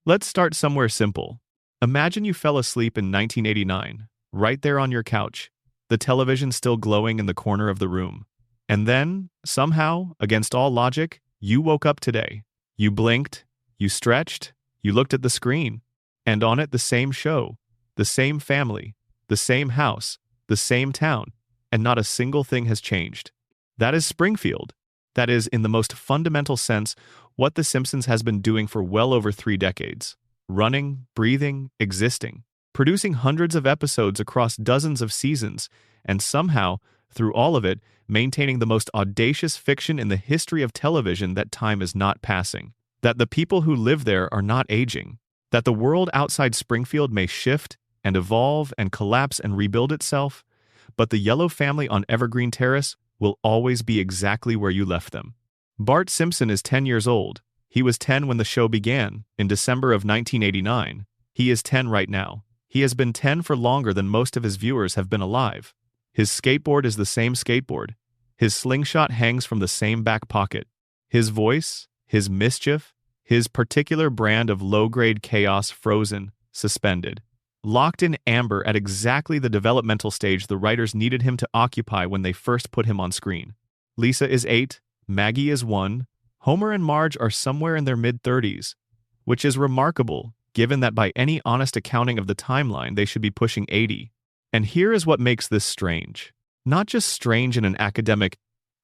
Let's start somewhere simple. Imagine you fell asleep in 1989, right there on your couch, the television still glowing in the corner of the room. And then, somehow, against all logic, you woke up today. You blinked, you stretched, you looked at the screen, and on it the same show, the same family, the same house, the same town, and not a single thing has changed. That is Springfield. That is, in the most fundamental sense, what The Simpsons has been doing for well over 3 decades. Running, breathing, existing, producing hundreds of episodes across dozens of seasons, and somehow, through all of it, maintaining the most audacious fiction in the history of television that time is not passing, that the people who live there are not aging, that the world outside Springfield may shift and evolve and collapse and rebuild itself, but the yellow family on Evergreen Terrace will always be exactly where you left them. Bart Simpson is 10 years old. He was 10 when the show began, in December of 1989. He is 10 right now. He has been 10 for longer than most of his viewers have been alive. His skateboard is the same skateboard. His slingshot hangs from the same back pocket. His voice, his mischief, his particular brand of low-grade chaos frozen, suspended. Locked in amber at exactly the developmental stage the writers needed him to occupy when they first put him on screen. Lisa is 8, Maggie is 1, Homer and Marge are somewhere in their mid-30s, which is remarkable, given that by any honest accounting of the timeline they should be pushing 80. And here is what makes this strange. Not just strange in an academic,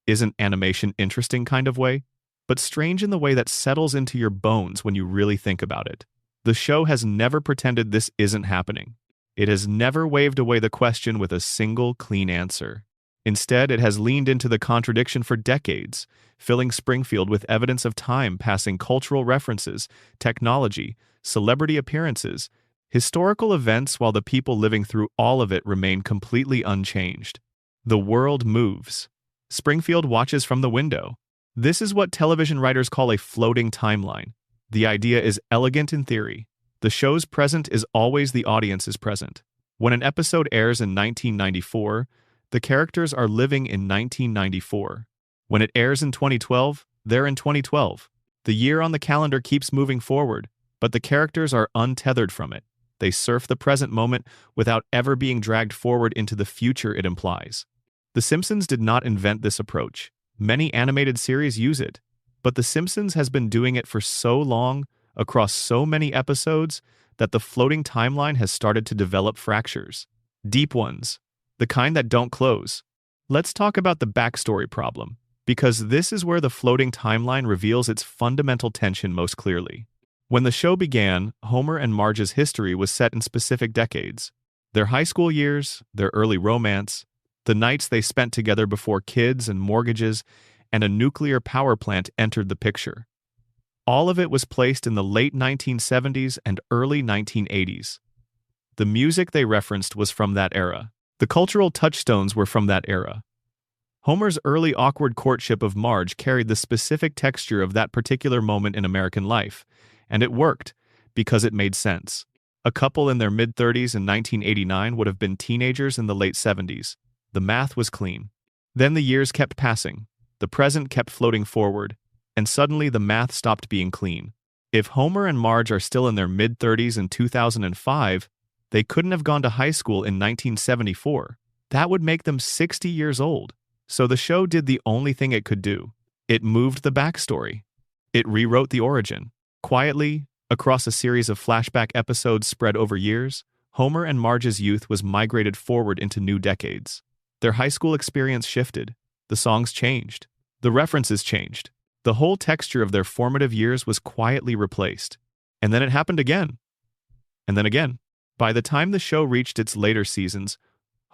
isn't animation interesting kind of way, but strange in the way that settles into your bones when you really think about it. The show has never pretended this isn't happening. It has never waved away the question with a single clean answer. Instead, it has leaned into the contradiction for decades, filling Springfield with evidence of time passing cultural references, technology, celebrity appearances, historical events, while the people living through all of it remain completely unchanged. The world moves. Springfield watches from the window. This is what television writers call a floating timeline. The idea is elegant in theory. The show's present is always the audience's present. When an episode airs in 1994, the characters are living in 1994. When it airs in 2012, they're in 2012. The year on the calendar keeps moving forward, but the characters are untethered from it. They surf the present moment without ever being dragged forward into the future it implies. The Simpsons did not invent this approach. Many animated series use it, but The Simpsons has been doing it for so long, across so many episodes, that the floating timeline has started to develop fractures. Deep ones. The kind that don't close. Let's talk about the backstory problem, because this is where the floating timeline reveals its fundamental tension most clearly. When the show began, Homer and Marge's history was set in specific decades. Their high school years, their early romance, the nights they spent together before kids and mortgages, and a nuclear power plant entered the picture. All of it was placed in the late 1970s and early 1980s. The music they referenced was from that era. The cultural touchstones were from that era. Homer's early awkward courtship of Marge carried the specific texture of that particular moment in American life, and it worked because it made sense. A couple in their mid-30s in 1989 would have been teenagers in the late 70s. The math was clean. Then the years kept passing. The present kept floating forward, and suddenly the math stopped being clean. If Homer and Marge are still in their mid-30s in 2005, they couldn't have gone to high school in 1974. That would make them 60 years old. So the show did the only thing it could do. It moved the backstory. It rewrote the origin. Quietly, across a series of flashback episodes spread over years, Homer and Marge's youth was migrated forward into new decades. Their high school experience shifted. The songs changed. The references changed. The whole texture of their formative years was quietly replaced. And then it happened again. And then again. By the time the show reached its later seasons,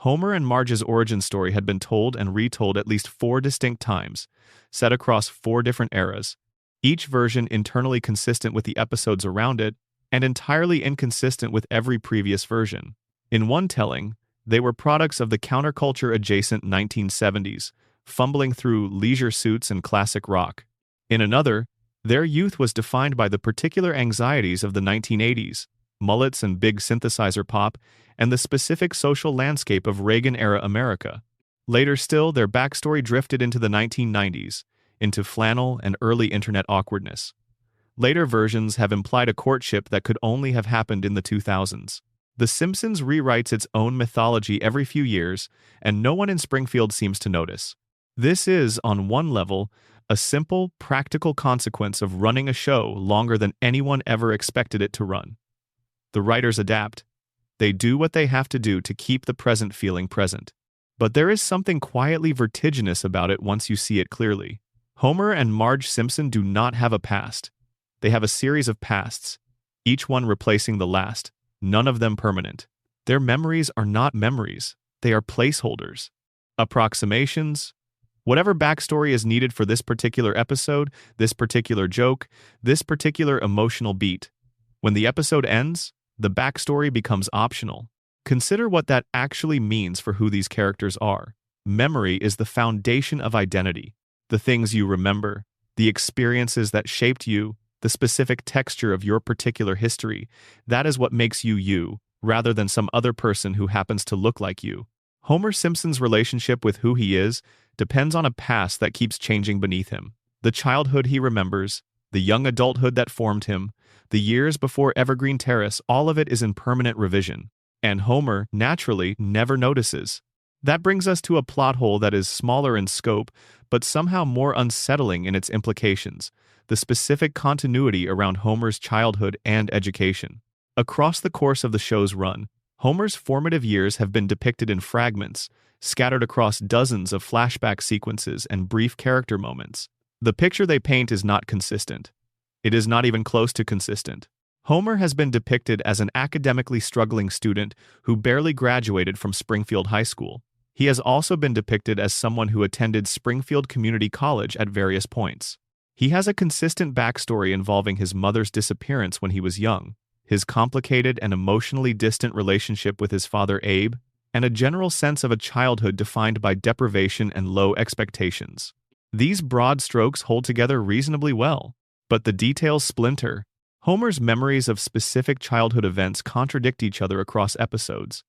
Homer and Marge's origin story had been told and retold at least 4 distinct times, set across 4 different eras, each version internally consistent with the episodes around it, and entirely inconsistent with every previous version. In one telling, they were products of the counterculture-adjacent 1970s, fumbling through leisure suits and classic rock. In another, their youth was defined by the particular anxieties of the 1980s, mullets and big synthesizer pop, and the specific social landscape of Reagan-era America. Later still, their backstory drifted into the 1990s, into flannel and early internet awkwardness. Later versions have implied a courtship that could only have happened in the 2000s. The Simpsons rewrites its own mythology every few years, and no one in Springfield seems to notice. This is, on one level, a simple, practical consequence of running a show longer than anyone ever expected it to run. The writers adapt. They do what they have to do to keep the present feeling present. But there is something quietly vertiginous about it once you see it clearly. Homer and Marge Simpson do not have a past. They have a series of pasts, each one replacing the last, none of them permanent. Their memories are not memories, they are placeholders. Approximations. Whatever backstory is needed for this particular episode, this particular joke, this particular emotional beat. When the episode ends, the backstory becomes optional. Consider what that actually means for who these characters are. Memory is the foundation of identity. The things you remember, the experiences that shaped you, the specific texture of your particular history, that is what makes you you, rather than some other person who happens to look like you. Homer Simpson's relationship with who he is depends on a past that keeps changing beneath him. The childhood he remembers, the young adulthood that formed him, the years before Evergreen Terrace, all of it is in permanent revision. And Homer, naturally, never notices. That brings us to a plot hole that is smaller in scope, but somehow more unsettling in its implications: the specific continuity around Homer's childhood and education. Across the course of the show's run, Homer's formative years have been depicted in fragments, scattered across dozens of flashback sequences and brief character moments. The picture they paint is not consistent. It is not even close to consistent. Homer has been depicted as an academically struggling student who barely graduated from Springfield High School. He has also been depicted as someone who attended Springfield Community College at various points. He has a consistent backstory involving his mother's disappearance when he was young, his complicated and emotionally distant relationship with his father Abe, and a general sense of a childhood defined by deprivation and low expectations. These broad strokes hold together reasonably well, but the details splinter. Homer's memories of specific childhood events contradict each other across episodes.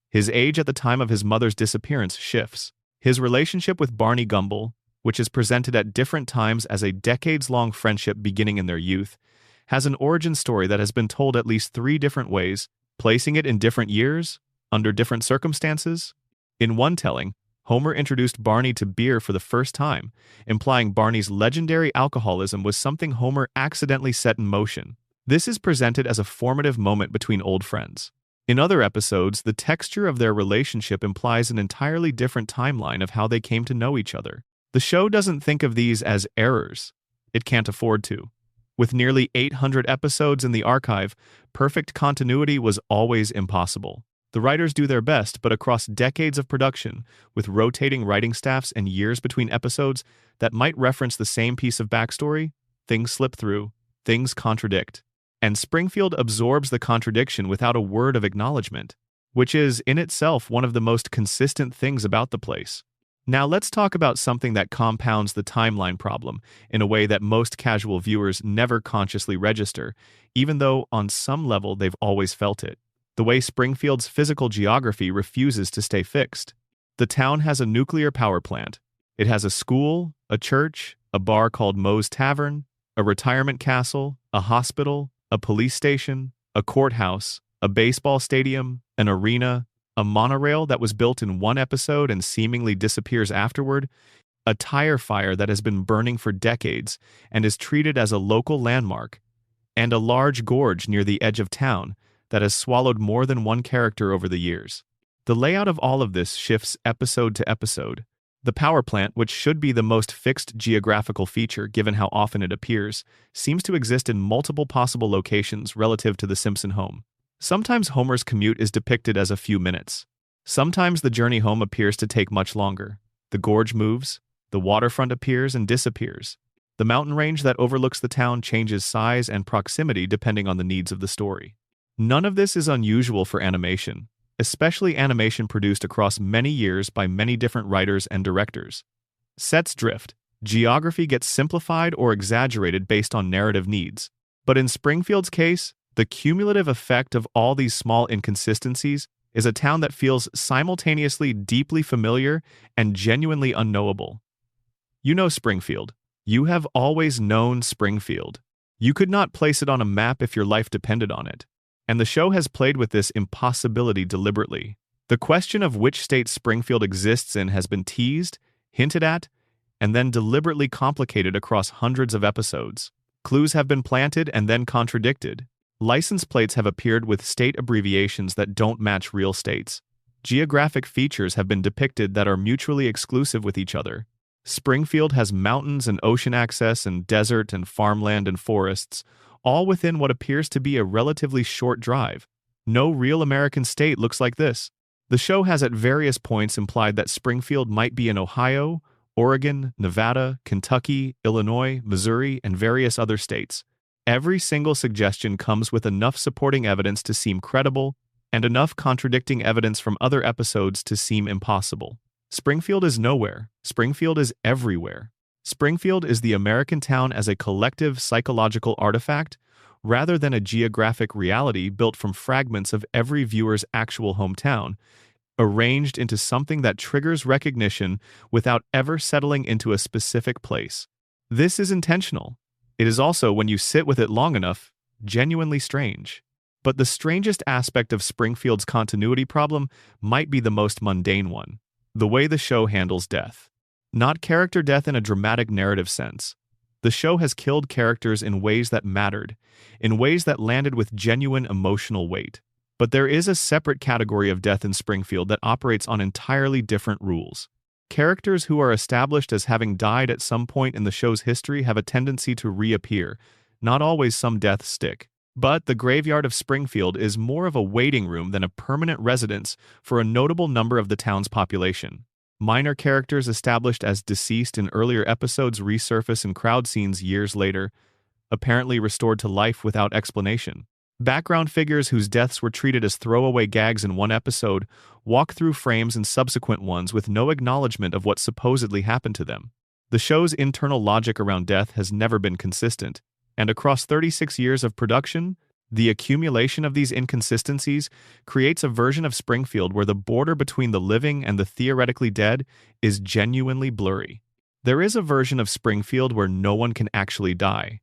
His age at the time of his mother's disappearance shifts. His relationship with Barney Gumble, which is presented at different times as a decades-long friendship beginning in their youth, has an origin story that has been told at least 3 different ways, placing it in different years, under different circumstances. In one telling, Homer introduced Barney to beer for the first time, implying Barney's legendary alcoholism was something Homer accidentally set in motion. This is presented as a formative moment between old friends. In other episodes, the texture of their relationship implies an entirely different timeline of how they came to know each other. The show doesn't think of these as errors. It can't afford to. With nearly 800 episodes in the archive, perfect continuity was always impossible. The writers do their best, but across decades of production, with rotating writing staffs and years between episodes that might reference the same piece of backstory, things slip through, things contradict. And Springfield absorbs the contradiction without a word of acknowledgement, which is, in itself, one of the most consistent things about the place. Now let's talk about something that compounds the timeline problem in a way that most casual viewers never consciously register, even though on some level they've always felt it. The way Springfield's physical geography refuses to stay fixed. The town has a nuclear power plant. It has a school, a church, a bar called Moe's Tavern, a retirement castle, a hospital, a police station, a courthouse, a baseball stadium, an arena, a monorail that was built in one episode and seemingly disappears afterward, a tire fire that has been burning for decades and is treated as a local landmark, and a large gorge near the edge of town that has swallowed more than one character over the years. The layout of all of this shifts episode to episode. The power plant, which should be the most fixed geographical feature given how often it appears, seems to exist in multiple possible locations relative to the Simpson home. Sometimes Homer's commute is depicted as a few minutes. Sometimes the journey home appears to take much longer. The gorge moves, the waterfront appears and disappears. The mountain range that overlooks the town changes size and proximity depending on the needs of the story. None of this is unusual for animation, especially animation produced across many years by many different writers and directors. Sets drift. Geography gets simplified or exaggerated based on narrative needs. But in Springfield's case, the cumulative effect of all these small inconsistencies is a town that feels simultaneously deeply familiar and genuinely unknowable. You know Springfield. You have always known Springfield. You could not place it on a map if your life depended on it. And the show has played with this impossibility deliberately. The question of which state Springfield exists in has been teased, hinted at, and then deliberately complicated across hundreds of episodes. Clues have been planted and then contradicted. License plates have appeared with state abbreviations that don't match real states. Geographic features have been depicted that are mutually exclusive with each other. Springfield has mountains and ocean access and desert and farmland and forests, all within what appears to be a relatively short drive. No real American state looks like this. The show has at various points implied that Springfield might be in Ohio, Oregon, Nevada, Kentucky, Illinois, Missouri, and various other states. Every single suggestion comes with enough supporting evidence to seem credible and enough contradicting evidence from other episodes to seem impossible. Springfield is nowhere. Springfield is everywhere. Springfield is the American town as a collective psychological artifact rather than a geographic reality built from fragments of every viewer's actual hometown, arranged into something that triggers recognition without ever settling into a specific place. This is intentional. It is also, when you sit with it long enough, genuinely strange. But the strangest aspect of Springfield's continuity problem might be the most mundane one: the way the show handles death. Not character death in a dramatic narrative sense. The show has killed characters in ways that mattered, in ways that landed with genuine emotional weight. But there is a separate category of death in Springfield that operates on entirely different rules. Characters who are established as having died at some point in the show's history have a tendency to reappear. Not always some deaths stick. But the graveyard of Springfield is more of a waiting room than a permanent residence for a notable number of the town's population. Minor characters established as deceased in earlier episodes resurface in crowd scenes years later, apparently restored to life without explanation. Background figures whose deaths were treated as throwaway gags in one episode walk through frames in subsequent ones with no acknowledgement of what supposedly happened to them. The show's internal logic around death has never been consistent, and across 36 years of production, the accumulation of these inconsistencies creates a version of Springfield where the border between the living and the theoretically dead is genuinely blurry. There is a version of Springfield where no one can actually die,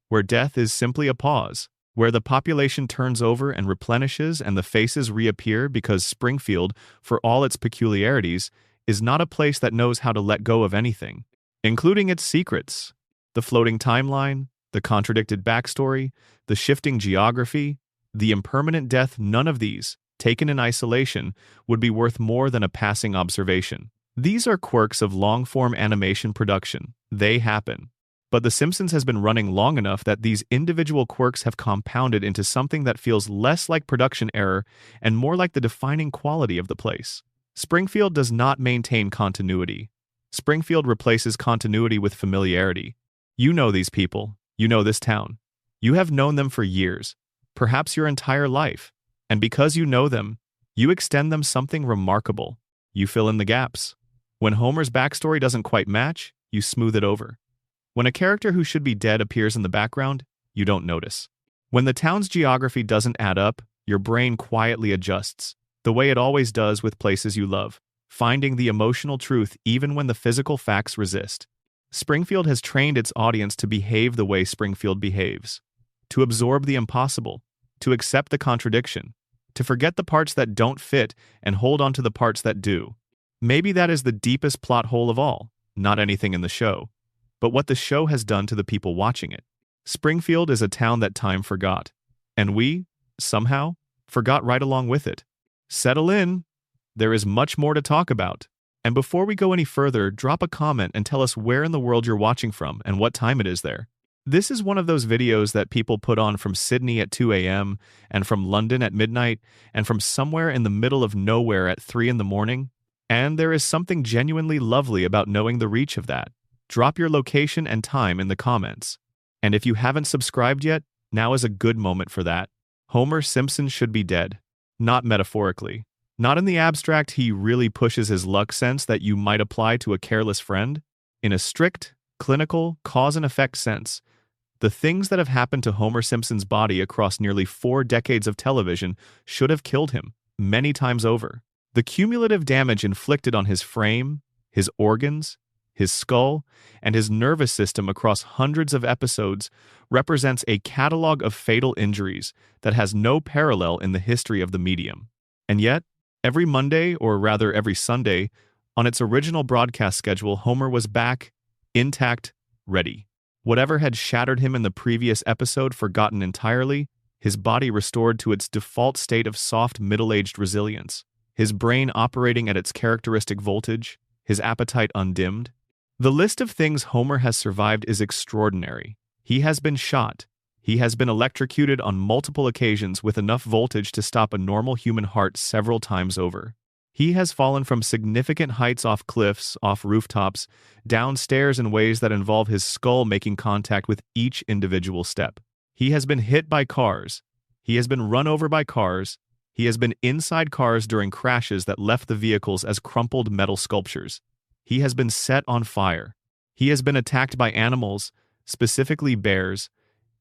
where death is simply a pause, where the population turns over and replenishes and the faces reappear because Springfield, for all its peculiarities, is not a place that knows how to let go of anything, including its secrets. The floating timeline, the contradicted backstory, the shifting geography, the impermanent death, none of these, taken in isolation, would be worth more than a passing observation. These are quirks of long-form animation production. They happen. But The Simpsons has been running long enough that these individual quirks have compounded into something that feels less like production error and more like the defining quality of the place. Springfield does not maintain continuity. Springfield replaces continuity with familiarity. You know these people. You know this town. You have known them for years, perhaps your entire life. And because you know them, you extend them something remarkable. You fill in the gaps. When Homer's backstory doesn't quite match, you smooth it over. When a character who should be dead appears in the background, you don't notice. When the town's geography doesn't add up, your brain quietly adjusts, the way it always does with places you love, finding the emotional truth even when the physical facts resist. Springfield has trained its audience to behave the way Springfield behaves, to absorb the impossible, to accept the contradiction, to forget the parts that don't fit and hold on to the parts that do. Maybe that is the deepest plot hole of all, not anything in the show, but what the show has done to the people watching it. Springfield is a town that time forgot, and we, somehow, forgot right along with it. Settle in. There is much more to talk about. And before we go any further, drop a comment and tell us where in the world you're watching from and what time it is there. This is one of those videos that people put on from Sydney at 2 a.m. and from London at midnight and from somewhere in the middle of nowhere at 3 in the morning. And there is something genuinely lovely about knowing the reach of that. Drop your location and time in the comments. And if you haven't subscribed yet, now is a good moment for that. Homer Simpson should be dead. Not metaphorically. Not in the abstract he really pushes his luck sense that you might apply to a careless friend. In a strict, clinical, cause and effect sense, the things that have happened to Homer Simpson's body across nearly 4 decades of television should have killed him, many times over. The cumulative damage inflicted on his frame, his organs, his skull, and his nervous system across hundreds of episodes represents a catalog of fatal injuries that has no parallel in the history of the medium. And yet, every Monday, or rather every Sunday, on its original broadcast schedule, Homer was back, intact, ready. Whatever had shattered him in the previous episode forgotten entirely, his body restored to its default state of soft middle-aged resilience, his brain operating at its characteristic voltage, his appetite undimmed. The list of things Homer has survived is extraordinary. He has been shot. He has been electrocuted on multiple occasions with enough voltage to stop a normal human heart several times over. He has fallen from significant heights off cliffs, off rooftops, downstairs in ways that involve his skull making contact with each individual step. He has been hit by cars. He has been run over by cars. He has been inside cars during crashes that left the vehicles as crumpled metal sculptures. He has been set on fire. He has been attacked by animals, specifically bears,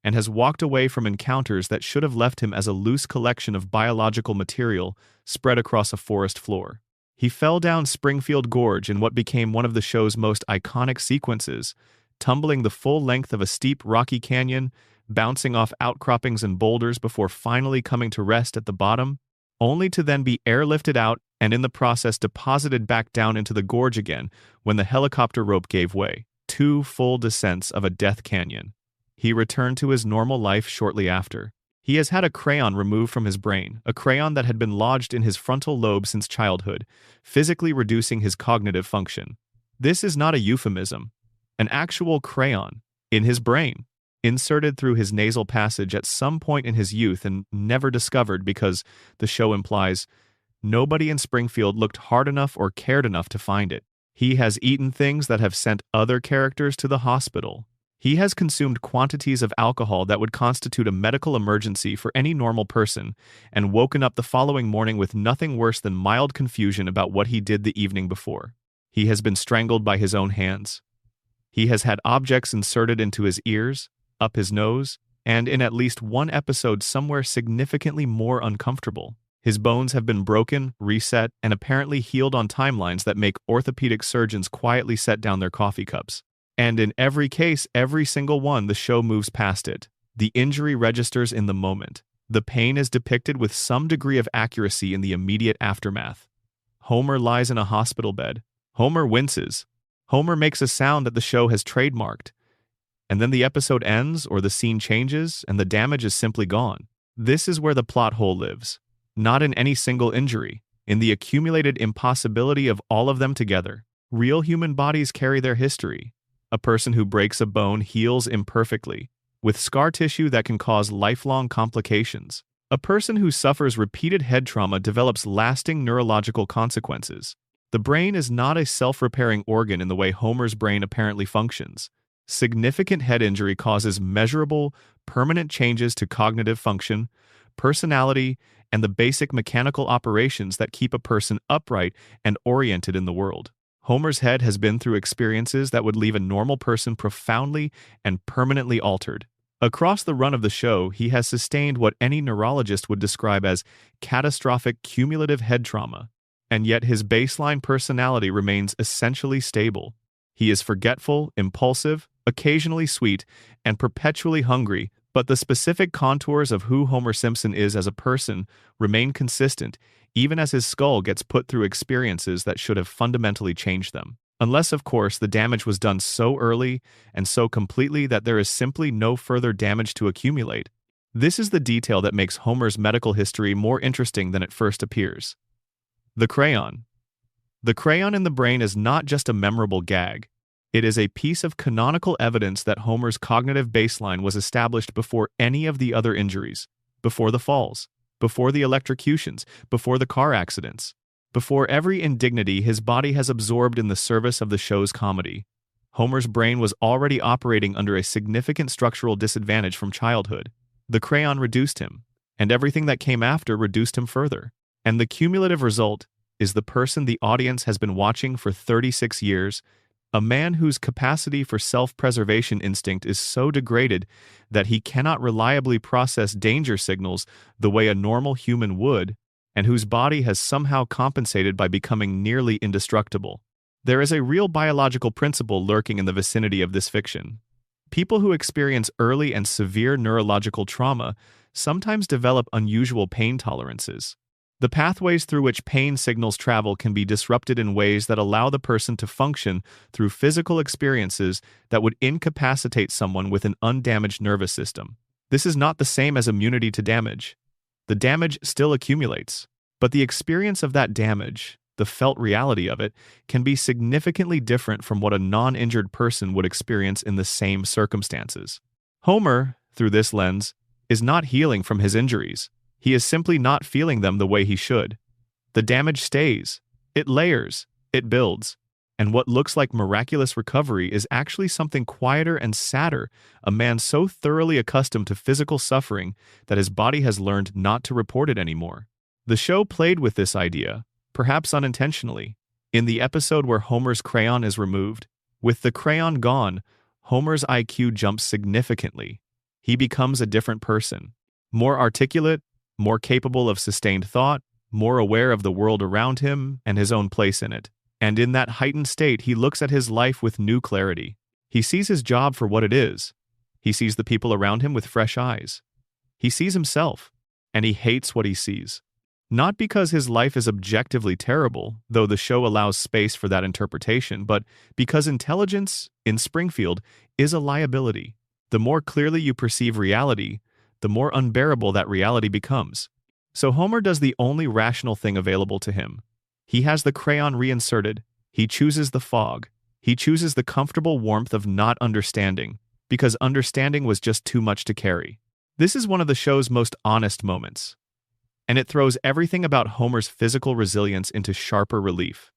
and has walked away from encounters that should have left him as a loose collection of biological material spread across a forest floor. He fell down Springfield Gorge in what became one of the show's most iconic sequences, tumbling the full length of a steep rocky canyon, bouncing off outcroppings and boulders before finally coming to rest at the bottom, only to then be airlifted out and in the process deposited back down into the gorge again when the helicopter rope gave way. 2 full descents of a death canyon. He returned to his normal life shortly after. He has had a crayon removed from his brain, a crayon that had been lodged in his frontal lobe since childhood, physically reducing his cognitive function. This is not a euphemism. An actual crayon, in his brain, inserted through his nasal passage at some point in his youth and never discovered because, the show implies, nobody in Springfield looked hard enough or cared enough to find it. He has eaten things that have sent other characters to the hospital. He has consumed quantities of alcohol that would constitute a medical emergency for any normal person, and woken up the following morning with nothing worse than mild confusion about what he did the evening before. He has been strangled by his own hands. He has had objects inserted into his ears, up his nose, and in at least one episode somewhere significantly more uncomfortable. His bones have been broken, reset, and apparently healed on timelines that make orthopedic surgeons quietly set down their coffee cups. And in every case, every single one, the show moves past it. The injury registers in the moment. The pain is depicted with some degree of accuracy in the immediate aftermath. Homer lies in a hospital bed. Homer winces. Homer makes a sound that the show has trademarked. And then the episode ends, or the scene changes, and the damage is simply gone. This is where the plot hole lives. Not in any single injury, in the accumulated impossibility of all of them together. Real human bodies carry their history. A person who breaks a bone heals imperfectly, with scar tissue that can cause lifelong complications. A person who suffers repeated head trauma develops lasting neurological consequences. The brain is not a self-repairing organ in the way Homer's brain apparently functions. Significant head injury causes measurable, permanent changes to cognitive function, personality, and the basic mechanical operations that keep a person upright and oriented in the world. Homer's head has been through experiences that would leave a normal person profoundly and permanently altered. Across the run of the show, he has sustained what any neurologist would describe as catastrophic cumulative head trauma, and yet his baseline personality remains essentially stable. He is forgetful, impulsive, occasionally sweet, and perpetually hungry, but the specific contours of who Homer Simpson is as a person remain consistent, even as his skull gets put through experiences that should have fundamentally changed them. Unless, of course, the damage was done so early and so completely that there is simply no further damage to accumulate. This is the detail that makes Homer's medical history more interesting than it first appears. The crayon. The crayon in the brain is not just a memorable gag. It is a piece of canonical evidence that Homer's cognitive baseline was established before any of the other injuries, before the falls, before the electrocutions, before the car accidents, before every indignity his body has absorbed in the service of the show's comedy. Homer's brain was already operating under a significant structural disadvantage from childhood. The crayon reduced him, and everything that came after reduced him further. And the cumulative result is the person the audience has been watching for 36 years, a man whose capacity for self-preservation instinct is so degraded that he cannot reliably process danger signals the way a normal human would, and whose body has somehow compensated by becoming nearly indestructible. There is a real biological principle lurking in the vicinity of this fiction. People who experience early and severe neurological trauma sometimes develop unusual pain tolerances. The pathways through which pain signals travel can be disrupted in ways that allow the person to function through physical experiences that would incapacitate someone with an undamaged nervous system. This is not the same as immunity to damage. The damage still accumulates, but the experience of that damage, the felt reality of it, can be significantly different from what a non-injured person would experience in the same circumstances. Homer, through this lens, is not healing from his injuries. He is simply not feeling them the way he should. The damage stays, it layers, it builds, and what looks like miraculous recovery is actually something quieter and sadder, a man so thoroughly accustomed to physical suffering that his body has learned not to report it anymore. The show played with this idea, perhaps unintentionally, in the episode where Homer's crayon is removed. With the crayon gone, Homer's IQ jumps significantly. He becomes a different person, more articulate, more capable of sustained thought, more aware of the world around him and his own place in it. And in that heightened state, he looks at his life with new clarity. He sees his job for what it is. He sees the people around him with fresh eyes. He sees himself, and he hates what he sees. Not because his life is objectively terrible, though the show allows space for that interpretation, but because intelligence, in Springfield, is a liability. The more clearly you perceive reality, the more unbearable that reality becomes. So Homer does the only rational thing available to him. He has the crayon reinserted. He chooses the fog. He chooses the comfortable warmth of not understanding, because understanding was just too much to carry. This is one of the show's most honest moments, and it throws everything about Homer's physical resilience into sharper relief.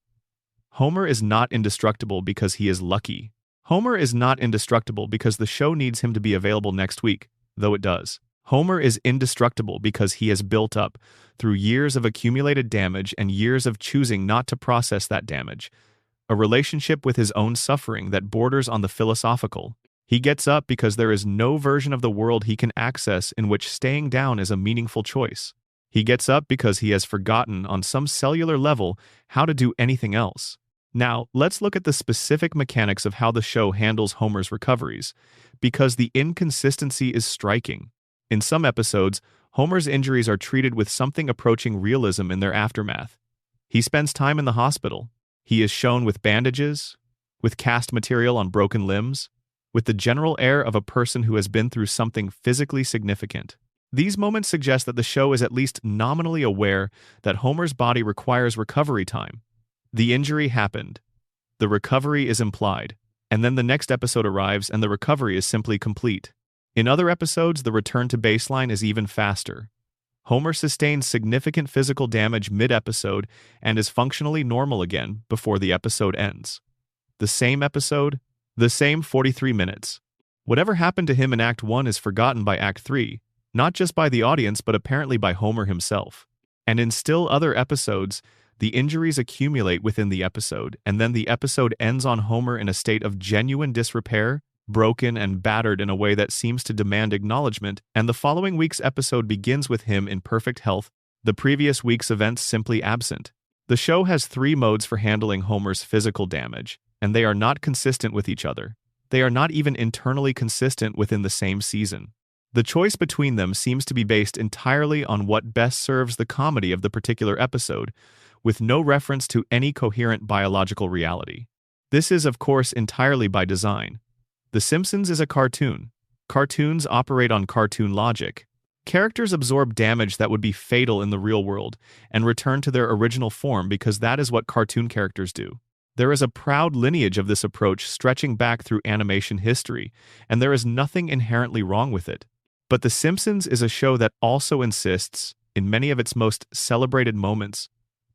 Homer is not indestructible because he is lucky. Homer is not indestructible because the show needs him to be available next week, though it does. Homer is indestructible because he has built up, through years of accumulated damage and years of choosing not to process that damage, a relationship with his own suffering that borders on the philosophical. He gets up because there is no version of the world he can access in which staying down is a meaningful choice. He gets up because he has forgotten on some cellular level how to do anything else. Now, let's look at the specific mechanics of how the show handles Homer's recoveries, because the inconsistency is striking. In some episodes, Homer's injuries are treated with something approaching realism in their aftermath. He spends time in the hospital. He is shown with bandages, with cast material on broken limbs, with the general air of a person who has been through something physically significant. These moments suggest that the show is at least nominally aware that Homer's body requires recovery time. The injury happened. The recovery is implied. And then the next episode arrives and the recovery is simply complete. In other episodes, the return to baseline is even faster. Homer sustains significant physical damage mid-episode and is functionally normal again before the episode ends. The same episode, the same 43 minutes. Whatever happened to him in Act 1 is forgotten by Act 3, not just by the audience but apparently by Homer himself. And in still other episodes, the injuries accumulate within the episode, and then the episode ends on Homer in a state of genuine disrepair, broken and battered in a way that seems to demand acknowledgement, and the following week's episode begins with him in perfect health, the previous week's events simply absent. The show has 3 modes for handling Homer's physical damage, and they are not consistent with each other. They are not even internally consistent within the same season. The choice between them seems to be based entirely on what best serves the comedy of the particular episode, with no reference to any coherent biological reality. This is, of course, entirely by design. The Simpsons is a cartoon. Cartoons operate on cartoon logic. Characters absorb damage that would be fatal in the real world and return to their original form because that is what cartoon characters do. There is a proud lineage of this approach stretching back through animation history, and there is nothing inherently wrong with it. But The Simpsons is a show that also insists, in many of its most celebrated moments,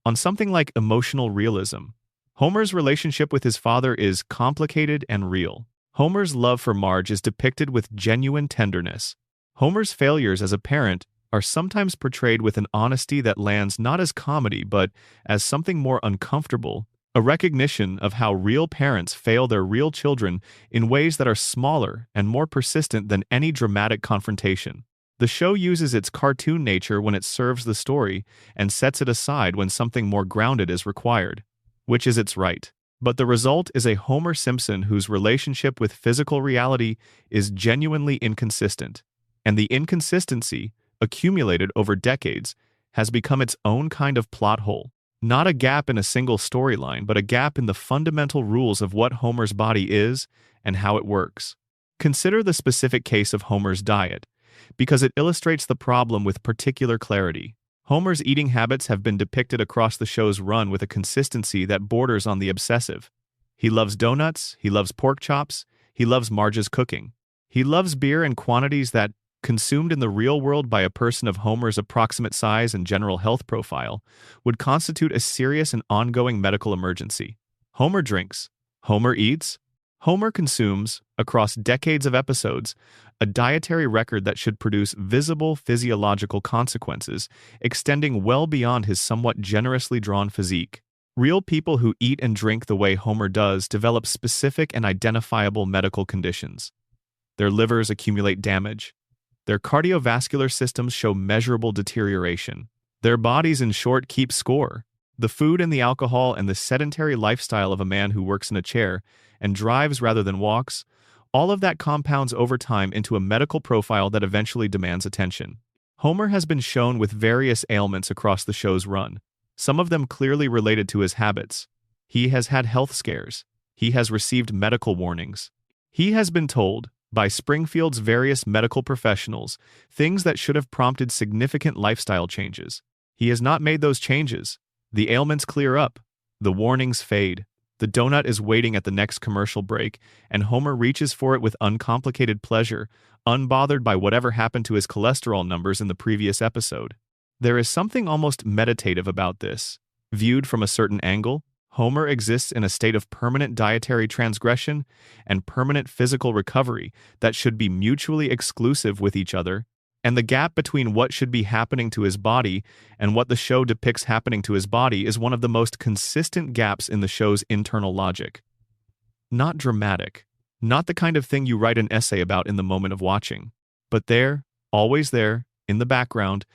on something like emotional realism. Homer's relationship with his father is complicated and real. Homer's love for Marge is depicted with genuine tenderness. Homer's failures as a parent are sometimes portrayed with an honesty that lands not as comedy but as something more uncomfortable, a recognition of how real parents fail their real children in ways that are smaller and more persistent than any dramatic confrontation. The show uses its cartoon nature when it serves the story and sets it aside when something more grounded is required, which is its right. But the result is a Homer Simpson whose relationship with physical reality is genuinely inconsistent, and the inconsistency, accumulated over decades, has become its own kind of plot hole. Not a gap in a single storyline, but a gap in the fundamental rules of what Homer's body is and how it works. Consider the specific case of Homer's diet, because it illustrates the problem with particular clarity. Homer's eating habits have been depicted across the show's run with a consistency that borders on the obsessive. He loves donuts, he loves pork chops, he loves Marge's cooking. He loves beer in quantities that, consumed in the real world by a person of Homer's approximate size and general health profile, would constitute a serious and ongoing medical emergency. Homer drinks, Homer eats, Homer consumes, across decades of episodes, a dietary record that should produce visible physiological consequences, extending well beyond his somewhat generously drawn physique. Real people who eat and drink the way Homer does develop specific and identifiable medical conditions. Their livers accumulate damage. Their cardiovascular systems show measurable deterioration. Their bodies, in short, keep score. The food and the alcohol and the sedentary lifestyle of a man who works in a chair and drives rather than walks, all of that compounds over time into a medical profile that eventually demands attention. Homer has been shown with various ailments across the show's run, some of them clearly related to his habits. He has had health scares. He has received medical warnings. He has been told, by Springfield's various medical professionals, things that should have prompted significant lifestyle changes. He has not made those changes. The ailments clear up. The warnings fade. The donut is waiting at the next commercial break, and Homer reaches for it with uncomplicated pleasure, unbothered by whatever happened to his cholesterol numbers in the previous episode. There is something almost meditative about this. Viewed from a certain angle, Homer exists in a state of permanent dietary transgression and permanent physical recovery that should be mutually exclusive with each other, and the gap between what should be happening to his body and what the show depicts happening to his body is one of the most consistent gaps in the show's internal logic. Not dramatic, not the kind of thing you write an essay about in the moment of watching, but there, always there, in the background,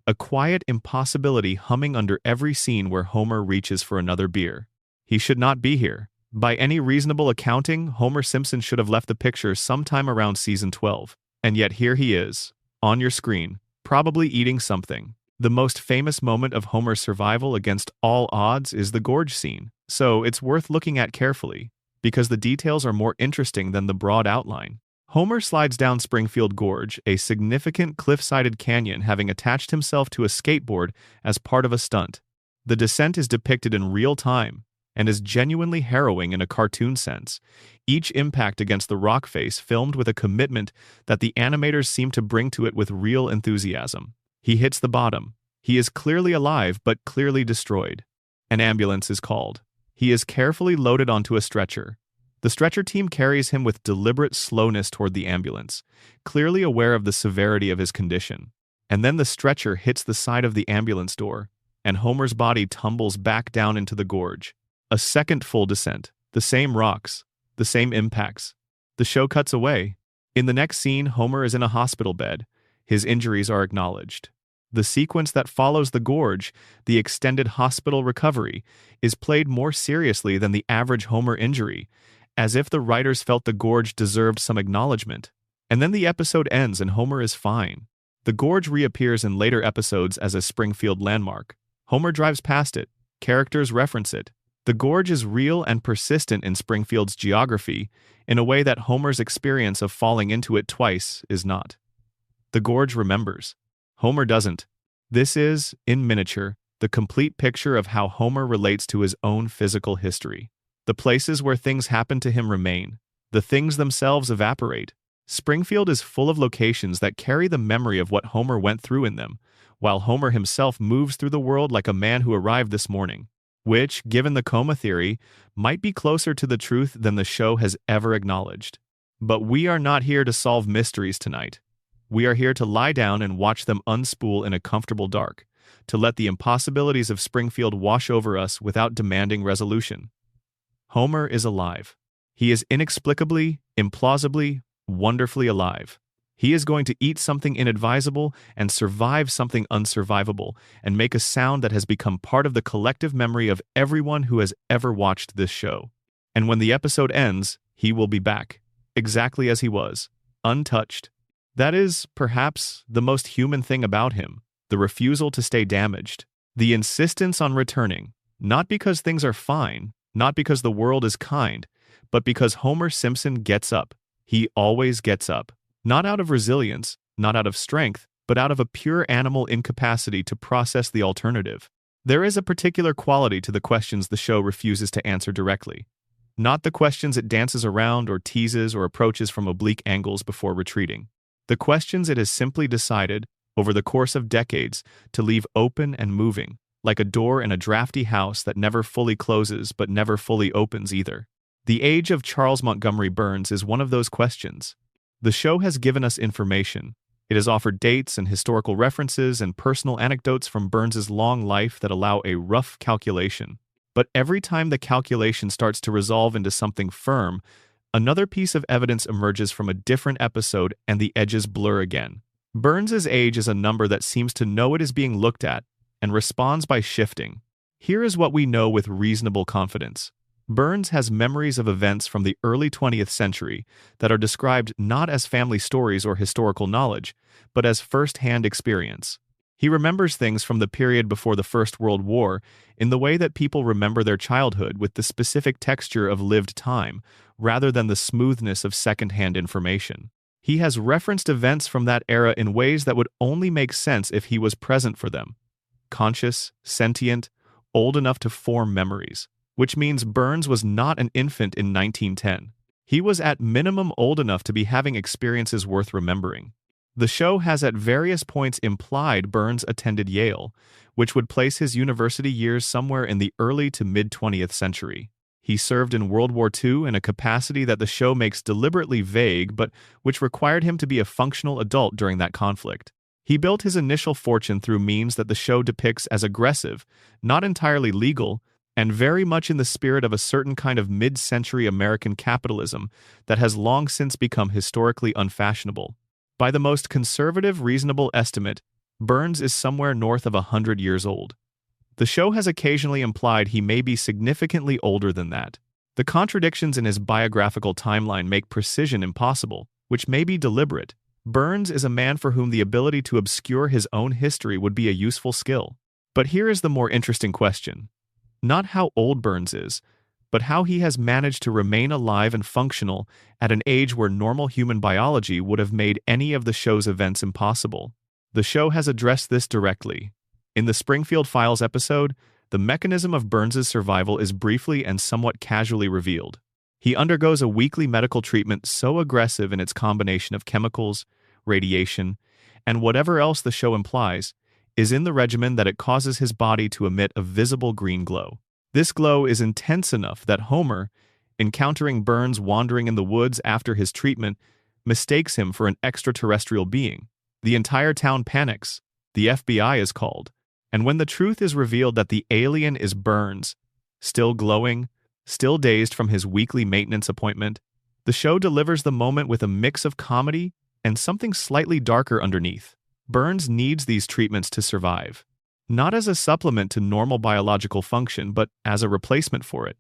a quiet impossibility humming under every scene where Homer reaches for another beer. He should not be here. By any reasonable accounting, Homer Simpson should have left the picture sometime around season 12. And yet here he is, on your screen, probably eating something. The most famous moment of Homer's survival against all odds is the gorge scene, so it's worth looking at carefully, because the details are more interesting than the broad outline. Homer slides down Springfield Gorge, a significant cliff-sided canyon, having attached himself to a skateboard as part of a stunt. The descent is depicted in real time, and is genuinely harrowing in a cartoon sense, each impact against the rock face filmed with a commitment that the animators seem to bring to it with real enthusiasm. He hits the bottom. He is clearly alive, but clearly destroyed. An ambulance is called. He is carefully loaded onto a stretcher. The stretcher team carries him with deliberate slowness toward the ambulance, clearly aware of the severity of his condition. And then the stretcher hits the side of the ambulance door, and Homer's body tumbles back down into the gorge. A second full descent, the same rocks, the same impacts. The show cuts away. In the next scene, Homer is in a hospital bed. His injuries are acknowledged. The sequence that follows the gorge, the extended hospital recovery, is played more seriously than the average Homer injury, as if the writers felt the gorge deserved some acknowledgement. And then the episode ends and Homer is fine. The gorge reappears in later episodes as a Springfield landmark. Homer drives past it. Characters reference it. The gorge is real and persistent in Springfield's geography in a way that Homer's experience of falling into it twice is not. The gorge remembers. Homer doesn't. This is, in miniature, the complete picture of how Homer relates to his own physical history. The places where things happen to him remain. The things themselves evaporate. Springfield is full of locations that carry the memory of what Homer went through in them, while Homer himself moves through the world like a man who arrived this morning, which, given the coma theory, might be closer to the truth than the show has ever acknowledged. But we are not here to solve mysteries tonight. We are here to lie down and watch them unspool in a comfortable dark, to let the impossibilities of Springfield wash over us without demanding resolution. Homer is alive. He is inexplicably, implausibly, wonderfully alive. He is going to eat something inadvisable and survive something unsurvivable and make a sound that has become part of the collective memory of everyone who has ever watched this show. And when the episode ends, he will be back, exactly as he was, untouched. That is, perhaps, the most human thing about him, the refusal to stay damaged, the insistence on returning, not because things are fine, not because the world is kind, but because Homer Simpson gets up. He always gets up. Not out of resilience, not out of strength, but out of a pure animal incapacity to process the alternative. There is a particular quality to the questions the show refuses to answer directly. Not the questions it dances around or teases or approaches from oblique angles before retreating. The questions it has simply decided, over the course of decades, to leave open and moving, like a door in a drafty house that never fully closes but never fully opens either. The age of Charles Montgomery Burns is one of those questions. The show has given us information. It has offered dates and historical references and personal anecdotes from Burns's long life that allow a rough calculation. But every time the calculation starts to resolve into something firm, another piece of evidence emerges from a different episode and the edges blur again. Burns's age is a number that seems to know it is being looked at and responds by shifting. Here is what we know with reasonable confidence. Burns has memories of events from the early 20th century that are described not as family stories or historical knowledge, but as first-hand experience. He remembers things from the period before the First World War in the way that people remember their childhood, with the specific texture of lived time, rather than the smoothness of second-hand information. He has referenced events from that era in ways that would only make sense if he was present for them. Conscious, sentient, old enough to form memories. Which means Burns was not an infant in 1910. He was at minimum old enough to be having experiences worth remembering. The show has at various points implied Burns attended Yale, which would place his university years somewhere in the early to mid-20th century. He served in World War II in a capacity that the show makes deliberately vague, but which required him to be a functional adult during that conflict. He built his initial fortune through means that the show depicts as aggressive, not entirely legal, and very much in the spirit of a certain kind of mid-century American capitalism that has long since become historically unfashionable. By the most conservative, reasonable estimate, Burns is somewhere north of 100 years old. The show has occasionally implied he may be significantly older than that. The contradictions in his biographical timeline make precision impossible, which may be deliberate. Burns is a man for whom the ability to obscure his own history would be a useful skill. But here is the more interesting question. Not how old Burns is, but how he has managed to remain alive and functional at an age where normal human biology would have made any of the show's events impossible. The show has addressed this directly. In the Springfield Files episode, the mechanism of Burns's survival is briefly and somewhat casually revealed. He undergoes a weekly medical treatment so aggressive in its combination of chemicals, radiation, and whatever else the show implies, is in the regimen that it causes his body to emit a visible green glow. This glow is intense enough that Homer, encountering Burns wandering in the woods after his treatment, mistakes him for an extraterrestrial being. The entire town panics. The FBI is called. And when the truth is revealed that the alien is Burns, still glowing, still dazed from his weekly maintenance appointment, the show delivers the moment with a mix of comedy and something slightly darker underneath. Burns needs these treatments to survive, not as a supplement to normal biological function, but as a replacement for it.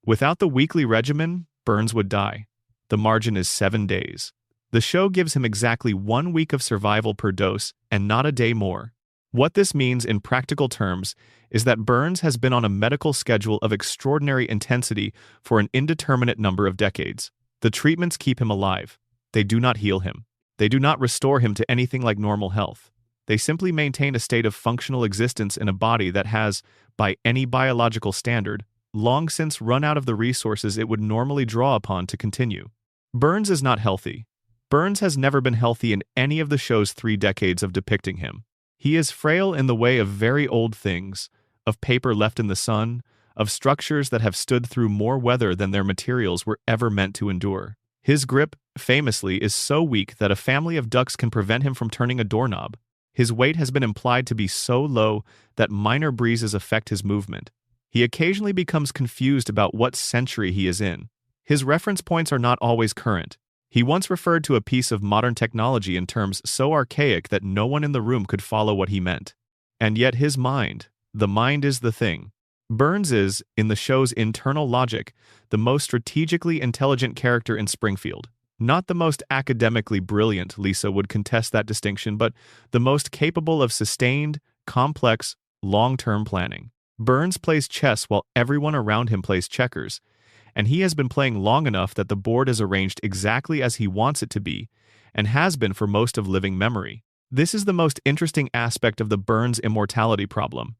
Without the weekly regimen, Burns would die. The margin is 7 days. The show gives him exactly 1 week of survival per dose and not a day more. What this means in practical terms is that Burns has been on a medical schedule of extraordinary intensity for an indeterminate number of decades. The treatments keep him alive. They do not heal him. They do not restore him to anything like normal health. They simply maintain a state of functional existence in a body that has, by any biological standard, long since run out of the resources it would normally draw upon to continue. Burns is not healthy. Burns has never been healthy in any of the show's 3 decades of depicting him. He is frail in the way of very old things, of paper left in the sun, of structures that have stood through more weather than their materials were ever meant to endure. His grip, famously, is so weak that a family of ducks can prevent him from turning a doorknob. His weight has been implied to be so low that minor breezes affect his movement. He occasionally becomes confused about what century he is in. His reference points are not always current. He once referred to a piece of modern technology in terms so archaic that no one in the room could follow what he meant. And yet his mind, the mind is the thing. Burns is, in the show's internal logic, the most strategically intelligent character in Springfield. Not the most academically brilliant, Lisa would contest that distinction, but the most capable of sustained, complex, long-term planning. Burns plays chess while everyone around him plays checkers, and he has been playing long enough that the board is arranged exactly as he wants it to be, and has been for most of living memory. This is the most interesting aspect of the Burns immortality problem: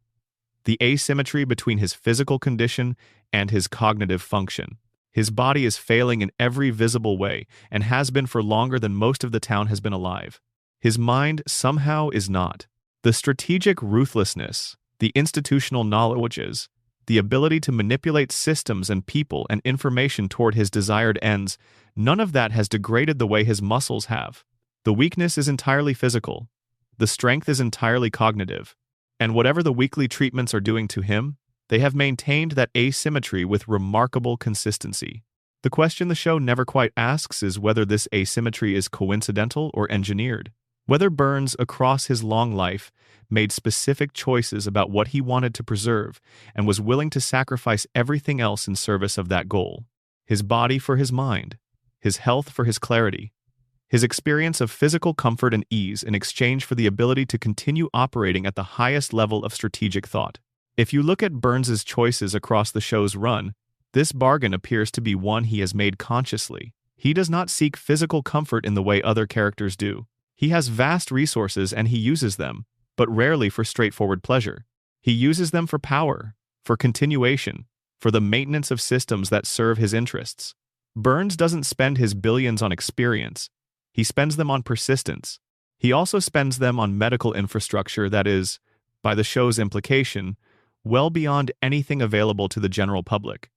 the asymmetry between his physical condition and his cognitive function. His body is failing in every visible way, and has been for longer than most of the town has been alive. His mind somehow is not. The strategic ruthlessness, the institutional knowledges, the ability to manipulate systems and people and information toward his desired ends, none of that has degraded the way his muscles have. The weakness is entirely physical. The strength is entirely cognitive. And whatever the weekly treatments are doing to him, they have maintained that asymmetry with remarkable consistency. The question the show never quite asks is whether this asymmetry is coincidental or engineered. Whether Burns, across his long life, made specific choices about what he wanted to preserve and was willing to sacrifice everything else in service of that goal. His body for his mind, his health for his clarity, his experience of physical comfort and ease in exchange for the ability to continue operating at the highest level of strategic thought. If you look at Burns's choices across the show's run, this bargain appears to be one he has made consciously. He does not seek physical comfort in the way other characters do. He has vast resources and he uses them, but rarely for straightforward pleasure. He uses them for power, for continuation, for the maintenance of systems that serve his interests. Burns doesn't spend his billions on experience. He spends them on persistence. He also spends them on medical infrastructure that is, by the show's implication, well beyond anything available to the general public.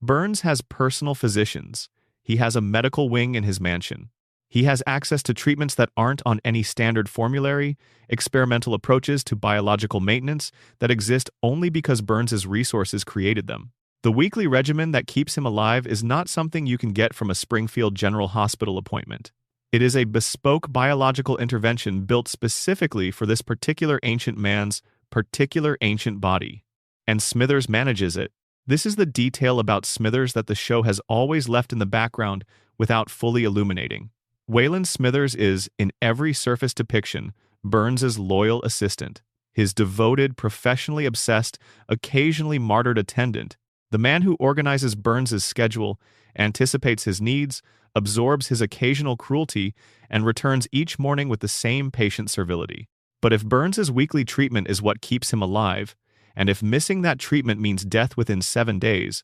Burns has personal physicians. He has a medical wing in his mansion. He has access to treatments that aren't on any standard formulary, experimental approaches to biological maintenance that exist only because Burns's resources created them. The weekly regimen that keeps him alive is not something you can get from a Springfield General Hospital appointment. It is a bespoke biological intervention built specifically for this particular ancient man's particular ancient body. And Smithers manages it. This is the detail about Smithers that the show has always left in the background without fully illuminating. Wayland Smithers is, in every surface depiction, Burns's loyal assistant, his devoted, professionally obsessed, occasionally martyred attendant, the man who organizes Burns's schedule, anticipates his needs, absorbs his occasional cruelty, and returns each morning with the same patient servility. But if Burns's weekly treatment is what keeps him alive, and if missing that treatment means death within 7 days,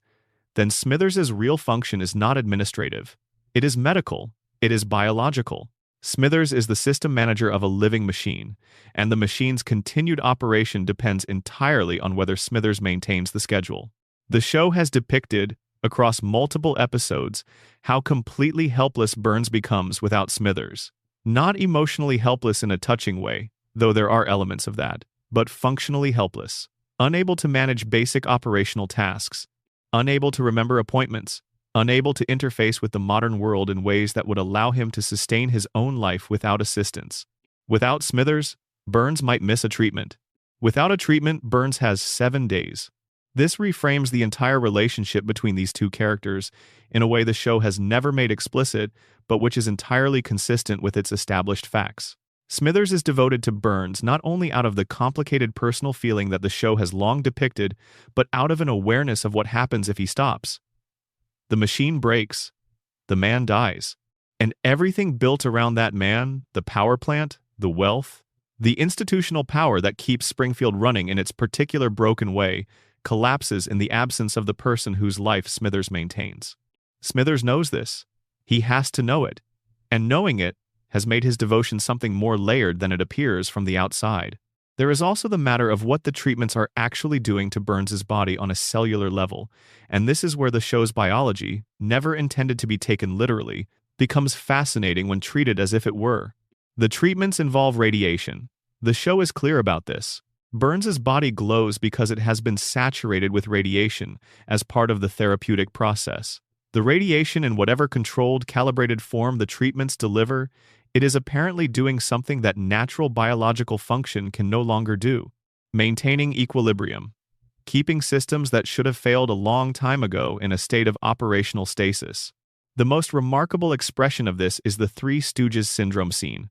then Smithers's real function is not administrative. It is medical. It is biological. Smithers is the system manager of a living machine, and the machine's continued operation depends entirely on whether Smithers maintains the schedule. The show has depicted, across multiple episodes, how completely helpless Burns becomes without Smithers. Not emotionally helpless in a touching way, though there are elements of that, but functionally helpless. Unable to manage basic operational tasks, unable to remember appointments, unable to interface with the modern world in ways that would allow him to sustain his own life without assistance. Without Smithers, Burns might miss a treatment. Without a treatment, Burns has 7 days. This reframes the entire relationship between these two characters in a way the show has never made explicit, but which is entirely consistent with its established facts. Smithers is devoted to Burns not only out of the complicated personal feeling that the show has long depicted, but out of an awareness of what happens if he stops. The machine breaks, the man dies, and everything built around that man, the power plant, the wealth, the institutional power that keeps Springfield running in its particular broken way, collapses in the absence of the person whose life Smithers maintains. Smithers knows this. He has to know it, and knowing it has made his devotion something more layered than it appears from the outside. There is also the matter of what the treatments are actually doing to Burns's body on a cellular level, and this is where the show's biology, never intended to be taken literally, becomes fascinating when treated as if it were. The treatments involve radiation. The show is clear about this. Burns's body glows because it has been saturated with radiation as part of the therapeutic process. The radiation, in whatever controlled, calibrated form the treatments deliver, it is apparently doing something that natural biological function can no longer do: maintaining equilibrium, keeping systems that should have failed a long time ago in a state of operational stasis. The most remarkable expression of this is the Three Stooges syndrome scene,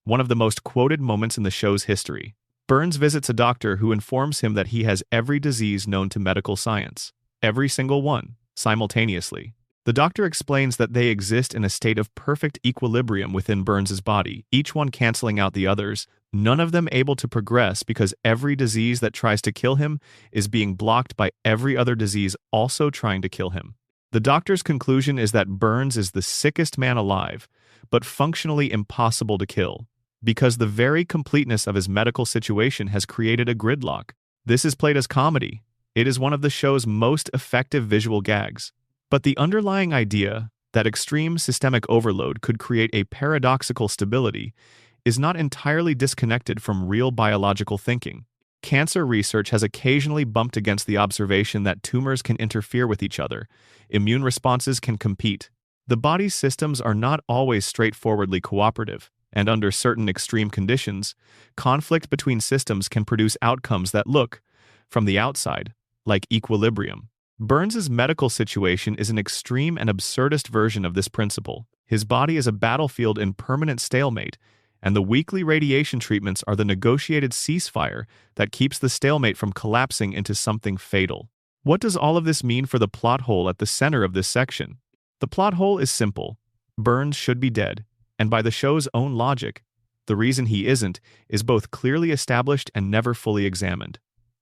one of the most quoted moments in the show's history. Burns visits a doctor who informs him that he has every disease known to medical science, every single one, simultaneously. The doctor explains that they exist in a state of perfect equilibrium within Burns's body, each one canceling out the others, none of them able to progress because every disease that tries to kill him is being blocked by every other disease also trying to kill him. The doctor's conclusion is that Burns is the sickest man alive, but functionally impossible to kill, because the very completeness of his medical situation has created a gridlock. This is played as comedy. It is one of the show's most effective visual gags. But the underlying idea that extreme systemic overload could create a paradoxical stability is not entirely disconnected from real biological thinking. Cancer research has occasionally bumped against the observation that tumors can interfere with each other, immune responses can compete. The body's systems are not always straightforwardly cooperative, and under certain extreme conditions, conflict between systems can produce outcomes that look, from the outside, like equilibrium. Burns's medical situation is an extreme and absurdist version of this principle. His body is a battlefield in permanent stalemate, and the weekly radiation treatments are the negotiated ceasefire that keeps the stalemate from collapsing into something fatal. What does all of this mean for the plot hole at the center of this section? The plot hole is simple. Burns should be dead, and by the show's own logic, the reason he isn't is both clearly established and never fully examined.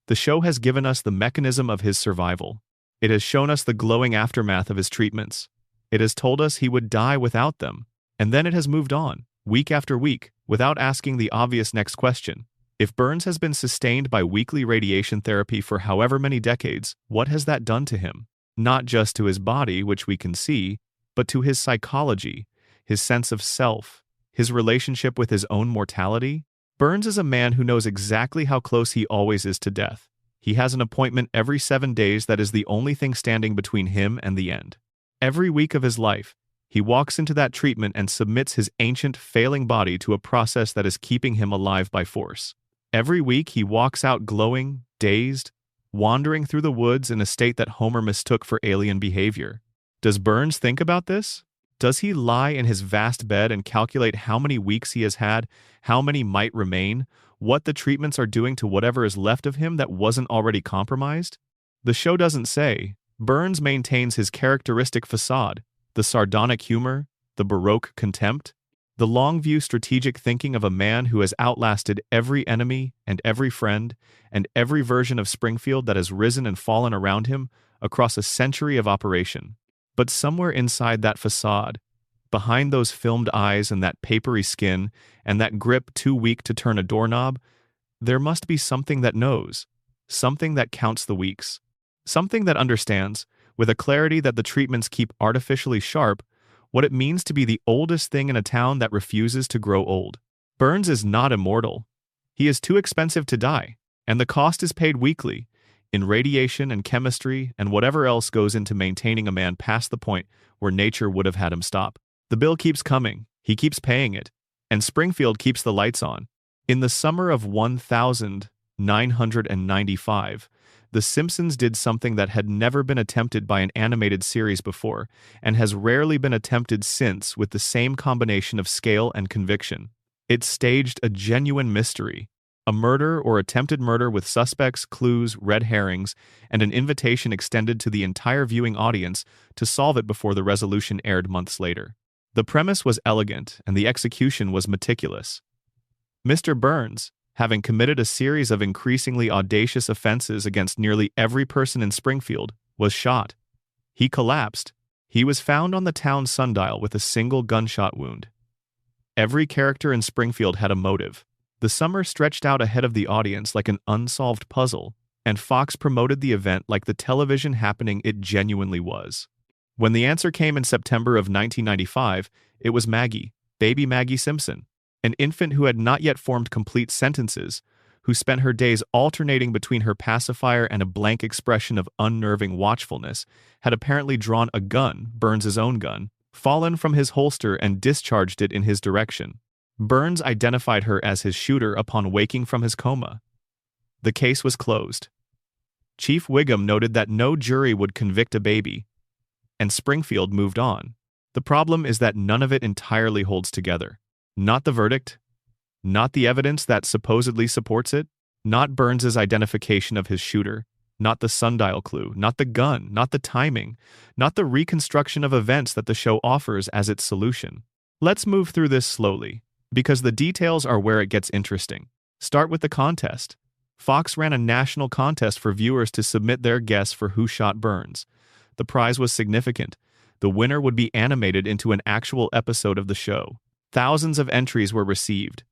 The show has given us the mechanism of his survival. It has shown us the glowing aftermath of his treatments. It has told us he would die without them, and then it has moved on, week after week, without asking the obvious next question. If Burns has been sustained by weekly radiation therapy for however many decades, what has that done to him? Not just to his body, which we can see, but to his psychology, his sense of self, his relationship with his own mortality? Burns is a man who knows exactly how close he always is to death. He has an appointment every 7 days that is the only thing standing between him and the end. Every week of his life, he walks into that treatment and submits his ancient, failing body to a process that is keeping him alive by force. Every week, he walks out glowing, dazed, wandering through the woods in a state that Homer mistook for alien behavior. Does Burns think about this? Does he lie in his vast bed and calculate how many weeks he has had, how many might remain, what the treatments are doing to whatever is left of him that wasn't already compromised? The show doesn't say. Burns maintains his characteristic facade, the sardonic humor, the Baroque contempt, the long-view strategic thinking of a man who has outlasted every enemy and every friend and every version of Springfield that has risen and fallen around him across a century of operation. But somewhere inside that facade, behind those filmed eyes and that papery skin and that grip too weak to turn a doorknob, there must be something that knows, something that counts the weeks, something that understands, with a clarity that the treatments keep artificially sharp, what it means to be the oldest thing in a town that refuses to grow old. Burns is not immortal. He is too expensive to die, and the cost is paid weekly, in radiation and chemistry and whatever else goes into maintaining a man past the point where nature would have had him stop. The bill keeps coming, he keeps paying it, and Springfield keeps the lights on. In the summer of 1995, The Simpsons did something that had never been attempted by an animated series before, and has rarely been attempted since with the same combination of scale and conviction. It staged a genuine mystery, a murder or attempted murder with suspects, clues, red herrings, and an invitation extended to the entire viewing audience to solve it before the resolution aired months later. The premise was elegant, and the execution was meticulous. Mr. Burns, having committed a series of increasingly audacious offenses against nearly every person in Springfield, was shot. He collapsed. He was found on the town sundial with a single gunshot wound. Every character in Springfield had a motive. The summer stretched out ahead of the audience like an unsolved puzzle, and Fox promoted the event like the television happening it genuinely was. When the answer came in September of 1995, it was Maggie, baby Maggie Simpson, an infant who had not yet formed complete sentences, who spent her days alternating between her pacifier and a blank expression of unnerving watchfulness, had apparently drawn a gun, Burns's own gun, fallen from his holster and discharged it in his direction. Burns identified her as his shooter upon waking from his coma. The case was closed. Chief Wiggum noted that no jury would convict a baby, and Springfield moved on. The problem is that none of it entirely holds together. Not the verdict, not the evidence that supposedly supports it, not Burns's identification of his shooter, not the sundial clue, not the gun, not the timing, not the reconstruction of events that the show offers as its solution. Let's move through this slowly, because the details are where it gets interesting. Start with the contest. Fox ran a national contest for viewers to submit their guess for who shot Burns. The prize was significant. The winner would be animated into an actual episode of the show. Thousands of entries were received.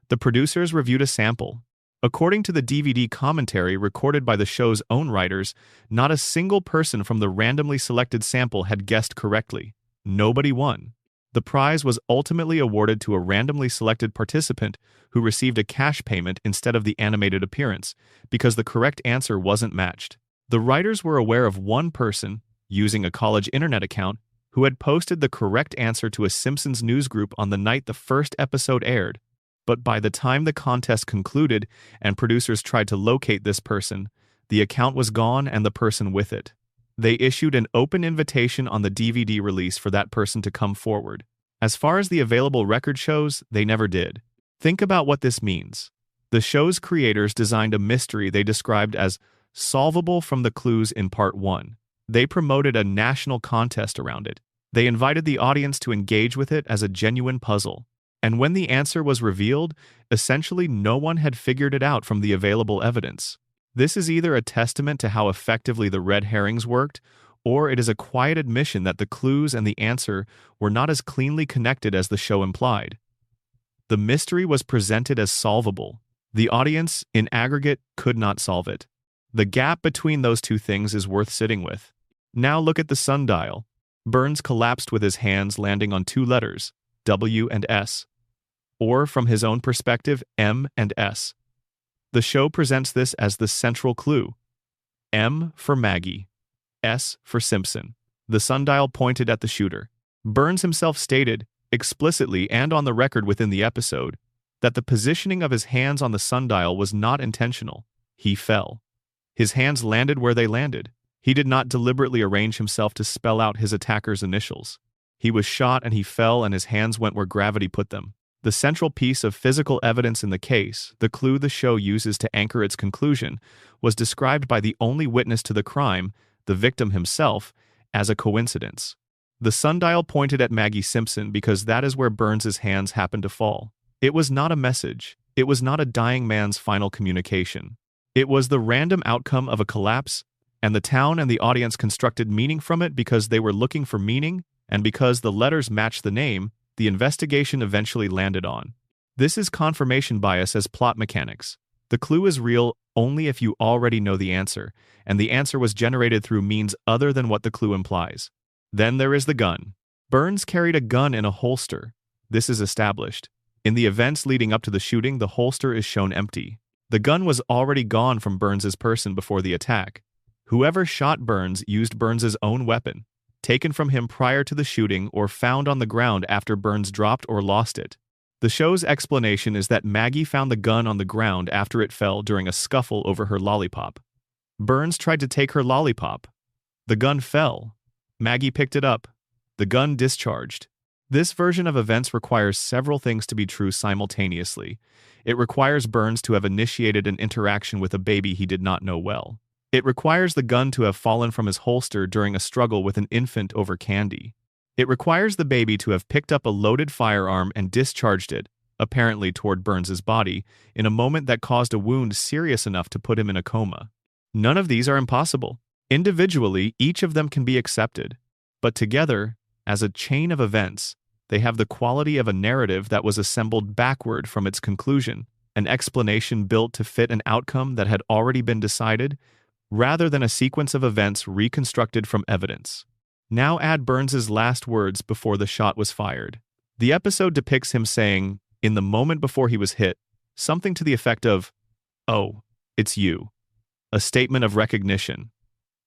The producers reviewed a sample. According to the DVD commentary recorded by the show's own writers, not a single person from the randomly selected sample had guessed correctly. Nobody won. The prize was ultimately awarded to a randomly selected participant who received a cash payment instead of the animated appearance, because the correct answer wasn't matched. The writers were aware of one person, using a college internet account, who had posted the correct answer to a Simpsons newsgroup on the night the first episode aired. But by the time the contest concluded and producers tried to locate this person, the account was gone and the person with it. They issued an open invitation on the DVD release for that person to come forward. As far as the available record shows, they never did. Think about what this means. The show's creators designed a mystery they described as solvable from the clues in Part 1. They promoted a national contest around it. They invited the audience to engage with it as a genuine puzzle. And when the answer was revealed, essentially no one had figured it out from the available evidence. This is either a testament to how effectively the red herrings worked, or it is a quiet admission that the clues and the answer were not as cleanly connected as the show implied. The mystery was presented as solvable. The audience, in aggregate, could not solve it. The gap between those two things is worth sitting with. Now look at the sundial. Burns collapsed with his hands landing on two letters, W and S, or from his own perspective, M and S. The show presents this as the central clue. M for Maggie, S for Simpson. The sundial pointed at the shooter. Burns himself stated, explicitly and on the record within the episode, that the positioning of his hands on the sundial was not intentional. He fell. His hands landed where they landed. He did not deliberately arrange himself to spell out his attacker's initials. He was shot and he fell and his hands went where gravity put them. The central piece of physical evidence in the case, the clue the show uses to anchor its conclusion, was described by the only witness to the crime, the victim himself, as a coincidence. The sundial pointed at Maggie Simpson because that is where Burns's hands happened to fall. It was not a message. It was not a dying man's final communication. It was the random outcome of a collapse, and the town and the audience constructed meaning from it because they were looking for meaning, and because the letters matched the name, the investigation eventually landed on. This is confirmation bias as plot mechanics. The clue is real only if you already know the answer, and the answer was generated through means other than what the clue implies. Then there is the gun. Burns carried a gun in a holster. This is established. In the events leading up to the shooting, the holster is shown empty. The gun was already gone from Burns's person before the attack. Whoever shot Burns used Burns's own weapon, taken from him prior to the shooting or found on the ground after Burns dropped or lost it. The show's explanation is that Maggie found the gun on the ground after it fell during a scuffle over her lollipop. Burns tried to take her lollipop. The gun fell. Maggie picked it up. The gun discharged. This version of events requires several things to be true simultaneously. It requires Burns to have initiated an interaction with a baby he did not know well. It requires the gun to have fallen from his holster during a struggle with an infant over candy. It requires the baby to have picked up a loaded firearm and discharged it, apparently toward Burns's body, in a moment that caused a wound serious enough to put him in a coma. None of these are impossible. Individually, each of them can be accepted. But together, as a chain of events, they have the quality of a narrative that was assembled backward from its conclusion, an explanation built to fit an outcome that had already been decided, rather than a sequence of events reconstructed from evidence. Now add Burns's last words before the shot was fired. The episode depicts him saying, in the moment before he was hit, something to the effect of, "Oh, it's you." A statement of recognition,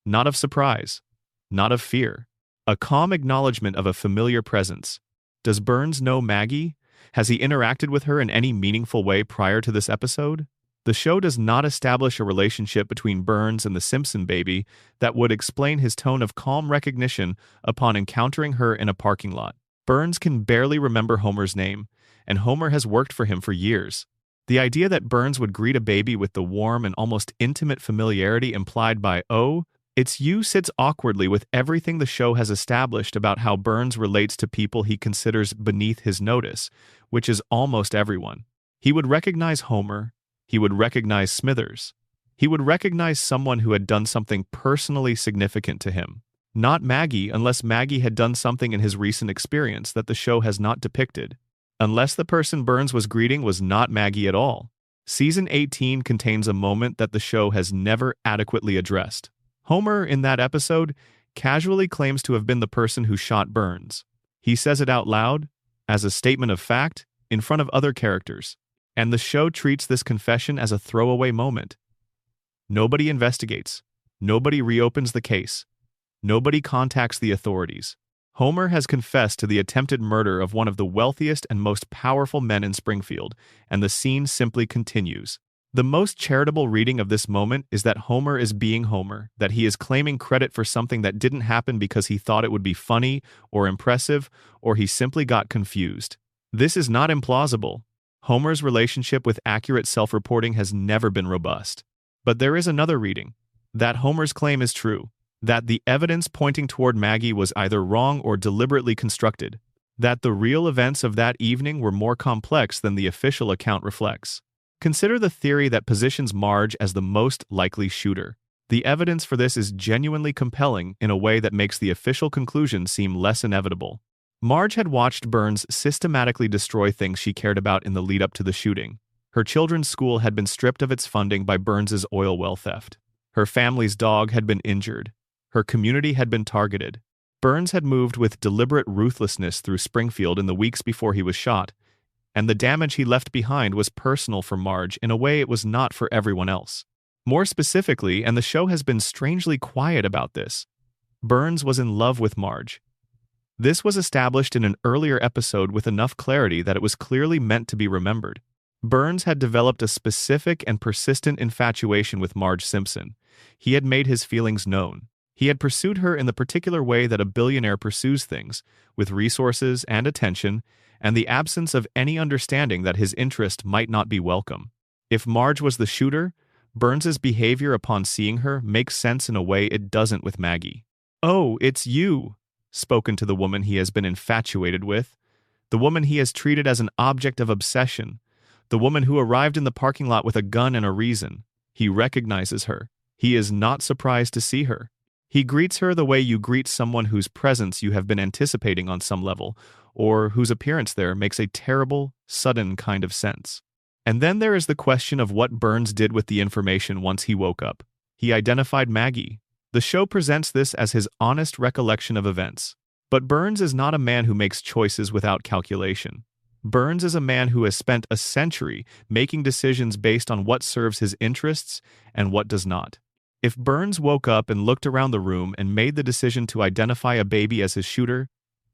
not of surprise, not of fear. A calm acknowledgement of a familiar presence. Does Burns know Maggie? Has he interacted with her in any meaningful way prior to this episode? The The show does not establish a relationship between Burns and the Simpson baby that would explain his tone of calm recognition upon encountering her in a parking lot. Burns can barely remember Homer's name, and Homer has worked for him for years. The idea that Burns would greet a baby with the warm and almost intimate familiarity implied by "oh, it's you" sits awkwardly with everything the show has established about how Burns relates to people he considers beneath his notice, which is almost everyone. He would recognize Homer. He would recognize Smithers. He would recognize someone who had done something personally significant to him. Not Maggie, unless Maggie had done something in his recent experience that the show has not depicted. Unless the person Burns was greeting was not Maggie at all. Season 18 contains a moment that the show has never adequately addressed. Homer, in that episode, casually claims to have been the person who shot Burns. He says it out loud, as a statement of fact, in front of other characters. And the show treats this confession as a throwaway moment. Nobody investigates. Nobody reopens the case. Nobody contacts the authorities. Homer has confessed to the attempted murder of one of the wealthiest and most powerful men in Springfield, and the scene simply continues. The most charitable reading of this moment is that Homer is being Homer, that he is claiming credit for something that didn't happen because he thought it would be funny or impressive, or he simply got confused. This is not implausible. Homer's relationship with accurate self-reporting has never been robust. But there is another reading, that Homer's claim is true, that the evidence pointing toward Maggie was either wrong or deliberately constructed, that the real events of that evening were more complex than the official account reflects. Consider the theory that positions Marge as the most likely shooter. The evidence for this is genuinely compelling in a way that makes the official conclusion seem less inevitable. Marge had watched Burns systematically destroy things she cared about in the lead-up to the shooting. Her children's school had been stripped of its funding by Burns's oil well theft. Her family's dog had been injured. Her community had been targeted. Burns had moved with deliberate ruthlessness through Springfield in the weeks before he was shot, and the damage he left behind was personal for Marge in a way it was not for everyone else. More specifically, and the show has been strangely quiet about this, Burns was in love with Marge. This was established in an earlier episode with enough clarity that it was clearly meant to be remembered. Burns had developed a specific and persistent infatuation with Marge Simpson. He had made his feelings known. He had pursued her in the particular way that a billionaire pursues things, with resources and attention, and the absence of any understanding that his interest might not be welcome. If Marge was the shooter, Burns's behavior upon seeing her makes sense in a way it doesn't with Maggie. "Oh, it's you," spoken to the woman he has been infatuated with, the woman he has treated as an object of obsession, the woman who arrived in the parking lot with a gun and a reason. He recognizes her. He is not surprised to see her. He greets her the way you greet someone whose presence you have been anticipating on some level, or whose appearance there makes a terrible, sudden kind of sense. And then there is the question of what Burns did with the information once he woke up. He identified Maggie. The show presents this as his honest recollection of events. But Burns is not a man who makes choices without calculation. Burns is a man who has spent a century making decisions based on what serves his interests and what does not. If Burns woke up and looked around the room and made the decision to identify a baby as his shooter,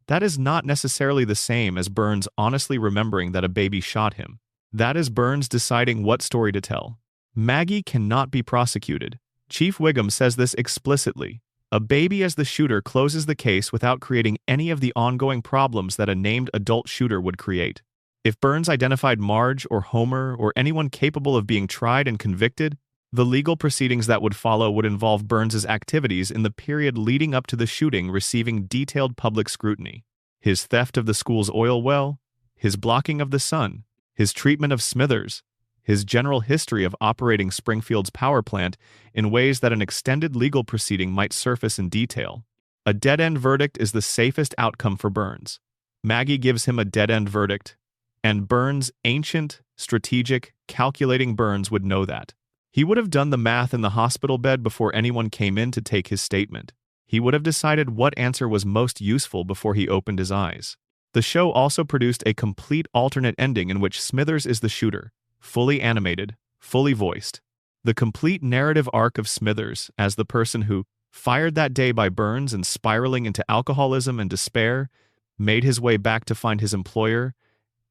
that is not necessarily the same as Burns honestly remembering that a baby shot him. That is Burns deciding what story to tell. Maggie cannot be prosecuted. Chief Wiggum says this explicitly. A baby as the shooter closes the case without creating any of the ongoing problems that a named adult shooter would create. If Burns identified Marge or Homer or anyone capable of being tried and convicted, the legal proceedings that would follow would involve Burns's activities in the period leading up to the shooting receiving detailed public scrutiny. His theft of the school's oil well, his blocking of the sun, his treatment of Smithers, his general history of operating Springfield's power plant in ways that an extended legal proceeding might surface in detail. A dead-end verdict is the safest outcome for Burns. Maggie gives him a dead-end verdict, and Burns, ancient, strategic, calculating Burns would know that. He would have done the math in the hospital bed before anyone came in to take his statement. He would have decided what answer was most useful before he opened his eyes. The show also produced a complete alternate ending in which Smithers is the shooter, fully animated, fully voiced. The complete narrative arc of Smithers as the person who, fired that day by Burns and spiraling into alcoholism and despair, made his way back to find his employer,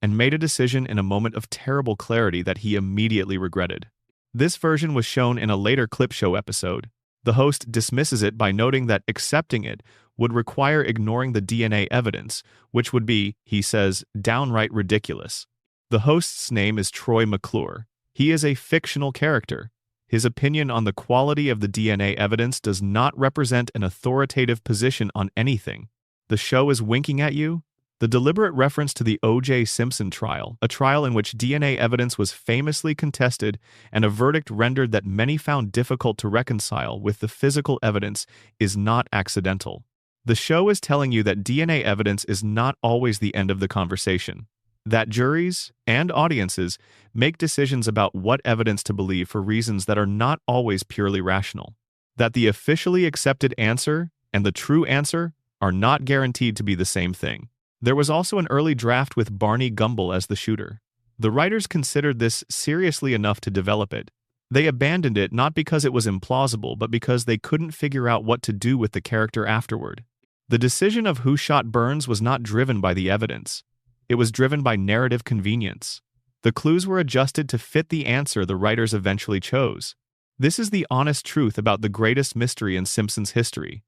and made a decision in a moment of terrible clarity that he immediately regretted. This version was shown in a later clip show episode. The host dismisses it by noting that accepting it would require ignoring the DNA evidence, which would be, he says, downright ridiculous. The host's name is Troy McClure. He is a fictional character. His opinion on the quality of the DNA evidence does not represent an authoritative position on anything. The show is winking at you? The deliberate reference to the O.J. Simpson trial, a trial in which DNA evidence was famously contested and a verdict rendered that many found difficult to reconcile with the physical evidence, is not accidental. The show is telling you that DNA evidence is not always the end of the conversation, that juries and audiences make decisions about what evidence to believe for reasons that are not always purely rational, that the officially accepted answer and the true answer are not guaranteed to be the same thing. There was also an early draft with Barney Gumble as the shooter. The writers considered this seriously enough to develop it. They abandoned it not because it was implausible, but because they couldn't figure out what to do with the character afterward. The decision of who shot Burns was not driven by the evidence. It was driven by narrative convenience. The clues were adjusted to fit the answer the writers eventually chose. This is the honest truth about the greatest mystery in Simpsons history.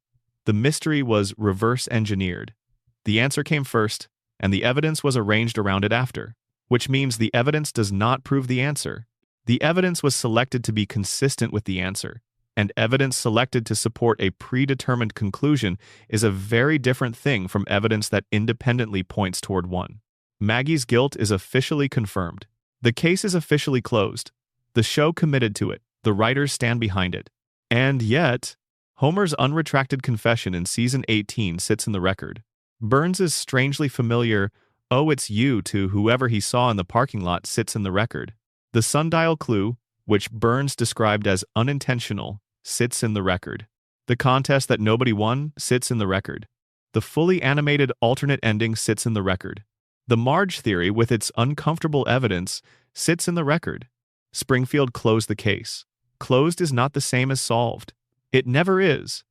The mystery was reverse engineered. The answer came first, and the evidence was arranged around it after, which means the evidence does not prove the answer. The evidence was selected to be consistent with the answer, and evidence selected to support a predetermined conclusion is a very different thing from evidence that independently points toward one. Maggie's guilt is officially confirmed. The case is officially closed. The show committed to it. The writers stand behind it. And yet, Homer's unretracted confession in season 18 sits in the record. Burns' strangely familiar, "Oh, it's you" to whoever he saw in the parking lot sits in the record. The sundial clue, which Burns described as unintentional, sits in the record. The contest that nobody won sits in the record. The fully animated alternate ending sits in the record. The Marge theory, with its uncomfortable evidence, sits in the record. Springfield closed the case. Closed is not the same as solved. It never is.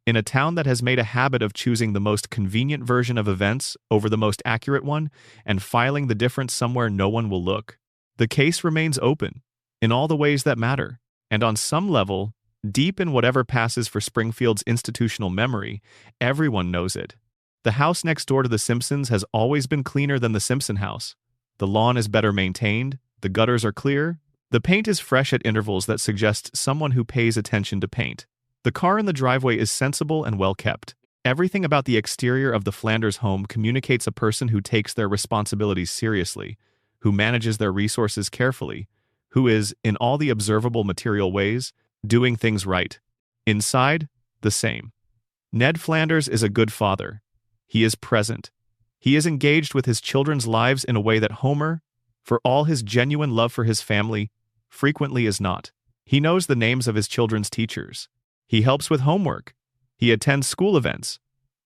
In a town that has made a habit of choosing the most convenient version of events over the most accurate one and filing the difference somewhere no one will look, the case remains open in all the ways that matter, and on some level, deep in whatever passes for Springfield's institutional memory, everyone knows it. The house next door to the Simpsons has always been cleaner than the Simpson house. The lawn is better maintained, the gutters are clear, the paint is fresh at intervals that suggest someone who pays attention to paint. The car in the driveway is sensible and well kept. Everything about the exterior of the Flanders home communicates a person who takes their responsibilities seriously, who manages their resources carefully, who is, in all the observable material ways, doing things right. Inside, the same. Ned Flanders is a good father. He is present. He is engaged with his children's lives in a way that Homer, for all his genuine love for his family, frequently is not. He knows the names of his children's teachers. He helps with homework. He attends school events.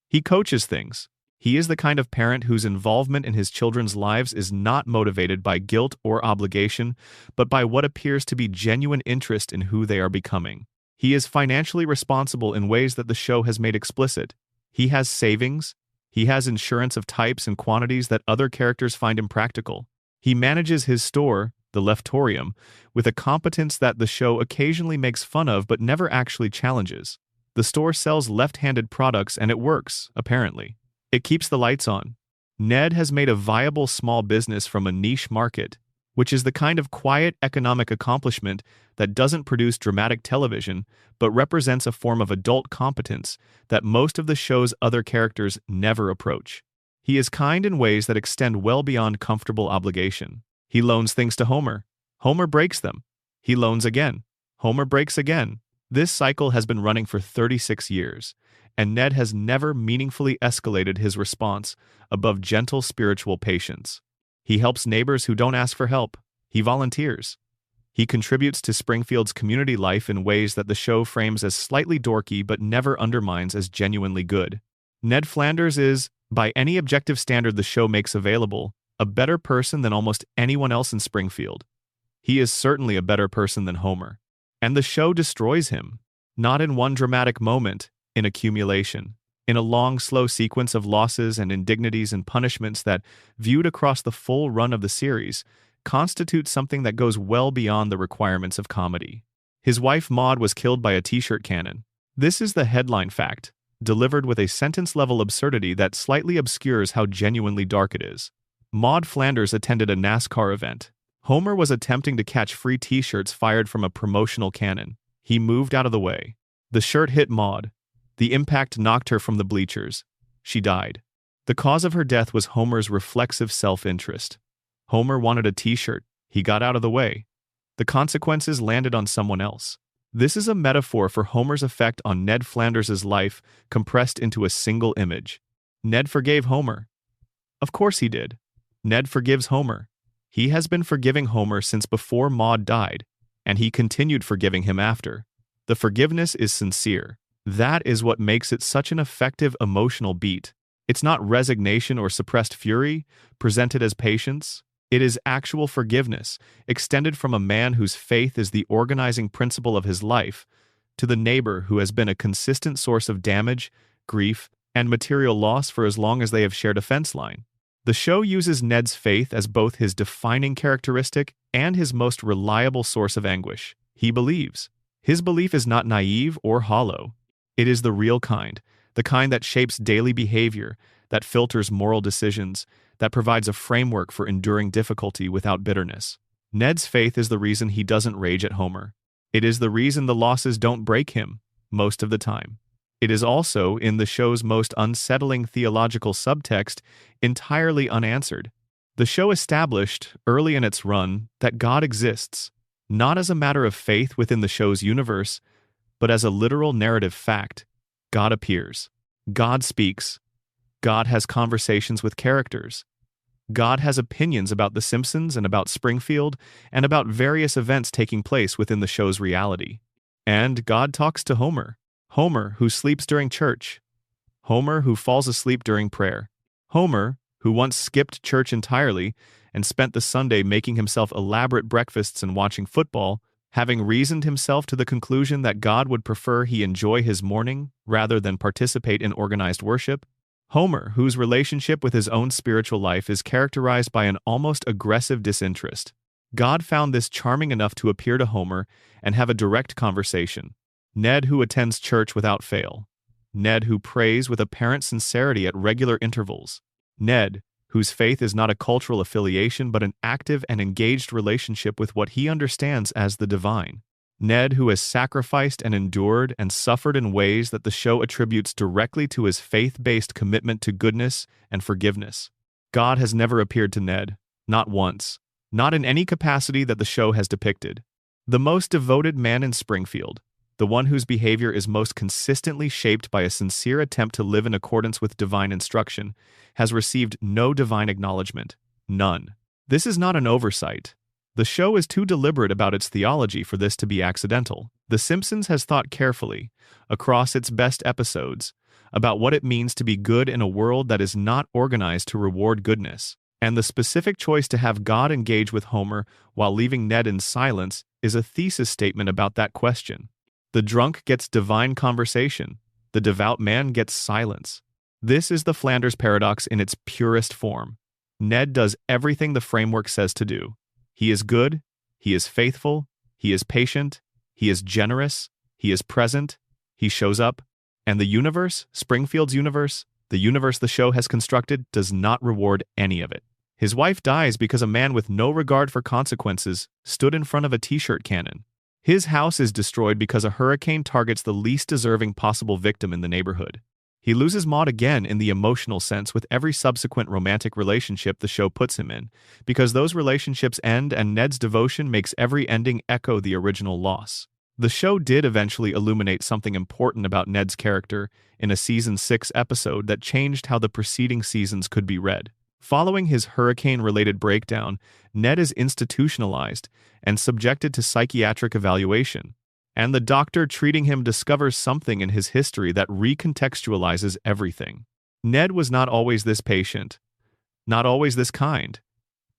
He coaches things. He is the kind of parent whose involvement in his children's lives is not motivated by guilt or obligation, but by what appears to be genuine interest in who they are becoming. He is financially responsible in ways that the show has made explicit. He has savings. He has insurance of types and quantities that other characters find impractical. He manages his store, the Leftorium, with a competence that the show occasionally makes fun of but never actually challenges. The store sells left-handed products and it works, apparently. It keeps the lights on. Ned has made a viable small business from a niche market, which is the kind of quiet economic accomplishment that doesn't produce dramatic television but represents a form of adult competence that most of the show's other characters never approach. He is kind in ways that extend well beyond comfortable obligation. He loans things to Homer. Homer breaks them. He loans again. Homer breaks again. This cycle has been running for 36 years, and Ned has never meaningfully escalated his response above gentle spiritual patience. He helps neighbors who don't ask for help. He volunteers. He contributes to Springfield's community life in ways that the show frames as slightly dorky but never undermines as genuinely good. Ned Flanders is, by any objective standard the show makes available, a better person than almost anyone else in Springfield. He is certainly a better person than Homer. And the show destroys him, not in one dramatic moment, in accumulation, in a long, slow sequence of losses and indignities and punishments that, viewed across the full run of the series, constitutes something that goes well beyond the requirements of comedy. His wife Maud was killed by a t-shirt cannon. This is the headline fact, delivered with a sentence-level absurdity that slightly obscures how genuinely dark it is. Maud Flanders attended a NASCAR event. Homer was attempting to catch free t-shirts fired from a promotional cannon. He moved out of the way. The shirt hit Maud. The impact knocked her from the bleachers. She died. The cause of her death was Homer's reflexive self-interest. Homer wanted a t-shirt. He got out of the way. The consequences landed on someone else. This is a metaphor for Homer's effect on Ned Flanders' life compressed into a single image. Ned forgave Homer. Of course he did. Ned forgives Homer. He has been forgiving Homer since before Maud died, and he continued forgiving him after. The forgiveness is sincere. That is what makes it such an effective emotional beat. It's not resignation or suppressed fury, presented as patience. It is actual forgiveness, extended from a man whose faith is the organizing principle of his life, to the neighbor who has been a consistent source of damage, grief, and material loss for as long as they have shared a fence line. The show uses Ned's faith as both his defining characteristic and his most reliable source of anguish. He believes. His belief is not naive or hollow. It is the real kind, the kind that shapes daily behavior, that filters moral decisions, that provides a framework for enduring difficulty without bitterness. Ned's faith is the reason he doesn't rage at Homer. It is the reason the losses don't break him, most of the time. It is also, in the show's most unsettling theological subtext, entirely unanswered. The show established, early in its run, that God exists, not as a matter of faith within the show's universe, but as a literal narrative fact. God appears. God speaks. God has conversations with characters. God has opinions about The Simpsons and about Springfield and about various events taking place within the show's reality. And God talks to Homer. Homer, who sleeps during church. Homer, who falls asleep during prayer. Homer, who once skipped church entirely and spent the Sunday making himself elaborate breakfasts and watching football, having reasoned himself to the conclusion that God would prefer he enjoy his morning rather than participate in organized worship. Homer, whose relationship with his own spiritual life is characterized by an almost aggressive disinterest. God found this charming enough to appear to Homer and have a direct conversation. Ned, who attends church without fail. Ned, who prays with apparent sincerity at regular intervals. Ned, whose faith is not a cultural affiliation but an active and engaged relationship with what he understands as the divine. Ned, who has sacrificed and endured and suffered in ways that the show attributes directly to his faith-based commitment to goodness and forgiveness. God has never appeared to Ned, not once, not in any capacity that the show has depicted. The most devoted man in Springfield, the one whose behavior is most consistently shaped by a sincere attempt to live in accordance with divine instruction, has received no divine acknowledgement. None. This is not an oversight. The show is too deliberate about its theology for this to be accidental. The Simpsons has thought carefully, across its best episodes, about what it means to be good in a world that is not organized to reward goodness. And the specific choice to have God engage with Homer while leaving Ned in silence is a thesis statement about that question. The drunk gets divine conversation. The devout man gets silence. This is the Flanders paradox in its purest form. Ned does everything the framework says to do. He is good, he is faithful, he is patient, he is generous, he is present, he shows up, and the universe, Springfield's universe, the universe the show has constructed, does not reward any of it. His wife dies because a man with no regard for consequences stood in front of a t-shirt cannon. His house is destroyed because a hurricane targets the least deserving possible victim in the neighborhood. He loses Maud again in the emotional sense with every subsequent romantic relationship the show puts him in, because those relationships end and Ned's devotion makes every ending echo the original loss. The show did eventually illuminate something important about Ned's character in a Season 6 episode that changed how the preceding seasons could be read. Following his hurricane-related breakdown, Ned is institutionalized and subjected to psychiatric evaluation, and the doctor treating him discovers something in his history that recontextualizes everything. Ned was not always this patient, not always this kind.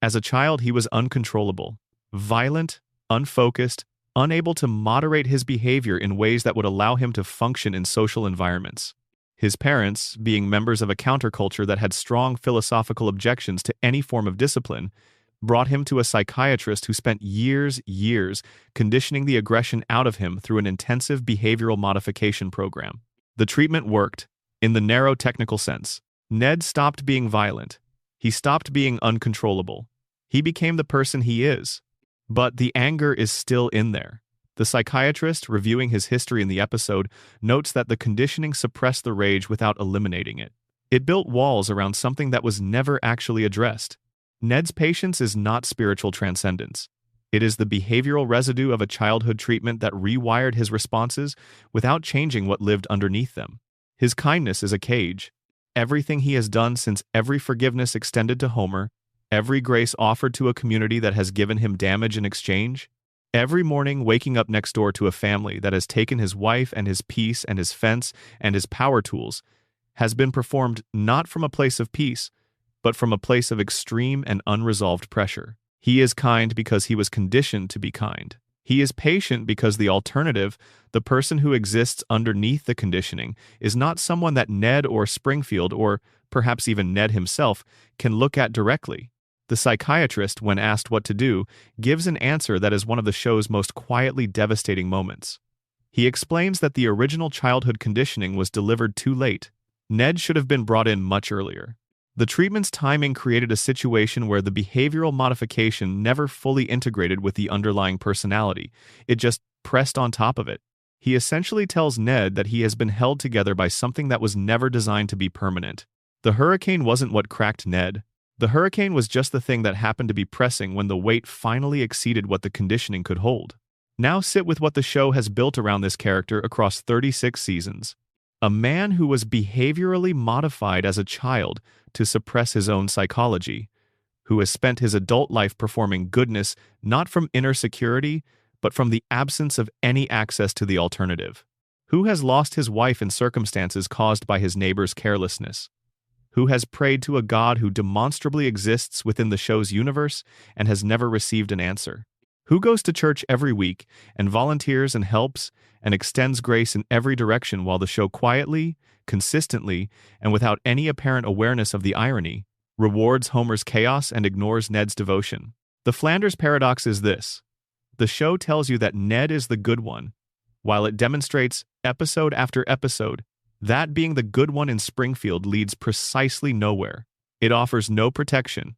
As a child, he was uncontrollable, violent, unfocused, unable to moderate his behavior in ways that would allow him to function in social environments. His parents, being members of a counterculture that had strong philosophical objections to any form of discipline, brought him to a psychiatrist who spent years conditioning the aggression out of him through an intensive behavioral modification program. The treatment worked, in the narrow technical sense. Ned stopped being violent. He stopped being uncontrollable. He became the person he is. But the anger is still in there. The psychiatrist, reviewing his history in the episode, notes that the conditioning suppressed the rage without eliminating it. It built walls around something that was never actually addressed. Ned's patience is not spiritual transcendence. It is the behavioral residue of a childhood treatment that rewired his responses without changing what lived underneath them. His kindness is a cage. Everything he has done since every forgiveness extended to Homer, every grace offered to a community that has given him damage in exchange, every morning waking up next door to a family that has taken his wife and his peace and his fence and his power tools, has been performed not from a place of peace, but from a place of extreme and unresolved pressure. He is kind because he was conditioned to be kind. He is patient because the alternative, the person who exists underneath the conditioning, is not someone that Ned or Springfield, or perhaps even Ned himself, can look at directly. The psychiatrist, when asked what to do, gives an answer that is one of the show's most quietly devastating moments. He explains that the original childhood conditioning was delivered too late. Ned should have been brought in much earlier. The treatment's timing created a situation where the behavioral modification never fully integrated with the underlying personality. It just pressed on top of it. He essentially tells Ned that he has been held together by something that was never designed to be permanent. The hurricane wasn't what cracked Ned. The hurricane was just the thing that happened to be pressing when the weight finally exceeded what the conditioning could hold. Now sit with what the show has built around this character across 36 seasons. A man who was behaviorally modified as a child to suppress his own psychology, who has spent his adult life performing goodness not from inner security, but from the absence of any access to the alternative, who has lost his wife in circumstances caused by his neighbor's carelessness, who has prayed to a God who demonstrably exists within the show's universe and has never received an answer, who goes to church every week and volunteers and helps and extends grace in every direction while the show quietly, consistently, and without any apparent awareness of the irony, rewards Homer's chaos and ignores Ned's devotion. The Flanders paradox is this. The show tells you that Ned is the good one, while it demonstrates, episode after episode, that being the good one in Springfield leads precisely nowhere. It offers no protection.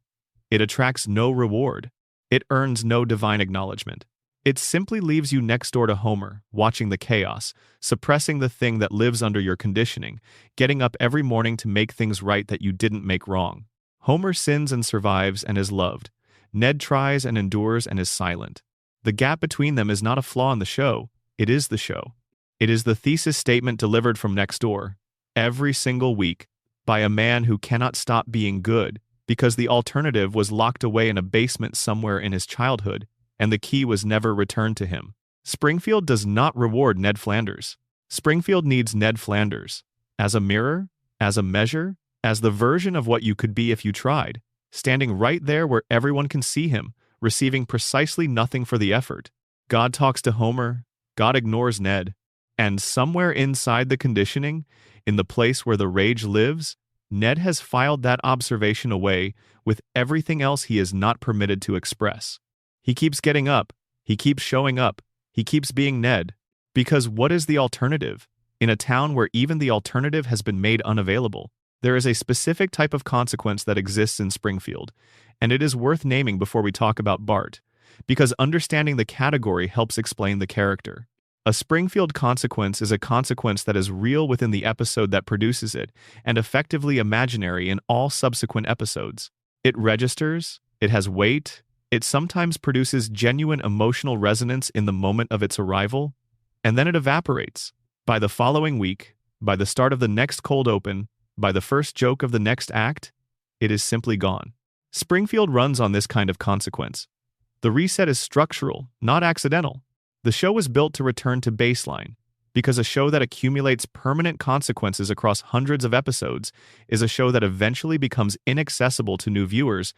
It attracts no reward. It earns no divine acknowledgement. It simply leaves you next door to Homer, watching the chaos, suppressing the thing that lives under your conditioning, getting up every morning to make things right that you didn't make wrong. Homer sins and survives and is loved. Ned tries and endures and is silent. The gap between them is not a flaw in the show. It is the show. It is the thesis statement delivered from next door, every single week, by a man who cannot stop being good, because the alternative was locked away in a basement somewhere in his childhood, and the key was never returned to him. Springfield does not reward Ned Flanders. Springfield needs Ned Flanders. As a mirror, as a measure, as the version of what you could be if you tried, standing right there where everyone can see him, receiving precisely nothing for the effort. God talks to Homer, God ignores Ned, and somewhere inside the conditioning, in the place where the rage lives, Ned has filed that observation away with everything else he is not permitted to express. He keeps getting up, he keeps showing up, he keeps being Ned. Because what is the alternative? In a town where even the alternative has been made unavailable, there is a specific type of consequence that exists in Springfield, and it is worth naming before we talk about Bart, because understanding the category helps explain the character. A Springfield consequence is a consequence that is real within the episode that produces it, and effectively imaginary in all subsequent episodes. It registers, it has weight, it sometimes produces genuine emotional resonance in the moment of its arrival, and then it evaporates. By the following week, by the start of the next cold open, by the first joke of the next act, it is simply gone. Springfield runs on this kind of consequence. The reset is structural, not accidental. The show was built to return to baseline, because a show that accumulates permanent consequences across hundreds of episodes is a show that eventually becomes inaccessible to new viewers,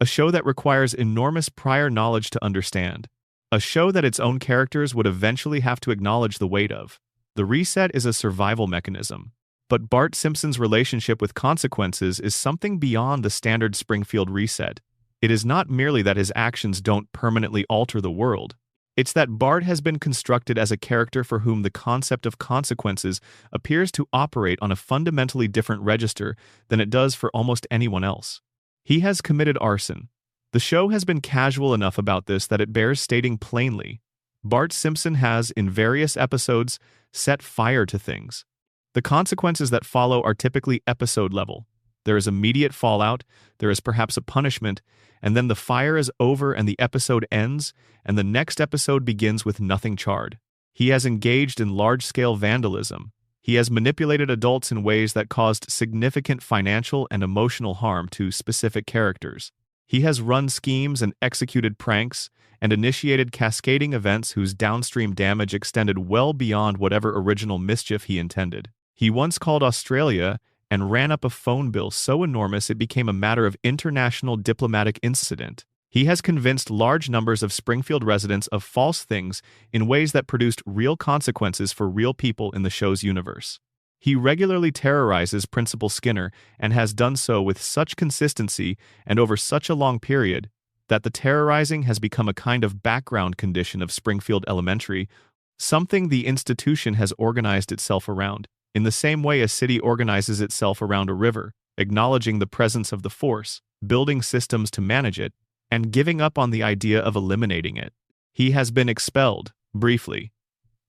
a show that requires enormous prior knowledge to understand, a show that its own characters would eventually have to acknowledge the weight of. The reset is a survival mechanism. But Bart Simpson's relationship with consequences is something beyond the standard Springfield reset. It is not merely that his actions don't permanently alter the world. It's that Bart has been constructed as a character for whom the concept of consequences appears to operate on a fundamentally different register than it does for almost anyone else. He has committed arson. The show has been casual enough about this that it bears stating plainly. Bart Simpson has, in various episodes, set fire to things. The consequences that follow are typically episode level. There is immediate fallout, there is perhaps a punishment, and then the fire is over and the episode ends, and the next episode begins with nothing charred. He has engaged in large-scale vandalism. He has manipulated adults in ways that caused significant financial and emotional harm to specific characters. He has run schemes and executed pranks and initiated cascading events whose downstream damage extended well beyond whatever original mischief he intended. He once called Australia and ran up a phone bill so enormous it became a matter of international diplomatic incident. He has convinced large numbers of Springfield residents of false things in ways that produced real consequences for real people in the show's universe. He regularly terrorizes Principal Skinner and has done so with such consistency and over such a long period that the terrorizing has become a kind of background condition of Springfield Elementary, something the institution has organized itself around, in the same way a city organizes itself around a river, acknowledging the presence of the force, building systems to manage it, and giving up on the idea of eliminating it. He has been expelled, briefly.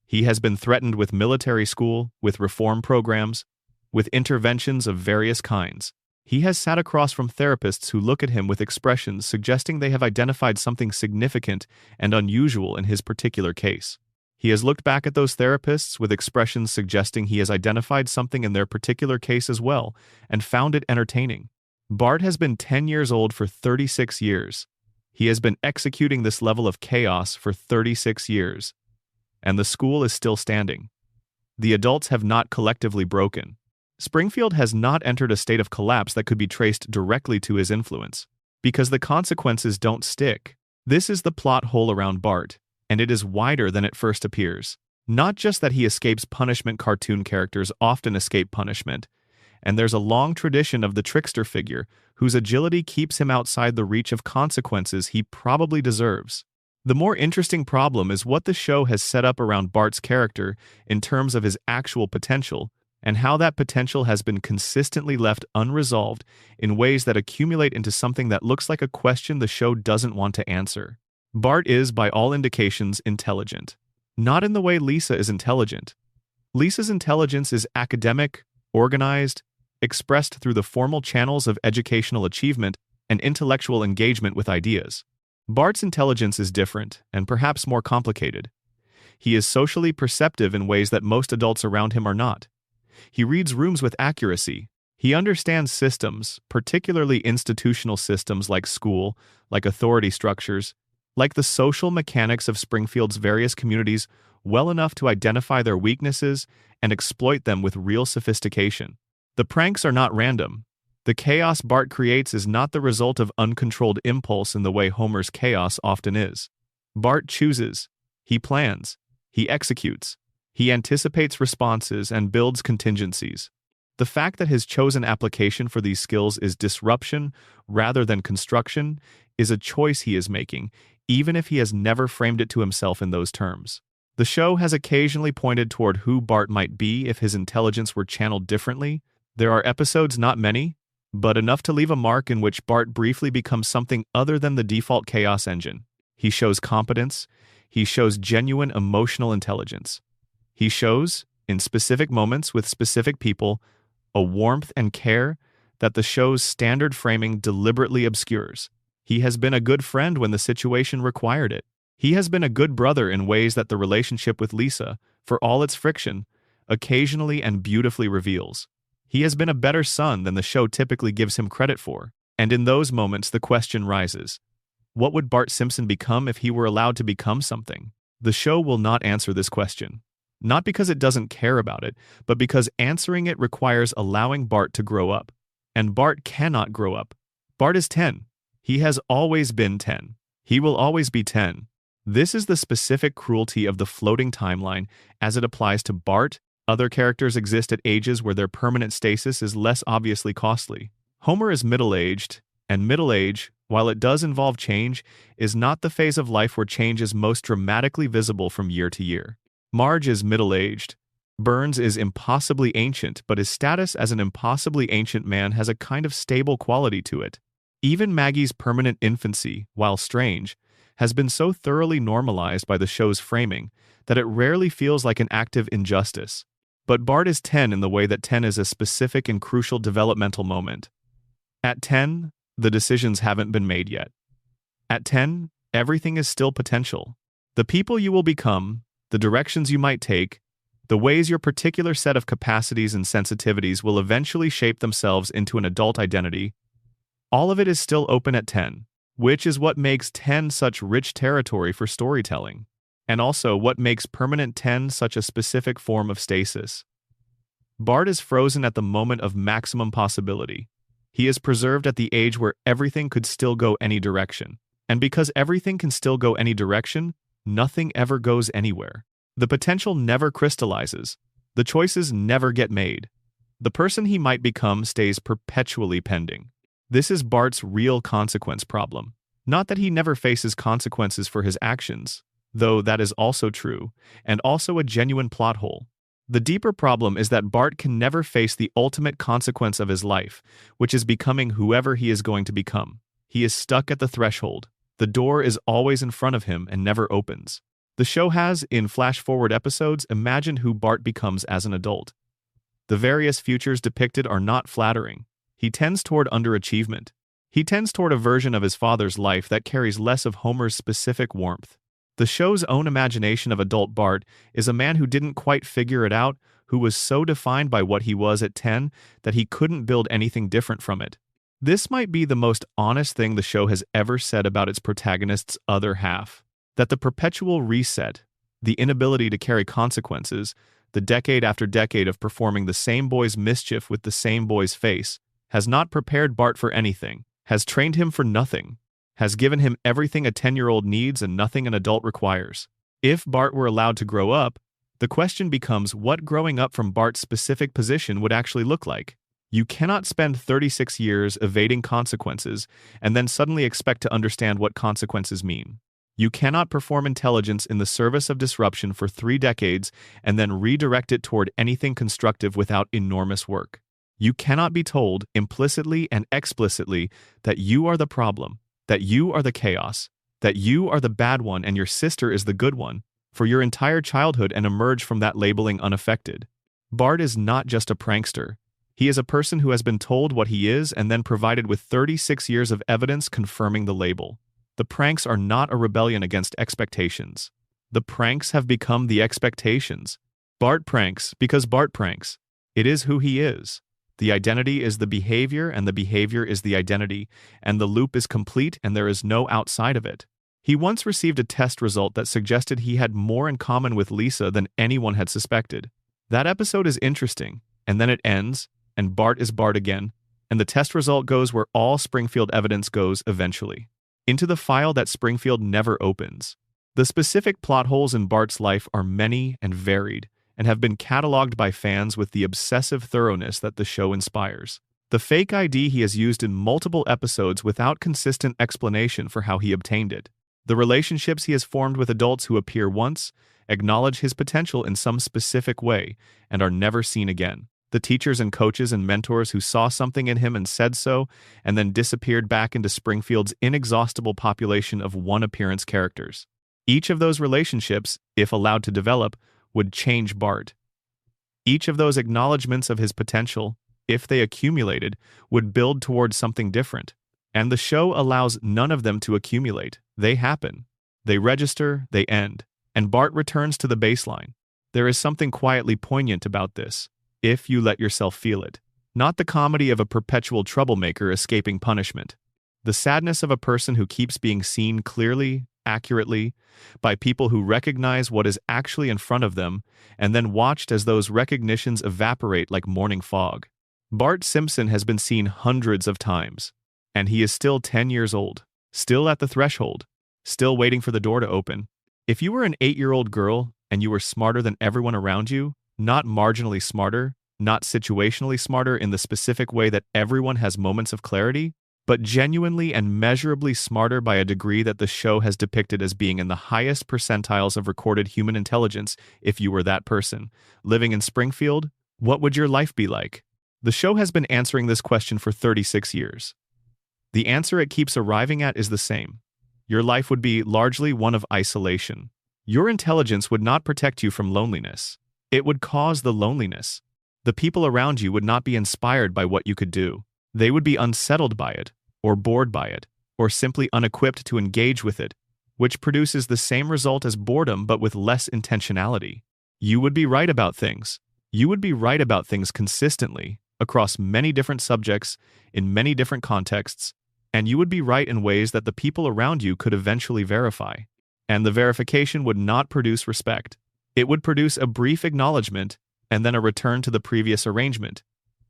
He has been threatened with military school, with reform programs, with interventions of various kinds. He has sat across from therapists who look at him with expressions suggesting they have identified something significant and unusual in his particular case. He has looked back at those therapists with expressions suggesting he has identified something in their particular case as well and found it entertaining. Bart has been 10 years old for 36 years. He has been executing this level of chaos for 36 years. And the school is still standing. The adults have not collectively broken. Springfield has not entered a state of collapse that could be traced directly to his influence, because the consequences don't stick. This is the plot hole around Bart, and it is wider than it first appears. Not just that he escapes punishment, cartoon characters often escape punishment, and there's a long tradition of the trickster figure whose agility keeps him outside the reach of consequences he probably deserves. The more interesting problem is what the show has set up around Bart's character in terms of his actual potential, and how that potential has been consistently left unresolved in ways that accumulate into something that looks like a question the show doesn't want to answer. Bart is, by all indications, intelligent. Not in the way Lisa is intelligent. Lisa's intelligence is academic, organized, expressed through the formal channels of educational achievement and intellectual engagement with ideas. Bart's intelligence is different, and perhaps more complicated. He is socially perceptive in ways that most adults around him are not. He reads rooms with accuracy. He understands systems, particularly institutional systems like school, like authority structures, like the social mechanics of Springfield's various communities, well enough to identify their weaknesses and exploit them with real sophistication. The pranks are not random. The chaos Bart creates is not the result of uncontrolled impulse in the way Homer's chaos often is. Bart chooses. He plans. He executes. He anticipates responses and builds contingencies. The fact that his chosen application for these skills is disruption rather than construction is a choice he is making, even if he has never framed it to himself in those terms. The show has occasionally pointed toward who Bart might be if his intelligence were channeled differently. There are episodes, not many, but enough to leave a mark in which Bart briefly becomes something other than the default chaos engine. He shows competence. He shows genuine emotional intelligence. He shows, in specific moments with specific people, a warmth and care that the show's standard framing deliberately obscures. He has been a good friend when the situation required it. He has been a good brother in ways that the relationship with Lisa, for all its friction, occasionally and beautifully reveals. He has been a better son than the show typically gives him credit for. And in those moments, the question rises: what would Bart Simpson become if he were allowed to become something? The show will not answer this question. Not because it doesn't care about it, but because answering it requires allowing Bart to grow up. And Bart cannot grow up. Bart is 10. He has always been 10. He will always be 10. This is the specific cruelty of the floating timeline as it applies to Bart. Other characters exist at ages where their permanent stasis is less obviously costly. Homer is middle-aged, And middle age, while it does involve change, is not the phase of life where change is most dramatically visible from year to year. Marge is middle-aged. Burns is impossibly ancient, but his status as an impossibly ancient man has a kind of stable quality to it. Even Maggie's permanent infancy, while strange, has been so thoroughly normalized by the show's framing that it rarely feels like an act of injustice. But Bart is 10 in the way that 10 is a specific and crucial developmental moment. At 10, the decisions haven't been made yet. At 10, everything is still potential. The people you will become, the directions you might take, the ways your particular set of capacities and sensitivities will eventually shape themselves into an adult identity, all of it is still open at 10, which is what makes 10 such rich territory for storytelling, and also what makes permanent 10 such a specific form of stasis. Bart is frozen at the moment of maximum possibility. He is preserved at the age where everything could still go any direction. And because everything can still go any direction, nothing ever goes anywhere. The potential never crystallizes. The choices never get made. The person he might become stays perpetually pending. This is Bart's real consequence problem. Not that he never faces consequences for his actions, though that is also true, and also a genuine plot hole. The deeper problem is that Bart can never face the ultimate consequence of his life, which is becoming whoever he is going to become. He is stuck at the threshold. The door is always in front of him and never opens. The show has, in flash-forward episodes, imagined who Bart becomes as an adult. The various futures depicted are not flattering. He tends toward underachievement. He tends toward a version of his father's life that carries less of Homer's specific warmth. The show's own imagination of adult Bart is a man who didn't quite figure it out, who was so defined by what he was at 10 that he couldn't build anything different from it. This might be the most honest thing the show has ever said about its protagonist's other half. That the perpetual reset, the inability to carry consequences, the decade after decade of performing the same boy's mischief with the same boy's face, has not prepared Bart for anything, has trained him for nothing, has given him everything a 10-year-old needs and nothing an adult requires. If Bart were allowed to grow up, the question becomes what growing up from Bart's specific position would actually look like. You cannot spend 36 years evading consequences and then suddenly expect to understand what consequences mean. You cannot perform intelligence in the service of disruption for 3 decades and then redirect it toward anything constructive without enormous work. You cannot be told, implicitly and explicitly, that you are the problem, that you are the chaos, that you are the bad one and your sister is the good one, for your entire childhood and emerge from that labeling unaffected. Bart is not just a prankster. He is a person who has been told what he is and then provided with 36 years of evidence confirming the label. The pranks are not a rebellion against expectations. The pranks have become the expectations. Bart pranks because Bart pranks. It is who he is. The identity is the behavior, and the behavior is the identity, and the loop is complete and there is no outside of it. He once received a test result that suggested he had more in common with Lisa than anyone had suspected. That episode is interesting, and then it ends, and Bart is Bart again, and the test result goes where all Springfield evidence goes eventually. Into the file that Springfield never opens. The specific plot holes in Bart's life are many and varied, and have been cataloged by fans with the obsessive thoroughness that the show inspires. The fake ID he has used in multiple episodes without consistent explanation for how he obtained it. The relationships he has formed with adults who appear once, acknowledge his potential in some specific way, and are never seen again. The teachers and coaches and mentors who saw something in him and said so, and then disappeared back into Springfield's inexhaustible population of one-appearance characters. Each of those relationships, if allowed to develop, would change Bart. Each of those acknowledgments of his potential, if they accumulated, would build towards something different. And the show allows none of them to accumulate. They happen. They register, they end. And Bart returns to the baseline. There is something quietly poignant about this, if you let yourself feel it. Not the comedy of a perpetual troublemaker escaping punishment. The sadness of a person who keeps being seen clearly, accurately, by people who recognize what is actually in front of them, and then watched as those recognitions evaporate like morning fog. Bart Simpson has been seen hundreds of times, and he is still 10 years old, still at the threshold, still waiting for the door to open. If you were an 8-year-old girl and you were smarter than everyone around you, not marginally smarter, not situationally smarter in the specific way that everyone has moments of clarity, but genuinely and measurably smarter by a degree that the show has depicted as being in the highest percentiles of recorded human intelligence. If you were that person living in Springfield, what would your life be like? The show has been answering this question for 36 years. The answer it keeps arriving at is the same. Your life would be largely one of isolation. Your intelligence would not protect you from loneliness. It would cause the loneliness. The people around you would not be inspired by what you could do. They would be unsettled by it, or bored by it, or simply unequipped to engage with it, which produces the same result as boredom but with less intentionality. You would be right about things. You would be right about things consistently, across many different subjects, in many different contexts, and you would be right in ways that the people around you could eventually verify. And the verification would not produce respect. It would produce a brief acknowledgement and then a return to the previous arrangement,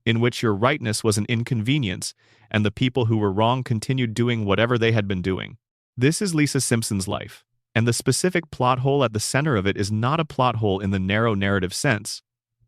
in which your rightness was an inconvenience and the people who were wrong continued doing whatever they had been doing. This is Lisa Simpson's life, and the specific plot hole at the center of it is not a plot hole in the narrow narrative sense.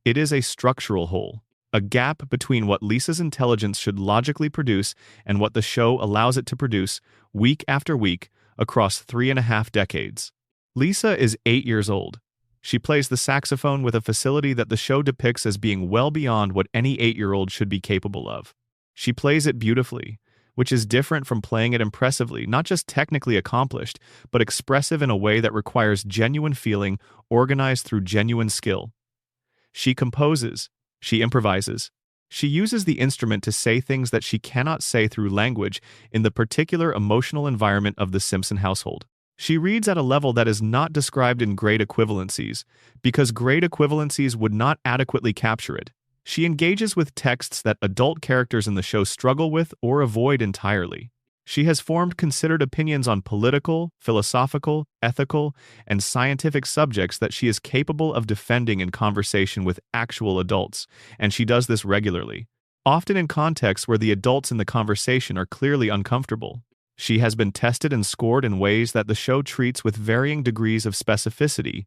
It is a structural hole, a gap between what Lisa's intelligence should logically produce and what the show allows it to produce week after week across 3.5 decades. Lisa is 8 years old. She plays the saxophone with a facility that the show depicts as being well beyond what any 8-year-old should be capable of. She plays it beautifully, which is different from playing it impressively, not just technically accomplished, but expressive in a way that requires genuine feeling organized through genuine skill. She composes, she improvises. She uses the instrument to say things that she cannot say through language in the particular emotional environment of the Simpson household. She reads at a level that is not described in grade equivalencies, because grade equivalencies would not adequately capture it. She engages with texts that adult characters in the show struggle with or avoid entirely. She has formed considered opinions on political, philosophical, ethical, and scientific subjects that she is capable of defending in conversation with actual adults, and she does this regularly, often in contexts where the adults in the conversation are clearly uncomfortable. She has been tested and scored in ways that the show treats with varying degrees of specificity,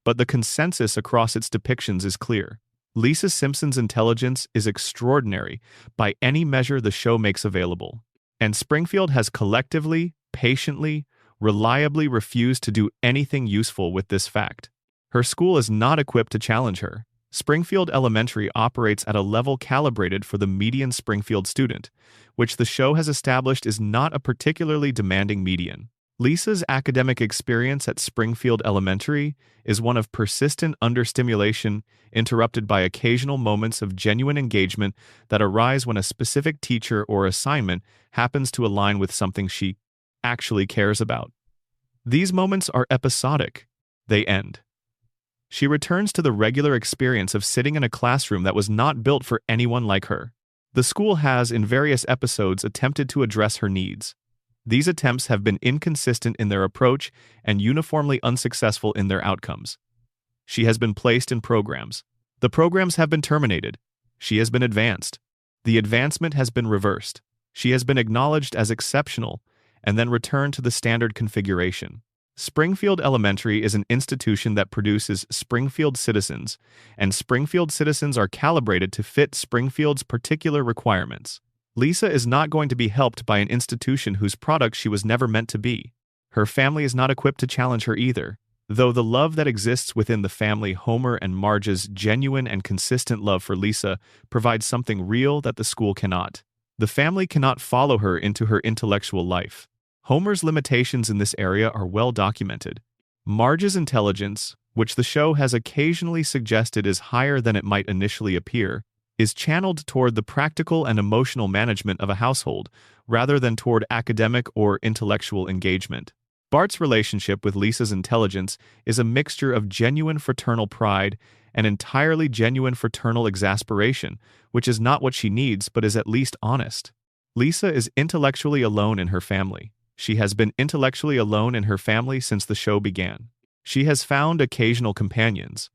but the consensus across its depictions is clear. Lisa Simpson's intelligence is extraordinary by any measure the show makes available, and Springfield has collectively, patiently, reliably refused to do anything useful with this fact. Her school is not equipped to challenge her. Springfield Elementary operates at a level calibrated for the median Springfield student, which the show has established is not a particularly demanding median. Lisa's academic experience at Springfield Elementary is one of persistent understimulation, interrupted by occasional moments of genuine engagement that arise when a specific teacher or assignment happens to align with something she actually cares about. These moments are episodic. They end. She returns to the regular experience of sitting in a classroom that was not built for anyone like her. The school has, in various episodes, attempted to address her needs. These attempts have been inconsistent in their approach and uniformly unsuccessful in their outcomes. She has been placed in programs. The programs have been terminated. She has been advanced. The advancement has been reversed. She has been acknowledged as exceptional and then returned to the standard configuration. Springfield Elementary is an institution that produces Springfield citizens, and Springfield citizens are calibrated to fit Springfield's particular requirements. Lisa is not going to be helped by an institution whose product she was never meant to be. Her family is not equipped to challenge her either, though the love that exists within the family, Homer and Marge's genuine and consistent love for Lisa, provides something real that the school cannot. The family cannot follow her into her intellectual life. Homer's limitations in this area are well documented. Marge's intelligence, which the show has occasionally suggested is higher than it might initially appear, is channeled toward the practical and emotional management of a household, rather than toward academic or intellectual engagement. Bart's relationship with Lisa's intelligence is a mixture of genuine fraternal pride and entirely genuine fraternal exasperation, which is not what she needs but is at least honest. Lisa is intellectually alone in her family. She has been intellectually alone in her family since the show began. She has found occasional companions.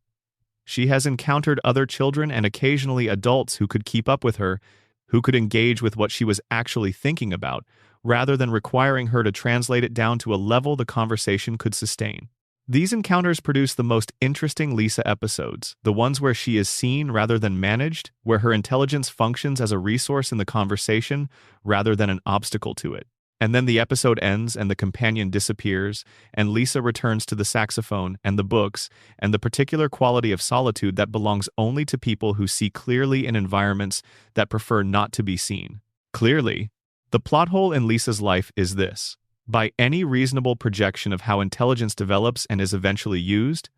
She has encountered other children and occasionally adults who could keep up with her, who could engage with what she was actually thinking about, rather than requiring her to translate it down to a level the conversation could sustain. These encounters produce the most interesting Lisa episodes, the ones where she is seen rather than managed, where her intelligence functions as a resource in the conversation rather than an obstacle to it. And then the episode ends and the companion disappears, and Lisa returns to the saxophone and the books and the particular quality of solitude that belongs only to people who see clearly in environments that prefer not to be seen. Clearly, the plot hole in Lisa's life is this. By any reasonable projection of how intelligence develops and is eventually used,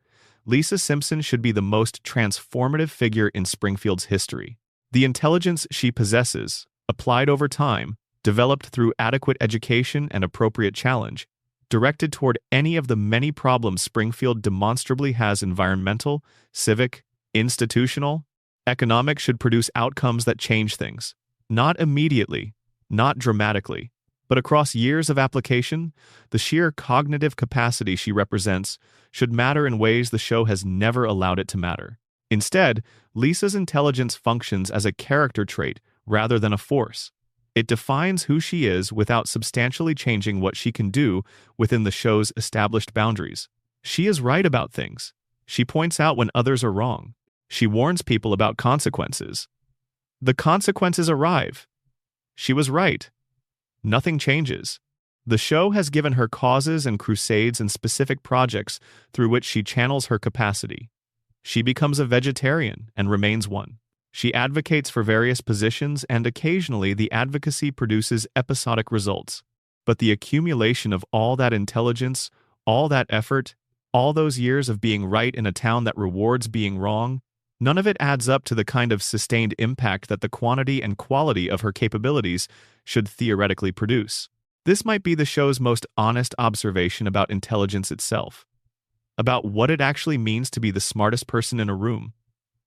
Lisa Simpson should be the most transformative figure in Springfield's history. The intelligence she possesses, applied over time, developed through adequate education and appropriate challenge, directed toward any of the many problems Springfield demonstrably has: environmental, civic, institutional, economic, should produce outcomes that change things. Not immediately, not dramatically, but across years of application. The sheer cognitive capacity she represents should matter in ways the show has never allowed it to matter. Instead, Lisa's intelligence functions as a character trait rather than a force. It defines who she is without substantially changing what she can do within the show's established boundaries. She is right about things. She points out when others are wrong. She warns people about consequences. The consequences arrive. She was right. Nothing changes. The show has given her causes and crusades and specific projects through which she channels her capacity. She becomes a vegetarian and remains one. She advocates for various positions, and occasionally the advocacy produces episodic results. But the accumulation of all that intelligence, all that effort, all those years of being right in a town that rewards being wrong, none of it adds up to the kind of sustained impact that the quantity and quality of her capabilities should theoretically produce. This might be the show's most honest observation about intelligence itself, about what it actually means to be the smartest person in a room,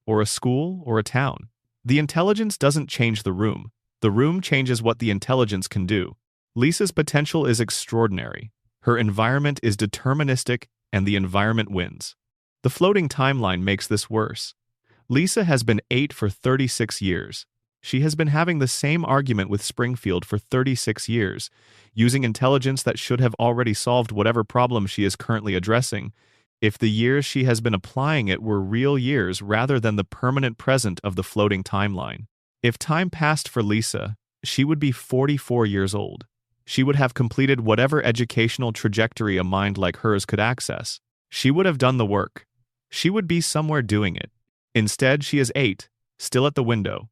or a school, or a town. The intelligence doesn't change the room changes what the intelligence can do. Lisa's potential is extraordinary. Her environment is deterministic, and the environment wins. The floating timeline makes this worse. Lisa has been 8 for 36 years. She has been having the same argument with Springfield for 36 years, using intelligence that should have already solved whatever problem she is currently addressing, if the years she has been applying it were real years rather than the permanent present of the floating timeline. If time passed for Lisa, she would be 44 years old. She would have completed whatever educational trajectory a mind like hers could access. She would have done the work. She would be somewhere doing it. Instead, she is 8, still at the window,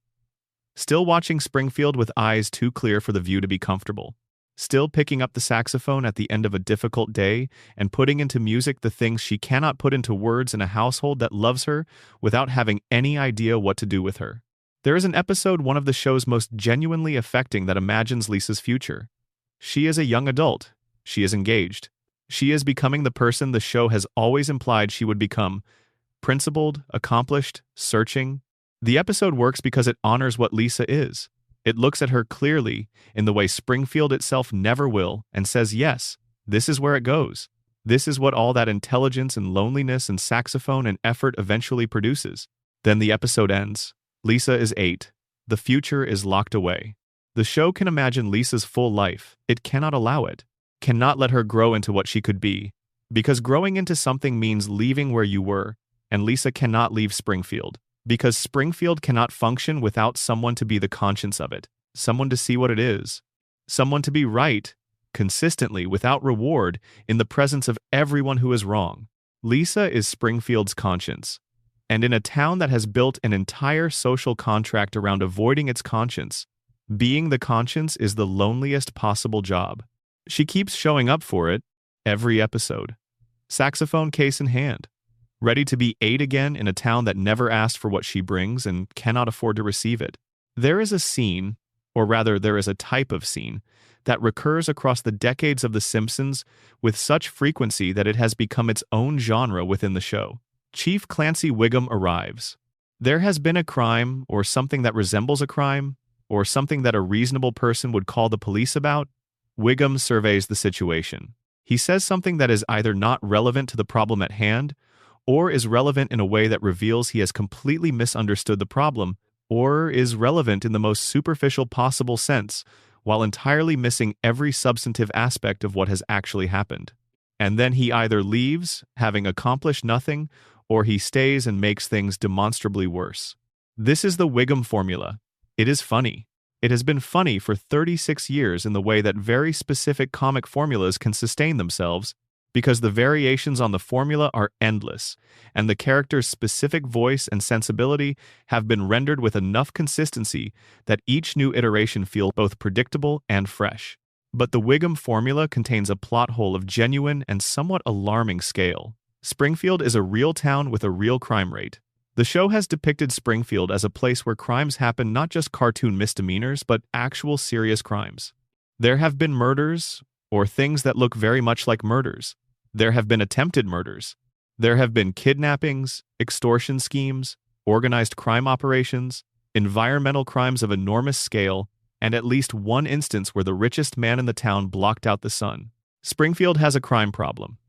still watching Springfield with eyes too clear for the view to be comfortable, still picking up the saxophone at the end of a difficult day and putting into music the things she cannot put into words in a household that loves her without having any idea what to do with her. There is an episode, one of the show's most genuinely affecting, that imagines Lisa's future. She is a young adult. She is engaged. She is becoming the person the show has always implied she would become: principled, accomplished, searching. The episode works because it honors what Lisa is. It looks at her clearly, in the way Springfield itself never will, and says, yes, this is where it goes. This is what all that intelligence and loneliness and saxophone and effort eventually produces. Then the episode ends. Lisa is 8. The future is locked away. The show can imagine Lisa's full life. It cannot allow it. Cannot let her grow into what she could be. Because growing into something means leaving where you were, and Lisa cannot leave Springfield. Because Springfield cannot function without someone to be the conscience of it, someone to see what it is, someone to be right, consistently, without reward, in the presence of everyone who is wrong. Lisa is Springfield's conscience. And in a town that has built an entire social contract around avoiding its conscience, being the conscience is the loneliest possible job. She keeps showing up for it, every episode, saxophone case in hand, ready to be 8 again in a town that never asked for what she brings and cannot afford to receive it. There is a scene, or rather there is a type of scene, that recurs across the decades of The Simpsons with such frequency that it has become its own genre within the show. Chief Clancy Wiggum arrives. There has been a crime, or something that resembles a crime, or something that a reasonable person would call the police about. Wiggum surveys the situation. He says something that is either not relevant to the problem at hand, or is relevant in a way that reveals he has completely misunderstood the problem, or is relevant in the most superficial possible sense, while entirely missing every substantive aspect of what has actually happened. And then he either leaves, having accomplished nothing, or he stays and makes things demonstrably worse. This is the Wiggum formula. It is funny. It has been funny for 36 years in the way that very specific comic formulas can sustain themselves, because the variations on the formula are endless, and the character's specific voice and sensibility have been rendered with enough consistency that each new iteration feels both predictable and fresh. But the Wiggum formula contains a plot hole of genuine and somewhat alarming scale. Springfield is a real town with a real crime rate. The show has depicted Springfield as a place where crimes happen, not just cartoon misdemeanors, but actual serious crimes. There have been murders, or things that look very much like murders. There have been attempted murders. There have been kidnappings, extortion schemes, organized crime operations, environmental crimes of enormous scale, and at least one instance where the richest man in the town blocked out the sun. Springfield has a crime problem.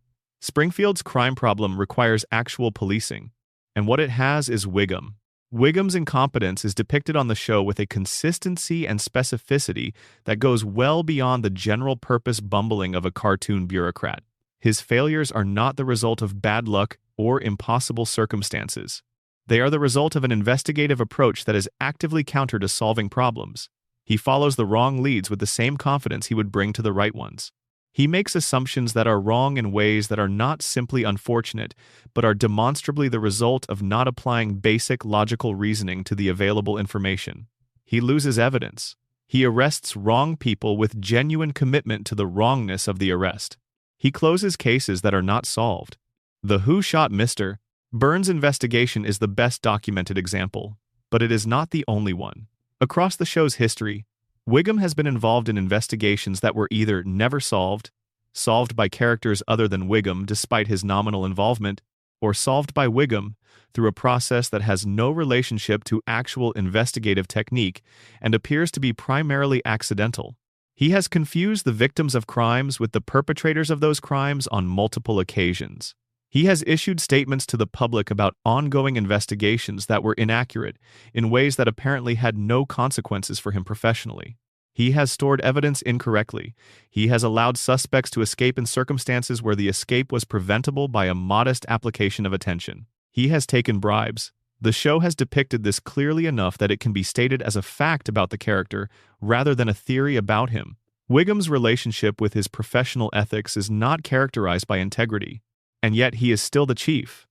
Springfield's crime problem requires actual policing, and what it has is Wiggum. Wiggum's incompetence is depicted on the show with a consistency and specificity that goes well beyond the general-purpose bumbling of a cartoon bureaucrat. His failures are not the result of bad luck or impossible circumstances. They are the result of an investigative approach that is actively counter to solving problems. He follows the wrong leads with the same confidence he would bring to the right ones. He makes assumptions that are wrong in ways that are not simply unfortunate, but are demonstrably the result of not applying basic logical reasoning to the available information. He loses evidence. He arrests wrong people with genuine commitment to the wrongness of the arrest. He closes cases that are not solved. The Who Shot Mr. Burns investigation is the best documented example, but it is not the only one. Across the show's history, Wiggum has been involved in investigations that were either never solved, solved by characters other than Wiggum despite his nominal involvement, or solved by Wiggum through a process that has no relationship to actual investigative technique and appears to be primarily accidental. He has confused the victims of crimes with the perpetrators of those crimes on multiple occasions. He has issued statements to the public about ongoing investigations that were inaccurate in ways that apparently had no consequences for him professionally. He has stored evidence incorrectly. He has allowed suspects to escape in circumstances where the escape was preventable by a modest application of attention. He has taken bribes. The show has depicted this clearly enough that it can be stated as a fact about the character rather than a theory about him. Wiggum's relationship with his professional ethics is not characterized by integrity, and yet he is still the chief.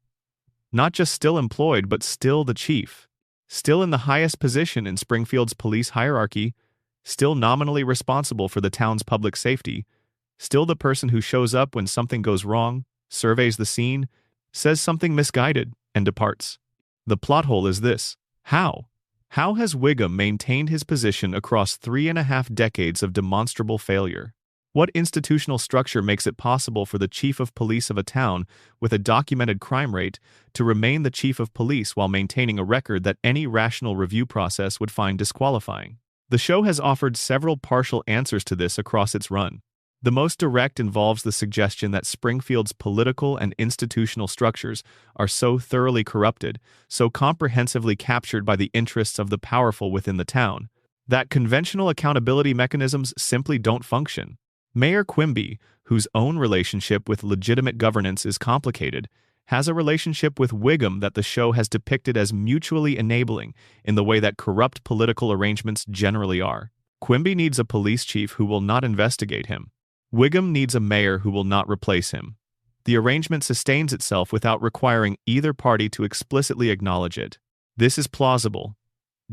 Not just still employed, but still the chief. Still in the highest position in Springfield's police hierarchy, still nominally responsible for the town's public safety, still the person who shows up when something goes wrong, surveys the scene, says something misguided, and departs. The plot hole is this. How? How has Wiggum maintained his position across 3.5 decades of demonstrable failure? What institutional structure makes it possible for the chief of police of a town with a documented crime rate to remain the chief of police while maintaining a record that any rational review process would find disqualifying? The show has offered several partial answers to this across its run. The most direct involves the suggestion that Springfield's political and institutional structures are so thoroughly corrupted, so comprehensively captured by the interests of the powerful within the town, that conventional accountability mechanisms simply don't function. Mayor Quimby, whose own relationship with legitimate governance is complicated, has a relationship with Wiggum that the show has depicted as mutually enabling in the way that corrupt political arrangements generally are. Quimby needs a police chief who will not investigate him. Wiggum needs a mayor who will not replace him. The arrangement sustains itself without requiring either party to explicitly acknowledge it. This is plausible.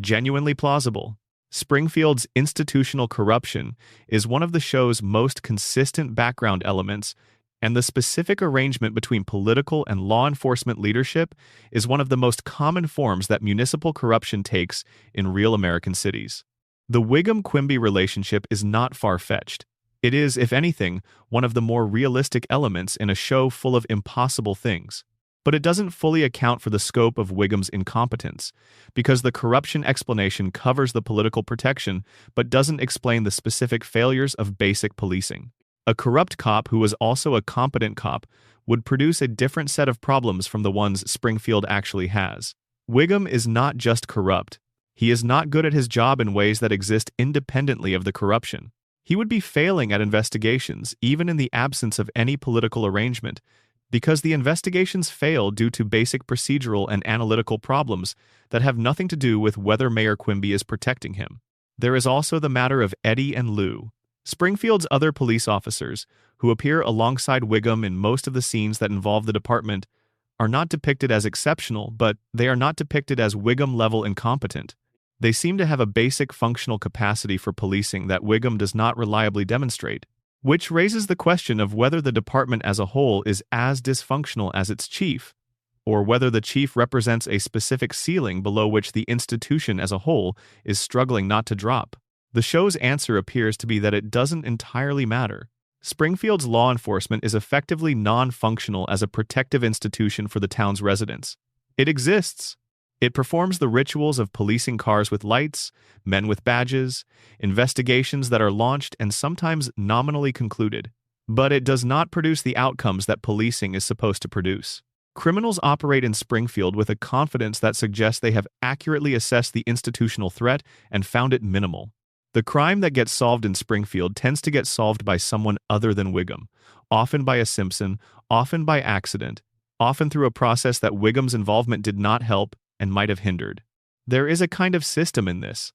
Genuinely plausible. Springfield's institutional corruption is one of the show's most consistent background elements, and the specific arrangement between political and law enforcement leadership is one of the most common forms that municipal corruption takes in real American cities. The Wiggum-Quimby relationship is not far-fetched. It is, if anything, one of the more realistic elements in a show full of impossible things. But it doesn't fully account for the scope of Wiggum's incompetence, because the corruption explanation covers the political protection but doesn't explain the specific failures of basic policing. A corrupt cop who was also a competent cop would produce a different set of problems from the ones Springfield actually has. Wiggum is not just corrupt. He is not good at his job in ways that exist independently of the corruption. He would be failing at investigations, even in the absence of any political arrangement, because the investigations fail due to basic procedural and analytical problems that have nothing to do with whether Mayor Quimby is protecting him. There is also the matter of Eddie and Lou, Springfield's other police officers, who appear alongside Wiggum in most of the scenes that involve the department, are not depicted as exceptional, but they are not depicted as Wiggum-level incompetent. They seem to have a basic functional capacity for policing that Wiggum does not reliably demonstrate, which raises the question of whether the department as a whole is as dysfunctional as its chief, or whether the chief represents a specific ceiling below which the institution as a whole is struggling not to drop. The show's answer appears to be that it doesn't entirely matter. Springfield's law enforcement is effectively non-functional as a protective institution for the town's residents. It exists. It performs the rituals of policing cars with lights, men with badges, investigations that are launched and sometimes nominally concluded. But it does not produce the outcomes that policing is supposed to produce. Criminals operate in Springfield with a confidence that suggests they have accurately assessed the institutional threat and found it minimal. The crime that gets solved in Springfield tends to get solved by someone other than Wiggum, often by a Simpson, often by accident, often through a process that Wiggum's involvement did not help and might have hindered. There is a kind of system in this.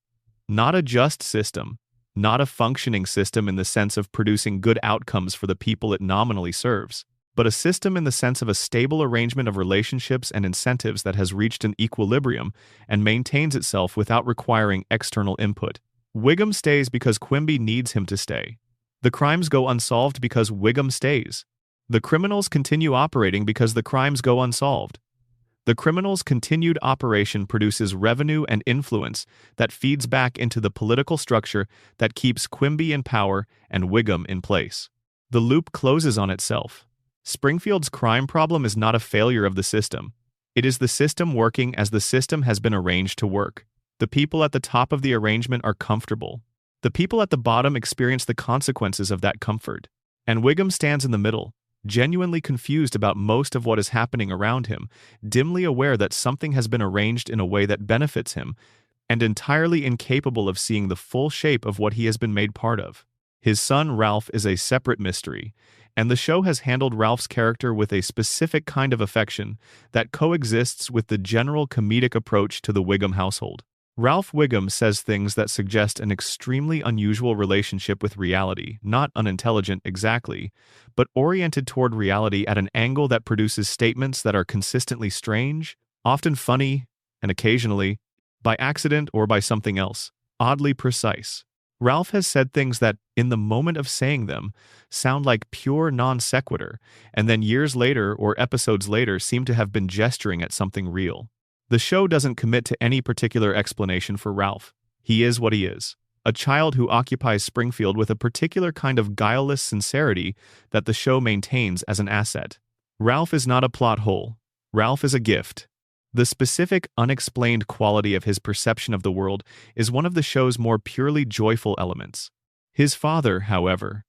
Not a just system, not a functioning system in the sense of producing good outcomes for the people it nominally serves, but a system in the sense of a stable arrangement of relationships and incentives that has reached an equilibrium and maintains itself without requiring external input. Wiggum stays because Quimby needs him to stay. The crimes go unsolved because Wiggum stays. The criminals continue operating because the crimes go unsolved. The criminals' continued operation produces revenue and influence that feeds back into the political structure that keeps Quimby in power and Wiggum in place. The loop closes on itself. Springfield's crime problem is not a failure of the system. It is the system working as the system has been arranged to work. The people at the top of the arrangement are comfortable. The people at the bottom experience the consequences of that comfort. And Wiggum stands in the middle, genuinely confused about most of what is happening around him, dimly aware that something has been arranged in a way that benefits him, and entirely incapable of seeing the full shape of what he has been made part of. His son Ralph is a separate mystery, and the show has handled Ralph's character with a specific kind of affection that coexists with the general comedic approach to the Wiggum household. Ralph Wiggum says things that suggest an extremely unusual relationship with reality, not unintelligent exactly, but oriented toward reality at an angle that produces statements that are consistently strange, often funny, and occasionally, by accident or by something else, oddly precise. Ralph has said things that, in the moment of saying them, sound like pure non sequitur, and then years later or episodes later seem to have been gesturing at something real. The show doesn't commit to any particular explanation for Ralph. He is what he is, a child who occupies Springfield with a particular kind of guileless sincerity that the show maintains as an asset. Ralph is not a plot hole. Ralph is a gift. The specific, unexplained quality of his perception of the world is one of the show's more purely joyful elements. His father, however,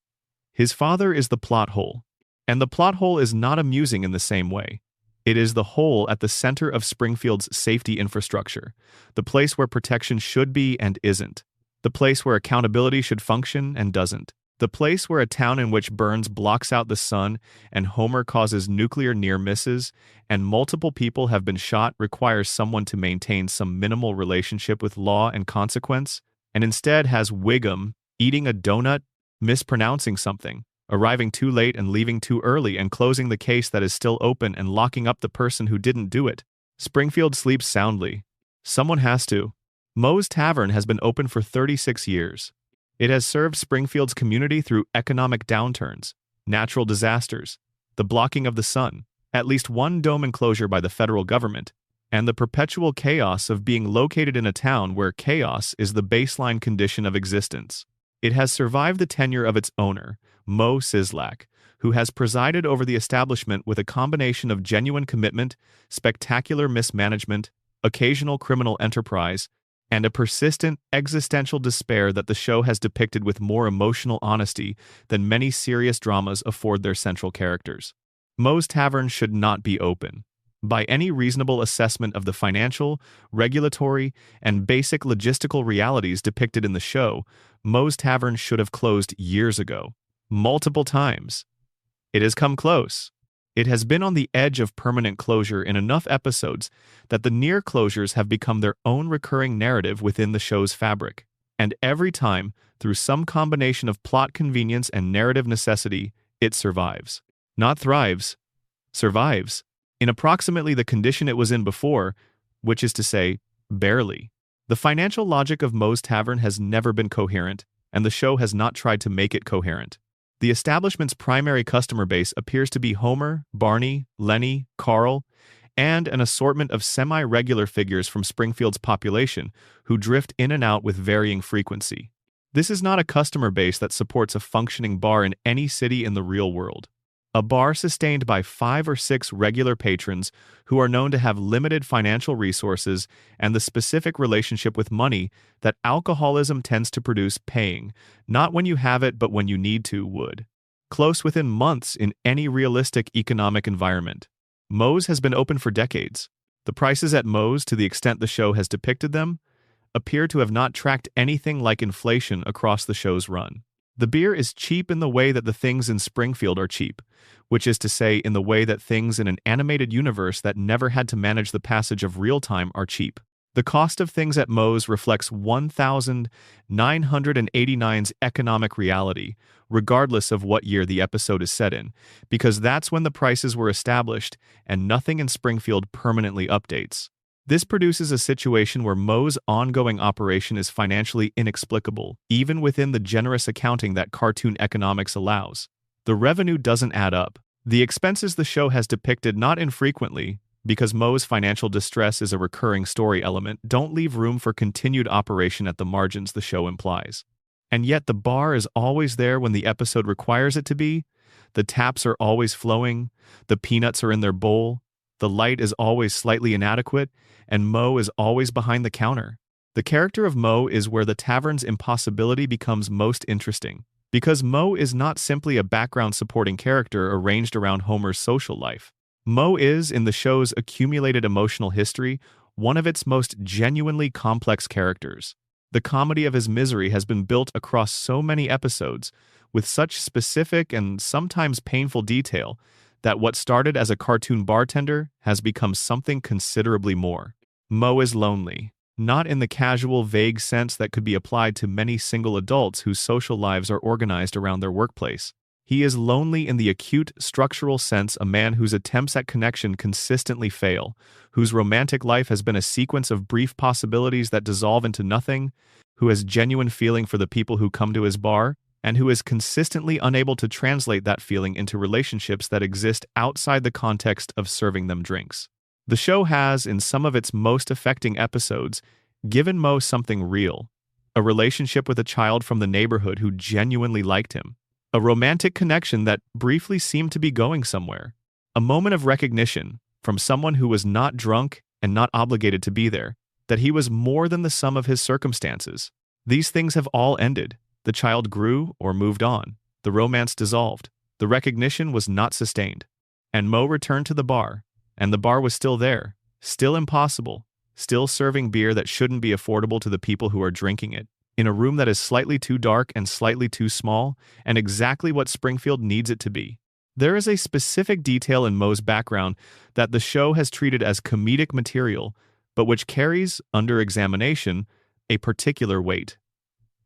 is the plot hole. And the plot hole is not amusing in the same way. It is the hole at the center of Springfield's safety infrastructure, the place where protection should be and isn't, the place where accountability should function and doesn't, the place where a town in which Burns blocks out the sun and Homer causes nuclear near misses and multiple people have been shot requires someone to maintain some minimal relationship with law and consequence, and instead has Wiggum eating a donut, mispronouncing something, arriving too late and leaving too early and closing the case that is still open and locking up the person who didn't do it. Springfield sleeps soundly. Someone has to. Moe's Tavern has been open for 36 years. It has served Springfield's community through economic downturns, natural disasters, the blocking of the sun, at least one dome enclosure by the federal government, and the perpetual chaos of being located in a town where chaos is the baseline condition of existence. It has survived the tenure of its owner, Moe Sislak, who has presided over the establishment with a combination of genuine commitment, spectacular mismanagement, occasional criminal enterprise, and a persistent, existential despair that the show has depicted with more emotional honesty than many serious dramas afford their central characters. Moe's Tavern should not be open. By any reasonable assessment of the financial, regulatory, and basic logistical realities depicted in the show, Moe's Tavern should have closed years ago. Multiple times. It has come close. It has been on the edge of permanent closure in enough episodes that the near closures have become their own recurring narrative within the show's fabric. And every time, through some combination of plot convenience and narrative necessity, it survives. Not thrives, survives. In approximately the condition it was in before, which is to say, barely. The financial logic of Moe's Tavern has never been coherent, and the show has not tried to make it coherent. The establishment's primary customer base appears to be Homer, Barney, Lenny, Carl, and an assortment of semi-regular figures from Springfield's population who drift in and out with varying frequency. This is not a customer base that supports a functioning bar in any city in the real world. A bar sustained by 5 or 6 regular patrons who are known to have limited financial resources and the specific relationship with money that alcoholism tends to produce paying, not when you have it but when you need to, would. Close within months in any realistic economic environment. Moe's has been open for decades. The prices at Moe's, to the extent the show has depicted them, appear to have not tracked anything like inflation across the show's run. The beer is cheap in the way that the things in Springfield are cheap, which is to say in the way that things in an animated universe that never had to manage the passage of real time are cheap. The cost of things at Moe's reflects 1989's economic reality, regardless of what year the episode is set in, because that's when the prices were established and nothing in Springfield permanently updates. This produces a situation where Moe's ongoing operation is financially inexplicable, even within the generous accounting that cartoon economics allows. The revenue doesn't add up. The expenses the show has depicted not infrequently, because Moe's financial distress is a recurring story element, don't leave room for continued operation at the margins the show implies. And yet the bar is always there when the episode requires it to be, the taps are always flowing, the peanuts are in their bowl, the light is always slightly inadequate, and Moe is always behind the counter. The character of Moe is where the tavern's impossibility becomes most interesting, because Moe is not simply a background supporting character arranged around Homer's social life. Moe is, in the show's accumulated emotional history, one of its most genuinely complex characters. The comedy of his misery has been built across so many episodes, with such specific and sometimes painful detail, that what started as a cartoon bartender has become something considerably more. Moe is lonely, not in the casual, vague sense that could be applied to many single adults whose social lives are organized around their workplace. He is lonely in the acute, structural sense, a man whose attempts at connection consistently fail, whose romantic life has been a sequence of brief possibilities that dissolve into nothing, who has genuine feeling for the people who come to his bar, and who is consistently unable to translate that feeling into relationships that exist outside the context of serving them drinks. The show has, in some of its most affecting episodes, given Moe something real, a relationship with a child from the neighborhood who genuinely liked him, a romantic connection that briefly seemed to be going somewhere, a moment of recognition from someone who was not drunk and not obligated to be there, that he was more than the sum of his circumstances. These things have all ended. The child grew or moved on. The romance dissolved. The recognition was not sustained. And Moe returned to the bar, and the bar was still there, still impossible, still serving beer that shouldn't be affordable to the people who are drinking it, in a room that is slightly too dark and slightly too small, and exactly what Springfield needs it to be. There is a specific detail in Moe's background that the show has treated as comedic material, but which carries, under examination, a particular weight.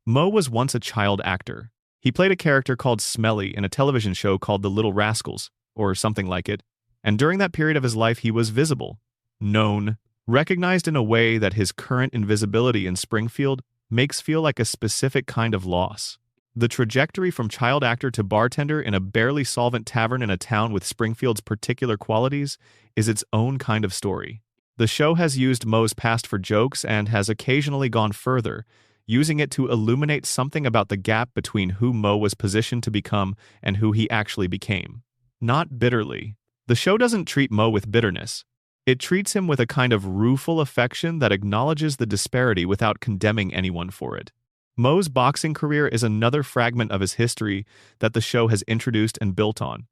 Moe was once a child actor. He played a character called Smelly in a television show called The Little Rascals, or something like it, and during that period of his life he was visible, known, recognized in a way that his current invisibility in Springfield makes feel like a specific kind of loss. The trajectory from child actor to bartender in a barely solvent tavern in a town with Springfield's particular qualities is its own kind of story. The show has used Moe's past for jokes and has occasionally gone further, using it to illuminate something about the gap between who Moe was positioned to become and who he actually became. Not bitterly. The show doesn't treat Moe with bitterness. It treats him with a kind of rueful affection that acknowledges the disparity without condemning anyone for it. Moe's boxing career is another fragment of his history that the show has introduced and built on.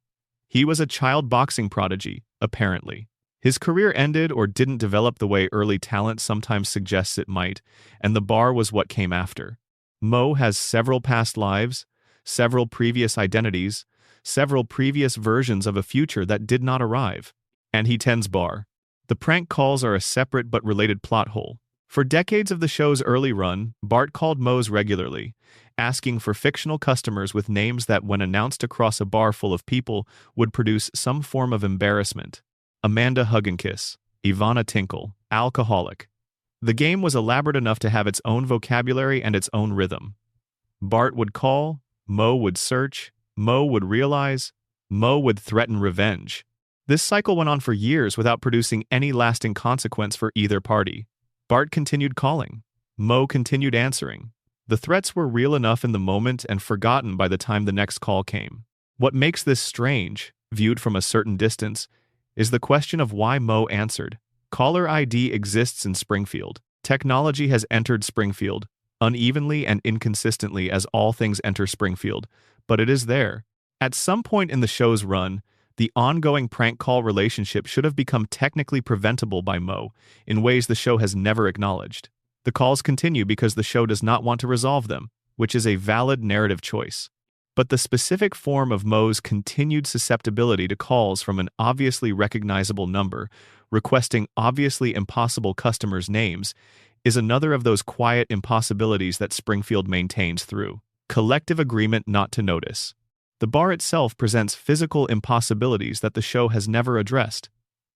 He was a child boxing prodigy, apparently. His career ended or didn't develop the way early talent sometimes suggests it might, and the bar was what came after. Mo has several past lives, several previous identities, several previous versions of a future that did not arrive. And he tends bar. The prank calls are a separate but related plot hole. For decades of the show's early run, Bart called Moe's regularly, asking for fictional customers with names that, when announced across a bar full of people, would produce some form of embarrassment. Amanda Hugginkiss, Ivana Tinkle, alcoholic. The game was elaborate enough to have its own vocabulary and its own rhythm. Bart would call, Moe would search, Moe would realize, Moe would threaten revenge. This cycle went on for years without producing any lasting consequence for either party. Bart continued calling. Moe continued answering. The threats were real enough in the moment and forgotten by the time the next call came. What makes this strange, viewed from a certain distance, is the question of why Moe answered. Caller ID exists in Springfield. Technology has entered Springfield, unevenly and inconsistently as all things enter Springfield, but it is there. At some point in the show's run, the ongoing prank call relationship should have become technically preventable by Moe in ways the show has never acknowledged. The calls continue because the show does not want to resolve them, which is a valid narrative choice. But the specific form of Moe's continued susceptibility to calls from an obviously recognizable number, requesting obviously impossible customers' names, is another of those quiet impossibilities that Springfield maintains through collective agreement not to notice. The bar itself presents physical impossibilities that the show has never addressed.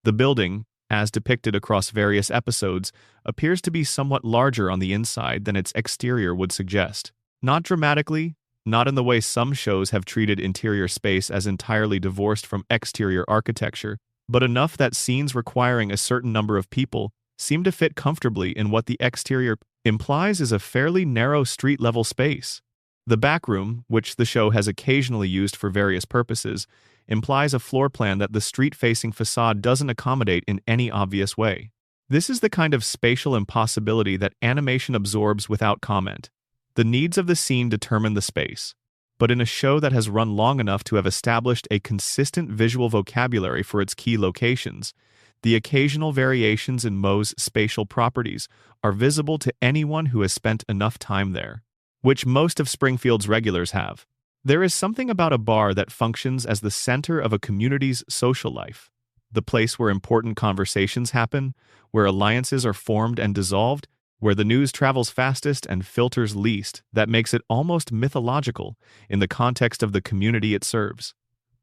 The building, as depicted across various episodes, appears to be somewhat larger on the inside than its exterior would suggest. Not dramatically, not in the way some shows have treated interior space as entirely divorced from exterior architecture, but enough that scenes requiring a certain number of people seem to fit comfortably in what the exterior implies is a fairly narrow street-level space. The back room, which the show has occasionally used for various purposes, implies a floor plan that the street-facing facade doesn't accommodate in any obvious way. This is the kind of spatial impossibility that animation absorbs without comment. The needs of the scene determine the space. But in a show that has run long enough to have established a consistent visual vocabulary for its key locations, the occasional variations in Moe's spatial properties are visible to anyone who has spent enough time there, which most of Springfield's regulars have. There is something about a bar that functions as the center of a community's social life, the place where important conversations happen, where alliances are formed and dissolved, where the news travels fastest and filters least, that makes it almost mythological in the context of the community it serves.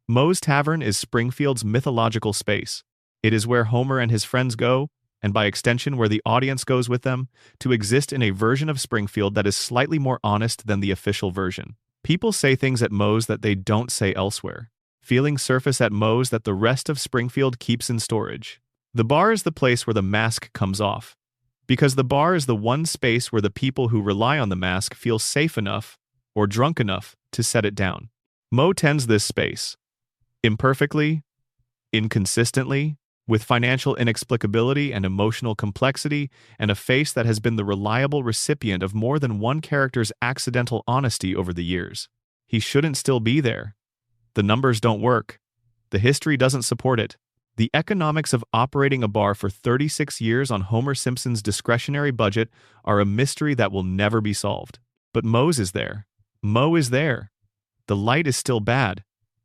Moe's Tavern is Springfield's mythological space. It is where Homer and his friends go, and by extension where the audience goes with them, to exist in a version of Springfield that is slightly more honest than the official version. People say things at Moe's that they don't say elsewhere. Feelings surface at Moe's that the rest of Springfield keeps in storage. The bar is the place where the mask comes off, because the bar is the one space where the people who rely on the mask feel safe enough or drunk enough to set it down. Moe tends this space. Imperfectly, inconsistently, with financial inexplicability and emotional complexity, and a face that has been the reliable recipient of more than one character's accidental honesty over the years. He shouldn't still be there. The numbers don't work. The history doesn't support it. The economics of operating a bar for 36 years on Homer Simpson's discretionary budget are a mystery that will never be solved. But Moe's is there. Moe is there. The light is still bad.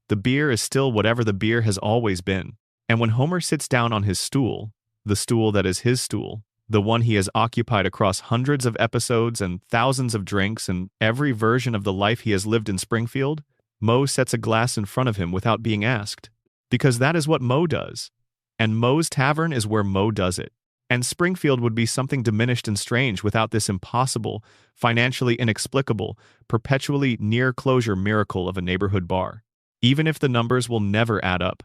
The beer is still whatever the beer has always been. And when Homer sits down on his stool, the stool that is his stool, the one he has occupied across hundreds of episodes and thousands of drinks and every version of the life he has lived in Springfield, Moe sets a glass in front of him without being asked. Because that is what Moe does. And Moe's Tavern is where Moe does it. And Springfield would be something diminished and strange without this impossible, financially inexplicable, perpetually near-closure miracle of a neighborhood bar. Even if the numbers will never add up.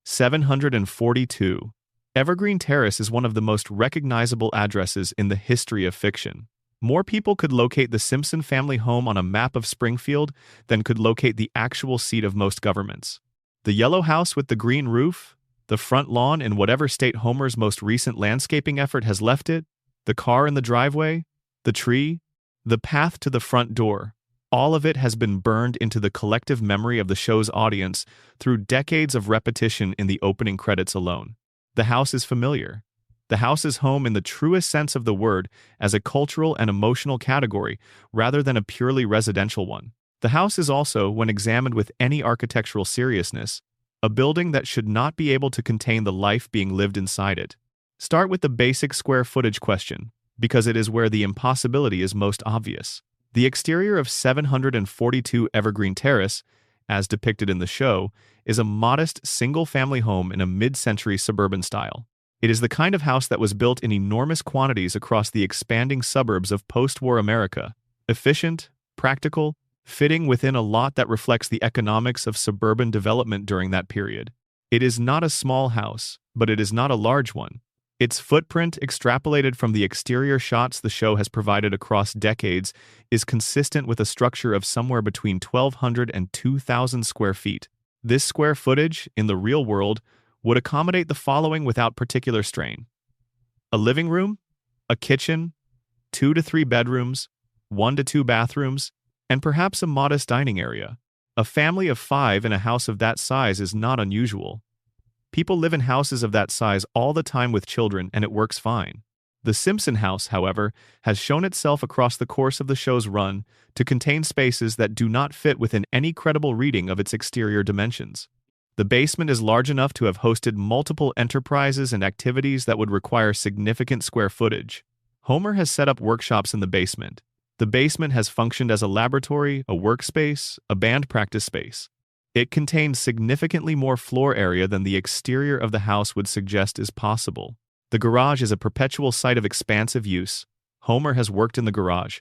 742. Evergreen Terrace is one of the most recognizable addresses in the history of fiction. More people could locate the Simpson family home on a map of Springfield than could locate the actual seat of most governments. The yellow house with the green roof, the front lawn in whatever state Homer's most recent landscaping effort has left it, the car in the driveway, the tree, the path to the front door. All of it has been burned into the collective memory of the show's audience through decades of repetition in the opening credits alone. The house is familiar. The house is home in the truest sense of the word as a cultural and emotional category rather than a purely residential one. The house is also, when examined with any architectural seriousness, a building that should not be able to contain the life being lived inside it. Start with the basic square footage question, because it is where the impossibility is most obvious. The exterior of 742 Evergreen Terrace, as depicted in the show, is a modest single-family home in a mid-century suburban style. It is the kind of house that was built in enormous quantities across the expanding suburbs of post-war America. Efficient, practical, fitting within a lot that reflects the economics of suburban development during that period. It is not a small house, but it is not a large one. Its footprint, extrapolated from the exterior shots the show has provided across decades, is consistent with a structure of somewhere between 1,200 and 2,000 square feet. This square footage, in the real world, would accommodate the following without particular strain: a living room, a kitchen, 2 to 3 bedrooms, 1 to 2 bathrooms, and perhaps a modest dining area. A family of 5 in a house of that size is not unusual. People live in houses of that size all the time with children, and it works fine. The Simpson house, however, has shown itself across the course of the show's run to contain spaces that do not fit within any credible reading of its exterior dimensions. The basement is large enough to have hosted multiple enterprises and activities that would require significant square footage. Homer has set up workshops in the basement. The basement has functioned as a laboratory, a workspace, a band practice space. It contains significantly more floor area than the exterior of the house would suggest is possible. The garage is a perpetual site of expansive use. Homer has worked in the garage.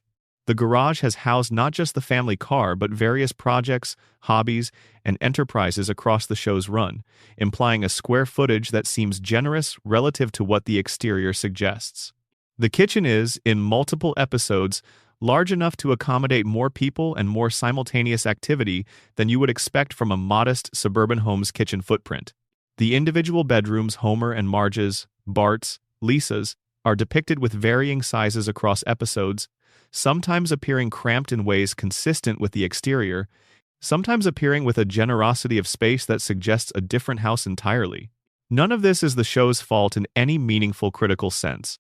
The garage has housed not just the family car, but various projects, hobbies, and enterprises across the show's run, implying a square footage that seems generous relative to what the exterior suggests. The kitchen is, in multiple episodes, large enough to accommodate more people and more simultaneous activity than you would expect from a modest suburban home's kitchen footprint. The individual bedrooms, Homer and Marge's, Bart's, Lisa's, are depicted with varying sizes across episodes, sometimes appearing cramped in ways consistent with the exterior, sometimes appearing with a generosity of space that suggests a different house entirely. None of this is the show's fault in any meaningful critical sense.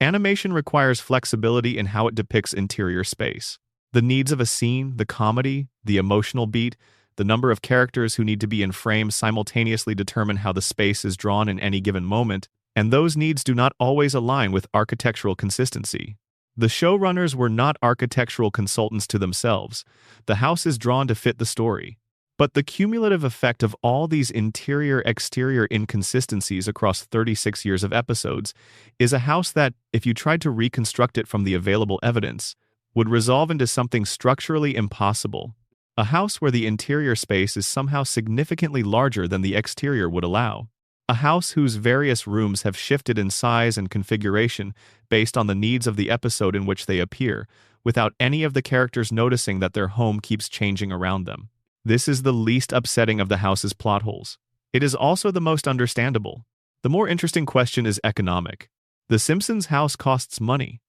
Animation requires flexibility in how it depicts interior space. The needs of a scene, the comedy, the emotional beat, the number of characters who need to be in frame simultaneously determine how the space is drawn in any given moment, and those needs do not always align with architectural consistency. The showrunners were not architectural consultants to themselves. The house is drawn to fit the story. But the cumulative effect of all these interior-exterior inconsistencies across 36 years of episodes is a house that, if you tried to reconstruct it from the available evidence, would resolve into something structurally impossible. A house where the interior space is somehow significantly larger than the exterior would allow. A house whose various rooms have shifted in size and configuration based on the needs of the episode in which they appear, without any of the characters noticing that their home keeps changing around them. This is the least upsetting of the house's plot holes. It is also the most understandable. The more interesting question is economic. The Simpsons house costs money.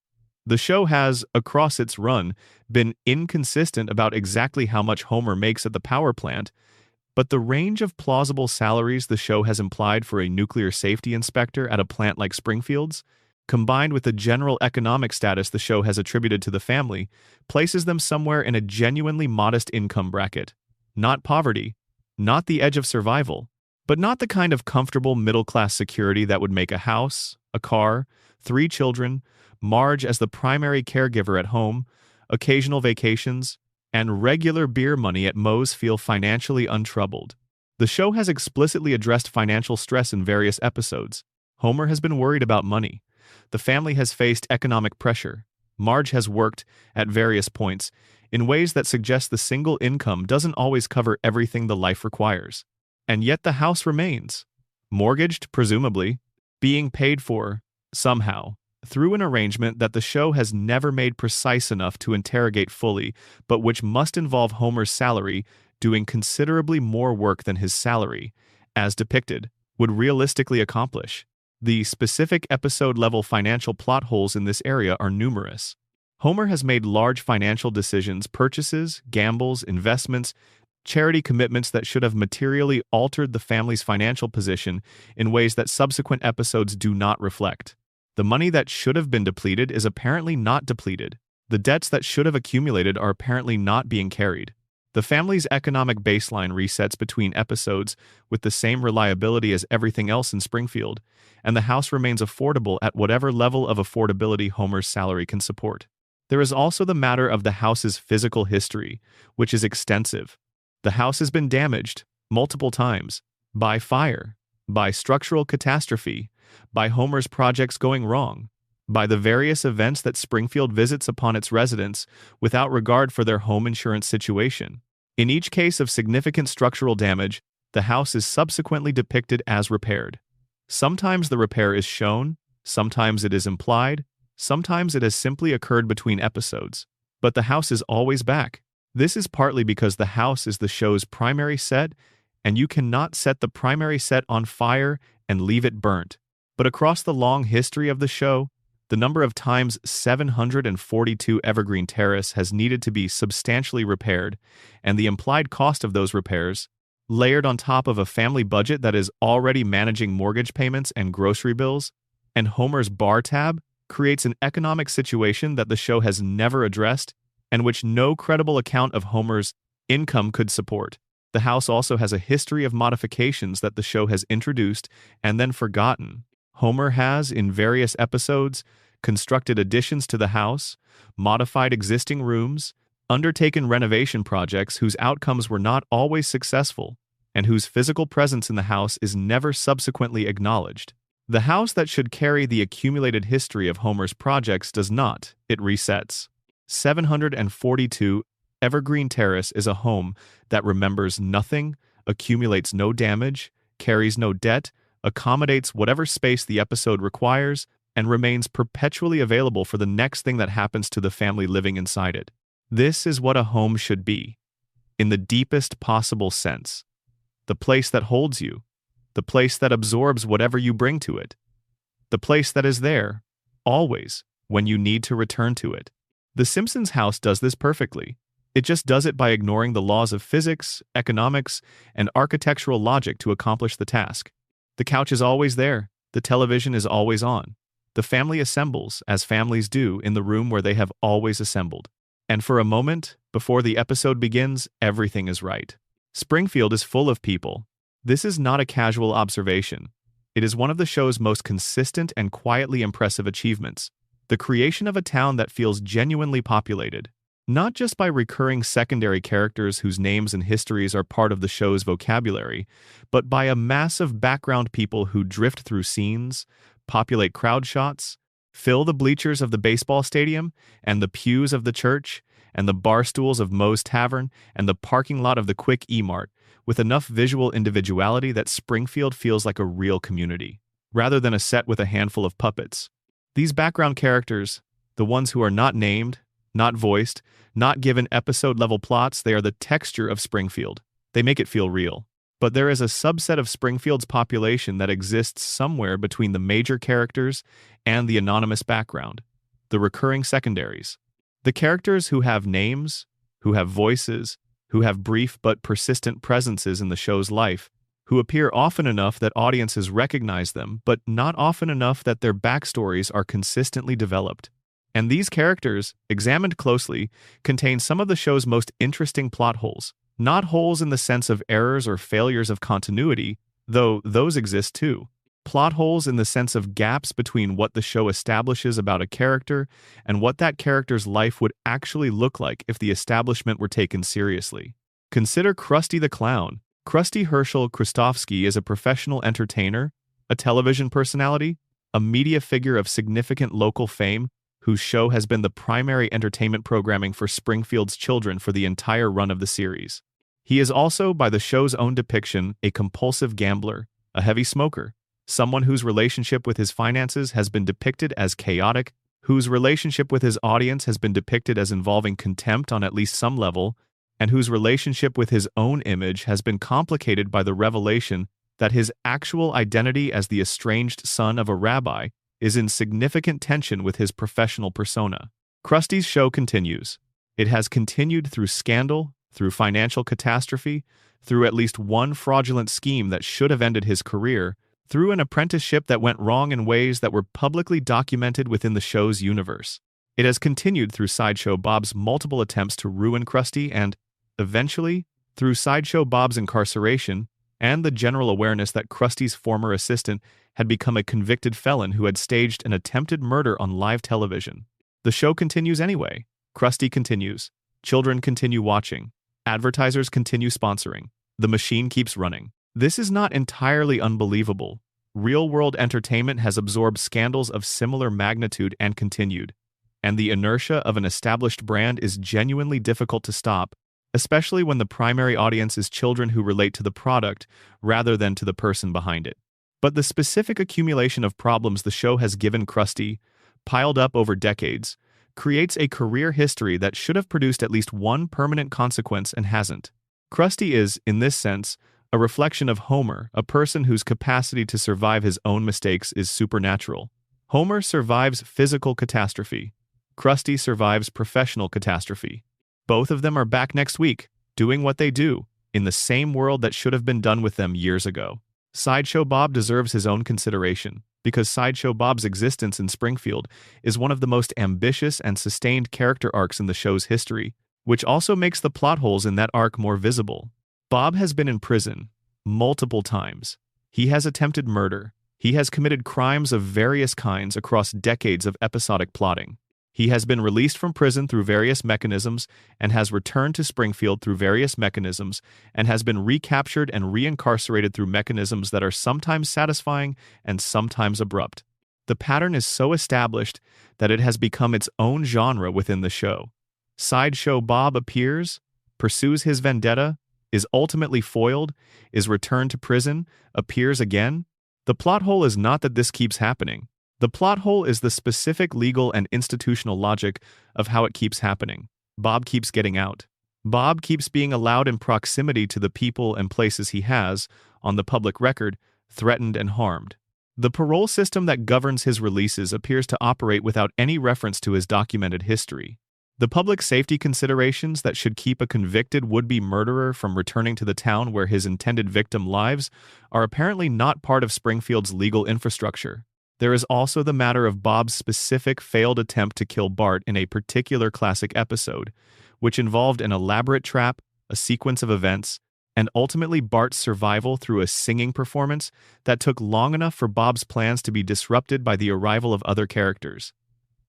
The show has, across its run, been inconsistent about exactly how much Homer makes at the power plant, but the range of plausible salaries the show has implied for a nuclear safety inspector at a plant like Springfield's, combined with the general economic status the show has attributed to the family, places them somewhere in a genuinely modest income bracket. Not poverty, not the edge of survival, but not the kind of comfortable middle-class security that would make a house, a car, 3 children, Marge as the primary caregiver at home, occasional vacations, and regular beer money at Moe's feel financially untroubled. The show has explicitly addressed financial stress in various episodes. Homer has been worried about money. The family has faced economic pressure. Marge has worked, at various points, in ways that suggest the single income doesn't always cover everything the life requires. And yet the house remains. Mortgaged, presumably, being paid for, somehow, through an arrangement that the show has never made precise enough to interrogate fully, but which must involve Homer's salary doing considerably more work than his salary, as depicted, would realistically accomplish. The specific episode-level financial plot holes in this area are numerous. Homer has made large financial decisions, purchases, gambles, investments, charity commitments that should have materially altered the family's financial position in ways that subsequent episodes do not reflect. The money that should have been depleted is apparently not depleted. The debts that should have accumulated are apparently not being carried. The family's economic baseline resets between episodes with the same reliability as everything else in Springfield, and the house remains affordable at whatever level of affordability Homer's salary can support. There is also the matter of the house's physical history, which is extensive. The house has been damaged multiple times by fire, by structural catastrophe, by Homer's projects going wrong, by the various events that Springfield visits upon its residents without regard for their home insurance situation. In each case of significant structural damage, the house is subsequently depicted as repaired. Sometimes the repair is shown, sometimes it is implied, sometimes it has simply occurred between episodes. But the house is always back. This is partly because the house is the show's primary set, and you cannot set the primary set on fire and leave it burnt. But across the long history of the show, the number of times 742 Evergreen Terrace has needed to be substantially repaired, and the implied cost of those repairs, layered on top of a family budget that is already managing mortgage payments and grocery bills, and Homer's bar tab, creates an economic situation that the show has never addressed and which no credible account of Homer's income could support. The house also has a history of modifications that the show has introduced and then forgotten. Homer has, in various episodes, constructed additions to the house, modified existing rooms, undertaken renovation projects whose outcomes were not always successful, and whose physical presence in the house is never subsequently acknowledged. The house that should carry the accumulated history of Homer's projects does not, it resets. 742 Evergreen Terrace is a home that remembers nothing, accumulates no damage, carries no debt, accommodates whatever space the episode requires, and remains perpetually available for the next thing that happens to the family living inside it. This is what a home should be, in the deepest possible sense. The place that holds you, the place that absorbs whatever you bring to it, the place that is there, always, when you need to return to it. The Simpsons house does this perfectly. It just does it by ignoring the laws of physics, economics, and architectural logic to accomplish the task. The couch is always there. The television is always on. The family assembles, as families do, in the room where they have always assembled. And for a moment, before the episode begins, everything is right. Springfield is full of people. This is not a casual observation. It is one of the show's most consistent and quietly impressive achievements. The creation of a town that feels genuinely populated, not just by recurring secondary characters whose names and histories are part of the show's vocabulary, but by a mass of background people who drift through scenes, populate crowd shots, fill the bleachers of the baseball stadium, and the pews of the church, and the bar stools of Moe's Tavern, and the parking lot of the Quick E-Mart, with enough visual individuality that Springfield feels like a real community, rather than a set with a handful of puppets. These background characters, the ones who are not named, not voiced, not given episode-level plots, they are the texture of Springfield. They make it feel real. But there is a subset of Springfield's population that exists somewhere between the major characters and the anonymous background, the recurring secondaries. The characters who have names, who have voices, who have brief but persistent presences in the show's life, who appear often enough that audiences recognize them, but not often enough that their backstories are consistently developed. And these characters, examined closely, contain some of the show's most interesting plot holes. Not holes in the sense of errors or failures of continuity, though those exist too. Plot holes in the sense of gaps between what the show establishes about a character and what that character's life would actually look like if the establishment were taken seriously. Consider Krusty the Clown. Krusty Herschel Kristofsky is a professional entertainer, a television personality, a media figure of significant local fame, whose show has been the primary entertainment programming for Springfield's children for the entire run of the series. He is also, by the show's own depiction, a compulsive gambler, a heavy smoker, someone whose relationship with his finances has been depicted as chaotic, whose relationship with his audience has been depicted as involving contempt on at least some level, and whose relationship with his own image has been complicated by the revelation that his actual identity as the estranged son of a rabbi is in significant tension with his professional persona. Krusty's show continues. It has continued through scandal, through financial catastrophe, through at least one fraudulent scheme that should have ended his career, through an apprenticeship that went wrong in ways that were publicly documented within the show's universe. It has continued through Sideshow Bob's multiple attempts to ruin Krusty and, eventually, through Sideshow Bob's incarceration and the general awareness that Krusty's former assistant had become a convicted felon who had staged an attempted murder on live television. The show continues anyway. Krusty continues. Children continue watching. Advertisers continue sponsoring. The machine keeps running. This is not entirely unbelievable. Real-world entertainment has absorbed scandals of similar magnitude and continued, and the inertia of an established brand is genuinely difficult to stop, especially when the primary audience is children who relate to the product rather than to the person behind it. But the specific accumulation of problems the show has given Krusty, piled up over decades, creates a career history that should have produced at least one permanent consequence and hasn't. Krusty is, in this sense, a reflection of Homer, a person whose capacity to survive his own mistakes is supernatural. Homer survives physical catastrophe. Krusty survives professional catastrophe. Both of them are back next week, doing what they do, in the same world that should have been done with them years ago. Sideshow Bob deserves his own consideration, because Sideshow Bob's existence in Springfield is one of the most ambitious and sustained character arcs in the show's history, which also makes the plot holes in that arc more visible. Bob has been in prison multiple times. He has attempted murder. He has committed crimes of various kinds across decades of episodic plotting. He has been released from prison through various mechanisms and has returned to Springfield through various mechanisms and has been recaptured and reincarcerated through mechanisms that are sometimes satisfying and sometimes abrupt. The pattern is so established that it has become its own genre within the show. Sideshow Bob appears, pursues his vendetta, is ultimately foiled, is returned to prison, appears again. The plot hole is not that this keeps happening. The plot hole is the specific legal and institutional logic of how it keeps happening. Bob keeps getting out. Bob keeps being allowed in proximity to the people and places he has, on the public record, threatened and harmed. The parole system that governs his releases appears to operate without any reference to his documented history. The public safety considerations that should keep a convicted would-be murderer from returning to the town where his intended victim lives are apparently not part of Springfield's legal infrastructure. There is also the matter of Bob's specific failed attempt to kill Bart in a particular classic episode, which involved an elaborate trap, a sequence of events, and ultimately Bart's survival through a singing performance that took long enough for Bob's plans to be disrupted by the arrival of other characters.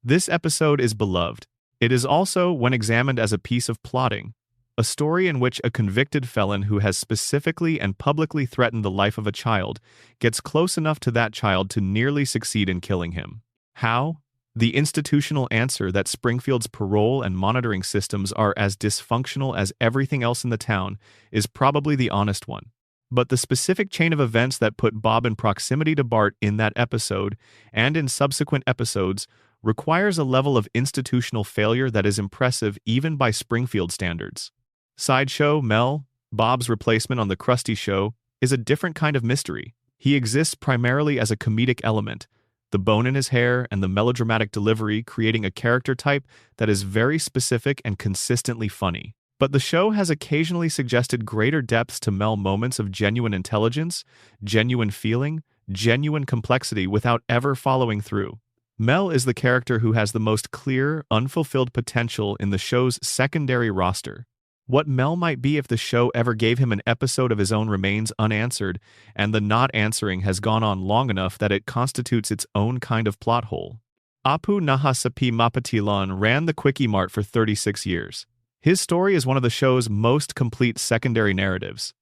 This episode is beloved. It is also, when examined as a piece of plotting, a story in which a convicted felon who has specifically and publicly threatened the life of a child gets close enough to that child to nearly succeed in killing him. How? The institutional answer that Springfield's parole and monitoring systems are as dysfunctional as everything else in the town is probably the honest one. But the specific chain of events that put Bob in proximity to Bart in that episode and in subsequent episodes requires a level of institutional failure that is impressive even by Springfield standards. Sideshow Mel, Bob's replacement on The Krusty Show, is a different kind of mystery. He exists primarily as a comedic element, the bone in his hair and the melodramatic delivery creating a character type that is very specific and consistently funny. But the show has occasionally suggested greater depths to Mel, moments of genuine intelligence, genuine feeling, genuine complexity without ever following through. Mel is the character who has the most clear, unfulfilled potential in the show's secondary roster. What Mel might be if the show ever gave him an episode of his own remains unanswered, and the not answering has gone on long enough that it constitutes its own kind of plot hole. Apu Nahasapi Mapatilan ran the Quickie Mart for 36 years. His story is one of the show's most complete secondary narratives.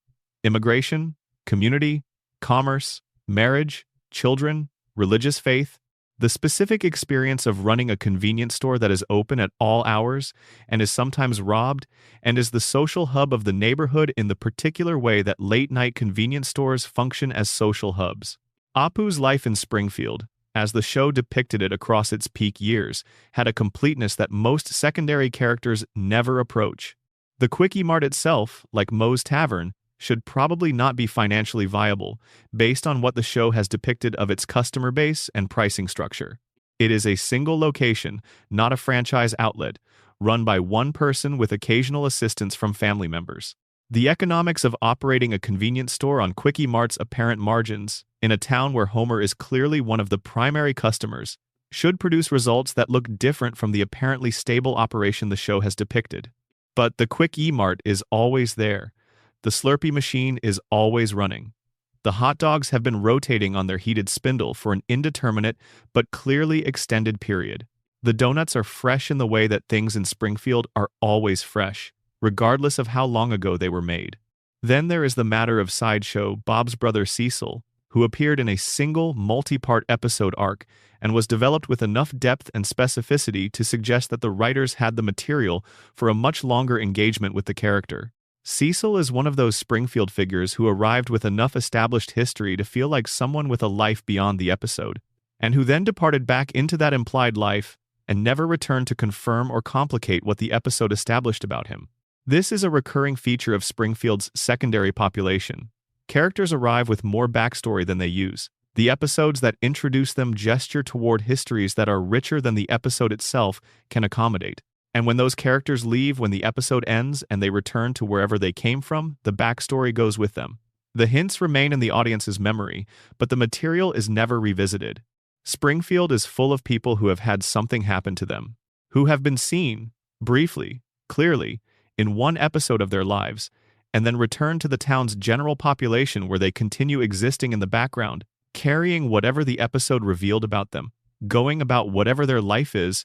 Immigration, community, commerce, marriage, children, religious faith, the specific experience of running a convenience store that is open at all hours and is sometimes robbed and is the social hub of the neighborhood in the particular way that late-night convenience stores function as social hubs. Apu's life in Springfield, as the show depicted it across its peak years, had a completeness that most secondary characters never approach. The Quickie Mart itself, like Moe's Tavern, should probably not be financially viable, based on what the show has depicted of its customer base and pricing structure. It is a single location, not a franchise outlet, run by one person with occasional assistance from family members. The economics of operating a convenience store on Quickie Mart's apparent margins, in a town where Homer is clearly one of the primary customers, should produce results that look different from the apparently stable operation the show has depicted. But the Quickie Mart is always there. The Slurpee machine is always running. The hot dogs have been rotating on their heated spindle for an indeterminate but clearly extended period. The donuts are fresh in the way that things in Springfield are always fresh, regardless of how long ago they were made. Then there is the matter of sideshow Bob's brother Cecil, who appeared in a single multi-part episode arc and was developed with enough depth and specificity to suggest that the writers had the material for a much longer engagement with the character. Cecil is one of those Springfield figures who arrived with enough established history to feel like someone with a life beyond the episode, and who then departed back into that implied life and never returned to confirm or complicate what the episode established about him. This is a recurring feature of Springfield's secondary population. Characters arrive with more backstory than they use. The episodes that introduce them gesture toward histories that are richer than the episode itself can accommodate. And when those characters leave when the episode ends and they return to wherever they came from, the backstory goes with them. The hints remain in the audience's memory, but the material is never revisited. Springfield is full of people who have had something happen to them, who have been seen, briefly, clearly, in one episode of their lives, and then return to the town's general population where they continue existing in the background, carrying whatever the episode revealed about them, going about whatever their life is,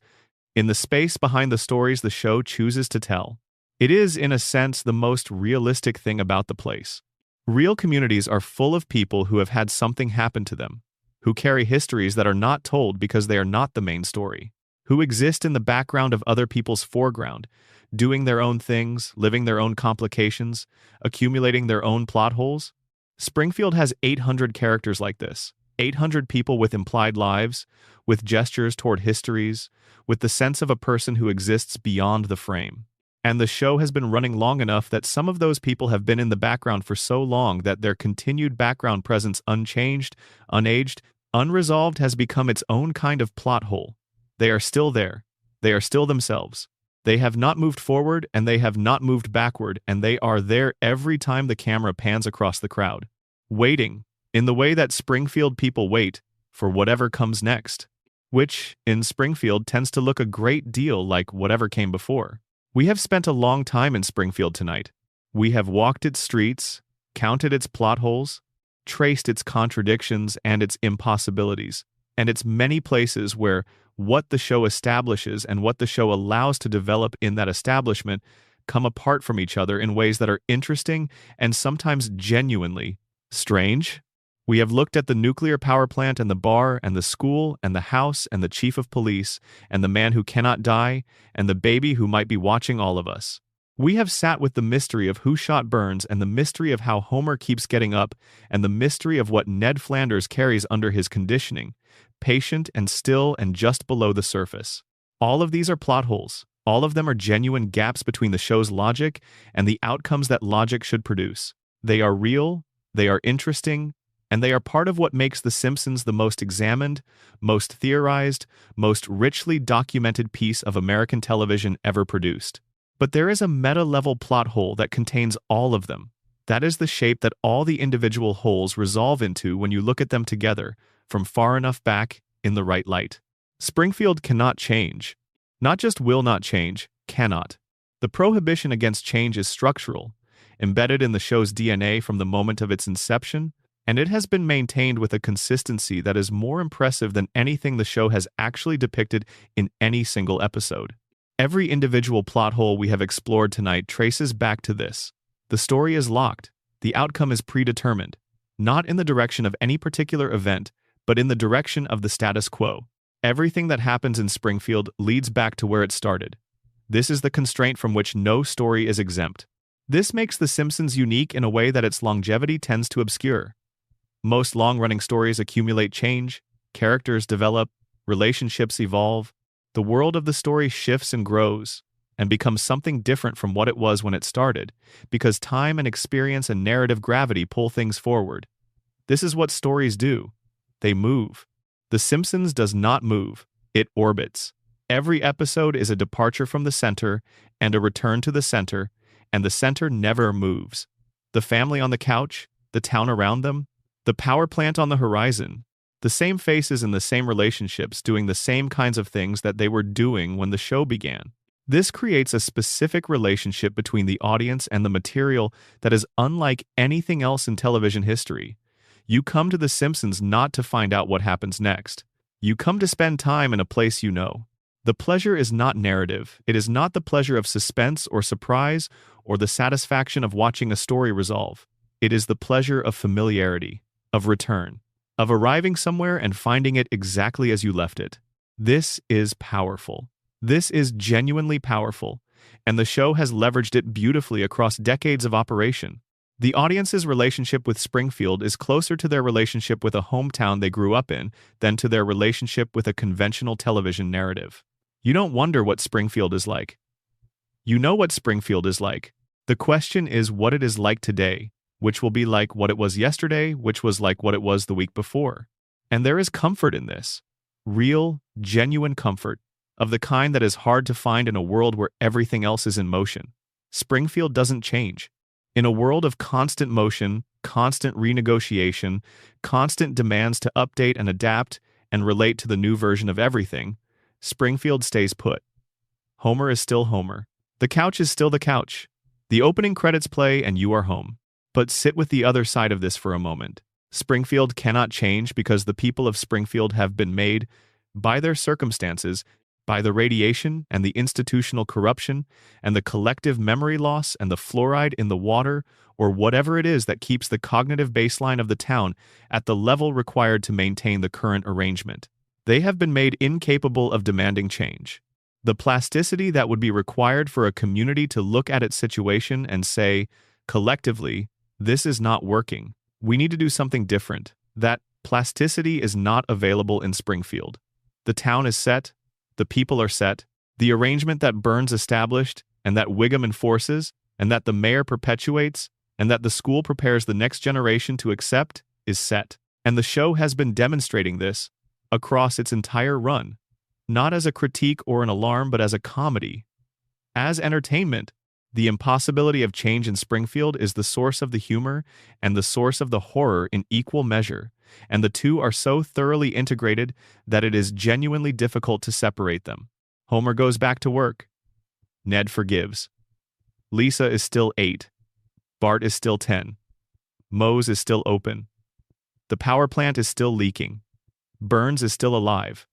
in the space behind the stories the show chooses to tell. It is, in a sense, the most realistic thing about the place. Real communities are full of people who have had something happen to them, who carry histories that are not told because they are not the main story, who exist in the background of other people's foreground, doing their own things, living their own complications, accumulating their own plot holes. Springfield has 800 characters like this, 800 people with implied lives, with gestures toward histories, with the sense of a person who exists beyond the frame. And the show has been running long enough that some of those people have been in the background for so long that their continued background presence unchanged, unaged, unresolved has become its own kind of plot hole. They are still there. They are still themselves. They have not moved forward and they have not moved backward, and they are there every time the camera pans across the crowd, waiting, in the way that Springfield people wait, for whatever comes next, which, in Springfield, tends to look a great deal like whatever came before. We have spent a long time in Springfield tonight. We have walked its streets, counted its plot holes, traced its contradictions and its impossibilities, and its many places where what the show establishes and what the show allows to develop in that establishment come apart from each other in ways that are interesting and sometimes genuinely strange. We have looked at the nuclear power plant and the bar and the school and the house and the chief of police and the man who cannot die and the baby who might be watching all of us. We have sat with the mystery of who shot Burns and the mystery of how Homer keeps getting up and the mystery of what Ned Flanders carries under his conditioning, patient and still and just below the surface. All of these are plot holes. All of them are genuine gaps between the show's logic and the outcomes that logic should produce. They are real, they are interesting, and they are part of what makes The Simpsons the most examined, most theorized, most richly documented piece of American television ever produced. But there is a meta-level plot hole that contains all of them. That is the shape that all the individual holes resolve into when you look at them together, from far enough back, in the right light. Springfield cannot change. Not just will not change, cannot. The prohibition against change is structural, embedded in the show's DNA from the moment of its inception, and it has been maintained with a consistency that is more impressive than anything the show has actually depicted in any single episode. Every individual plot hole we have explored tonight traces back to this. The story is locked. The outcome is predetermined, not in the direction of any particular event, but in the direction of the status quo. Everything that happens in Springfield leads back to where it started. This is the constraint from which no story is exempt. This makes The Simpsons unique in a way that its longevity tends to obscure. Most long-running stories accumulate change, characters develop, relationships evolve. The world of the story shifts and grows, and becomes something different from what it was when it started, because time and experience and narrative gravity pull things forward. This is what stories do. They move. The Simpsons does not move. It orbits. Every episode is a departure from the center and a return to the center, and the center never moves. The family on the couch, the town around them, the power plant on the horizon, the same faces and the same relationships doing the same kinds of things that they were doing when the show began. This creates a specific relationship between the audience and the material that is unlike anything else in television history. You come to The Simpsons not to find out what happens next. You come to spend time in a place you know. The pleasure is not narrative. It is not the pleasure of suspense or surprise or the satisfaction of watching a story resolve. It is the pleasure of familiarity, of return, of arriving somewhere and finding it exactly as you left it. This is powerful. This is genuinely powerful, and the show has leveraged it beautifully across decades of operation. The audience's relationship with Springfield is closer to their relationship with a hometown they grew up in than to their relationship with a conventional television narrative. You don't wonder what Springfield is like. You know what Springfield is like. The question is what it is like today, which will be like what it was yesterday, which was like what it was the week before. And there is comfort in this. Real, genuine comfort, of the kind that is hard to find in a world where everything else is in motion. Springfield doesn't change. In a world of constant motion, constant renegotiation, constant demands to update and adapt and relate to the new version of everything, Springfield stays put. Homer is still Homer. The couch is still the couch. The opening credits play and you are home. But sit with the other side of this for a moment. Springfield cannot change because the people of Springfield have been made, by their circumstances, by the radiation and the institutional corruption and the collective memory loss and the fluoride in the water or whatever it is that keeps the cognitive baseline of the town at the level required to maintain the current arrangement. They have been made incapable of demanding change. The plasticity that would be required for a community to look at its situation and say, collectively, this is not working. We need to do something different. That plasticity is not available in Springfield. The town is set. The people are set. The arrangement that Burns established, and that Wiggum enforces, and that the mayor perpetuates, and that the school prepares the next generation to accept, is set. And the show has been demonstrating this across its entire run, not as a critique or an alarm, but as a comedy. As entertainment, the impossibility of change in Springfield is the source of the humor and the source of the horror in equal measure, and the two are so thoroughly integrated that it is genuinely difficult to separate them. Homer goes back to work. Ned forgives. Lisa is still 8. Bart is still 10. Mose is still open. The power plant is still leaking. Burns is still alive.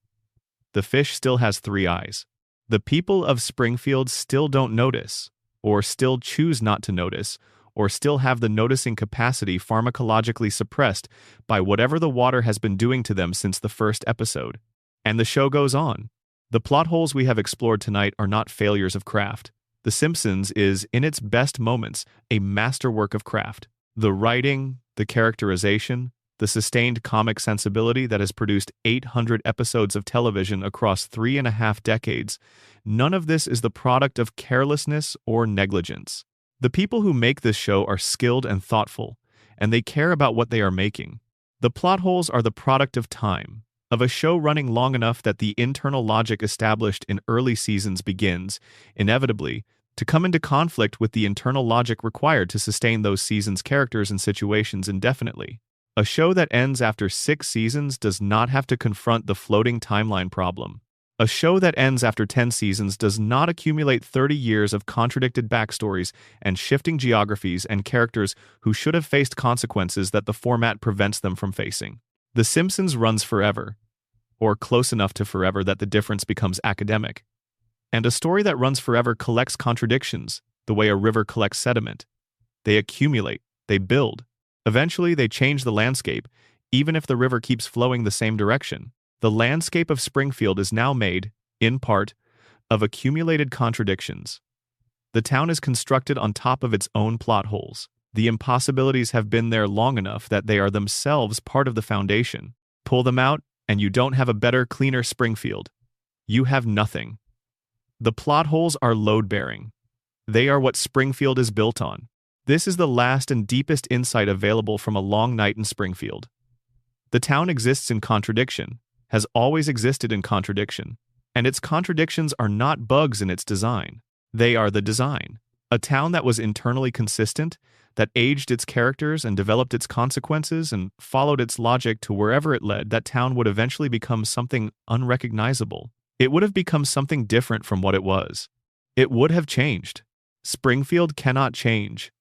The fish still has 3 eyes. The people of Springfield still don't notice, or still choose not to notice, or still have the noticing capacity pharmacologically suppressed by whatever the water has been doing to them since the first episode. And the show goes on. The plot holes we have explored tonight are not failures of craft. The Simpsons is, in its best moments, a masterwork of craft. The writing, the characterization, the sustained comic sensibility that has produced 800 episodes of television across 3.5 decades, none of this is the product of carelessness or negligence. The people who make this show are skilled and thoughtful, and they care about what they are making. The plot holes are the product of time, of a show running long enough that the internal logic established in early seasons begins, inevitably, to come into conflict with the internal logic required to sustain those seasons' characters and situations indefinitely. A show that ends after 6 seasons does not have to confront the floating timeline problem. A show that ends after 10 seasons does not accumulate 30 years of contradicted backstories and shifting geographies and characters who should have faced consequences that the format prevents them from facing. The Simpsons runs forever, or close enough to forever that the difference becomes academic. And a story that runs forever collects contradictions, the way a river collects sediment. They accumulate, they build. Eventually, they change the landscape, even if the river keeps flowing the same direction. The landscape of Springfield is now made, in part, of accumulated contradictions. The town is constructed on top of its own plot holes. The impossibilities have been there long enough that they are themselves part of the foundation. Pull them out, and you don't have a better, cleaner Springfield. You have nothing. The plot holes are load-bearing. They are what Springfield is built on. This is the last and deepest insight available from a long night in Springfield. The town exists in contradiction, has always existed in contradiction. And its contradictions are not bugs in its design. They are the design. A town that was internally consistent, that aged its characters and developed its consequences and followed its logic to wherever it led, that town would eventually become something unrecognizable. It would have become something different from what it was. It would have changed. Springfield cannot change.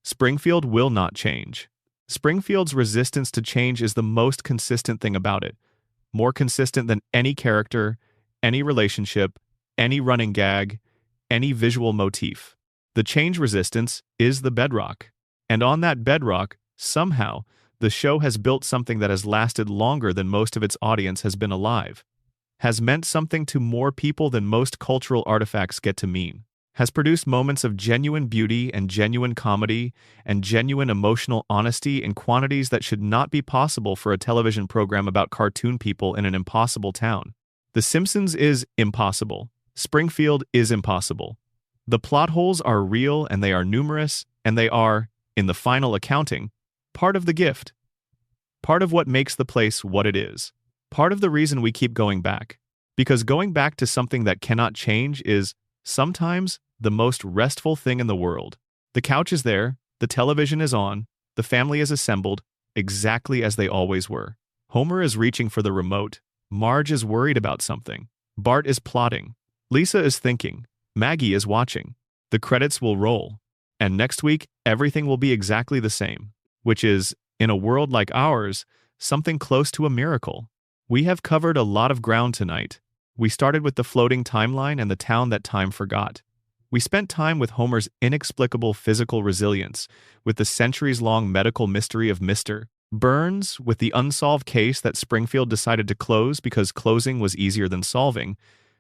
Springfield will not change. Springfield's resistance to change is the most consistent thing about it. More consistent than any character, any relationship, any running gag, any visual motif. The change resistance is the bedrock. And on that bedrock, somehow, the show has built something that has lasted longer than most of its audience has been alive, has meant something to more people than most cultural artifacts get to mean, has produced moments of genuine beauty and genuine comedy and genuine emotional honesty in quantities that should not be possible for a television program about cartoon people in an impossible town. The Simpsons is impossible. Springfield is impossible. The plot holes are real and they are numerous, and they are, in the final accounting, part of the gift. Part of what makes the place what it is. Part of the reason we keep going back. Because going back to something that cannot change is, sometimes, the most restful thing in the world. The couch is there, the television is on, the family is assembled, exactly as they always were. Homer is reaching for the remote. Marge is worried about something. Bart is plotting. Lisa is thinking. Maggie is watching. The credits will roll. And next week, everything will be exactly the same. Which is, in a world like ours, something close to a miracle. We have covered a lot of ground tonight. We started with the floating timeline and the town that time forgot. We spent time with Homer's inexplicable physical resilience, with the centuries-long medical mystery of Mr. Burns, with the unsolved case that Springfield decided to close because closing was easier than solving.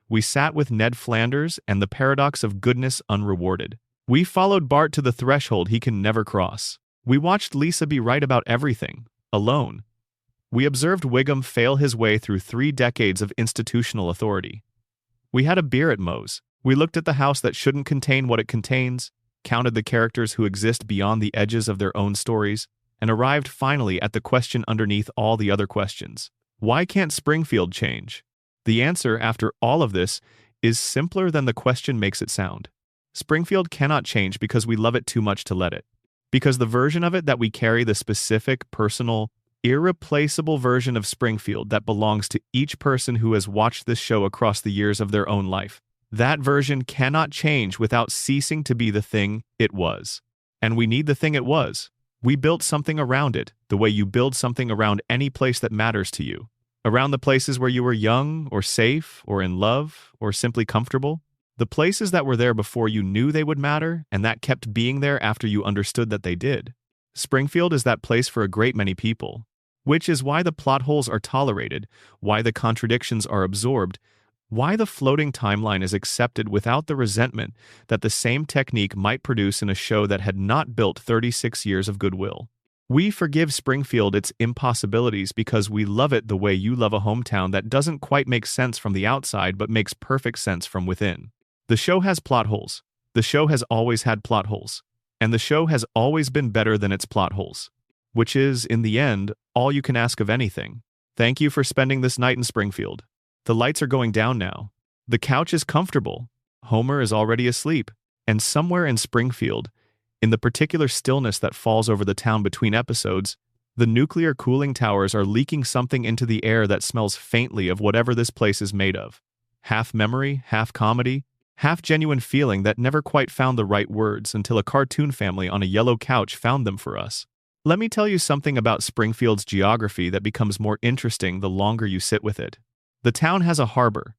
We sat with Ned Flanders and the paradox of goodness unrewarded. We followed Bart to the threshold he can never cross. We watched Lisa be right about everything, alone. We observed Wiggum fail his way through 3 decades of institutional authority. We had a beer at Moe's. We looked at the house that shouldn't contain what it contains, counted the characters who exist beyond the edges of their own stories, and arrived finally at the question underneath all the other questions. Why can't Springfield change? The answer, after all of this, is simpler than the question makes it sound. Springfield cannot change because we love it too much to let it. Because the version of it that we carry, the specific, personal, irreplaceable version of Springfield that belongs to each person who has watched this show across the years of their own life, that version cannot change without ceasing to be the thing it was. And we need the thing it was. We built something around it, the way you build something around any place that matters to you. Around the places where you were young, or safe, or in love, or simply comfortable. The places that were there before you knew they would matter, and that kept being there after you understood that they did. Springfield is that place for a great many people. Which is why the plot holes are tolerated, why the contradictions are absorbed, why the floating timeline is accepted without the resentment that the same technique might produce in a show that had not built 36 years of goodwill. We forgive Springfield its impossibilities because we love it the way you love a hometown that doesn't quite make sense from the outside but makes perfect sense from within. The show has plot holes. The show has always had plot holes. And the show has always been better than its plot holes. Which is, in the end, all you can ask of anything. Thank you for spending this night in Springfield. The lights are going down now. The couch is comfortable. Homer is already asleep. And somewhere in Springfield, in the particular stillness that falls over the town between episodes, the nuclear cooling towers are leaking something into the air that smells faintly of whatever this place is made of. Half memory, half comedy, half genuine feeling that never quite found the right words until a cartoon family on a yellow couch found them for us. Let me tell you something about Springfield's geography that becomes more interesting the longer you sit with it. The town has a harbor.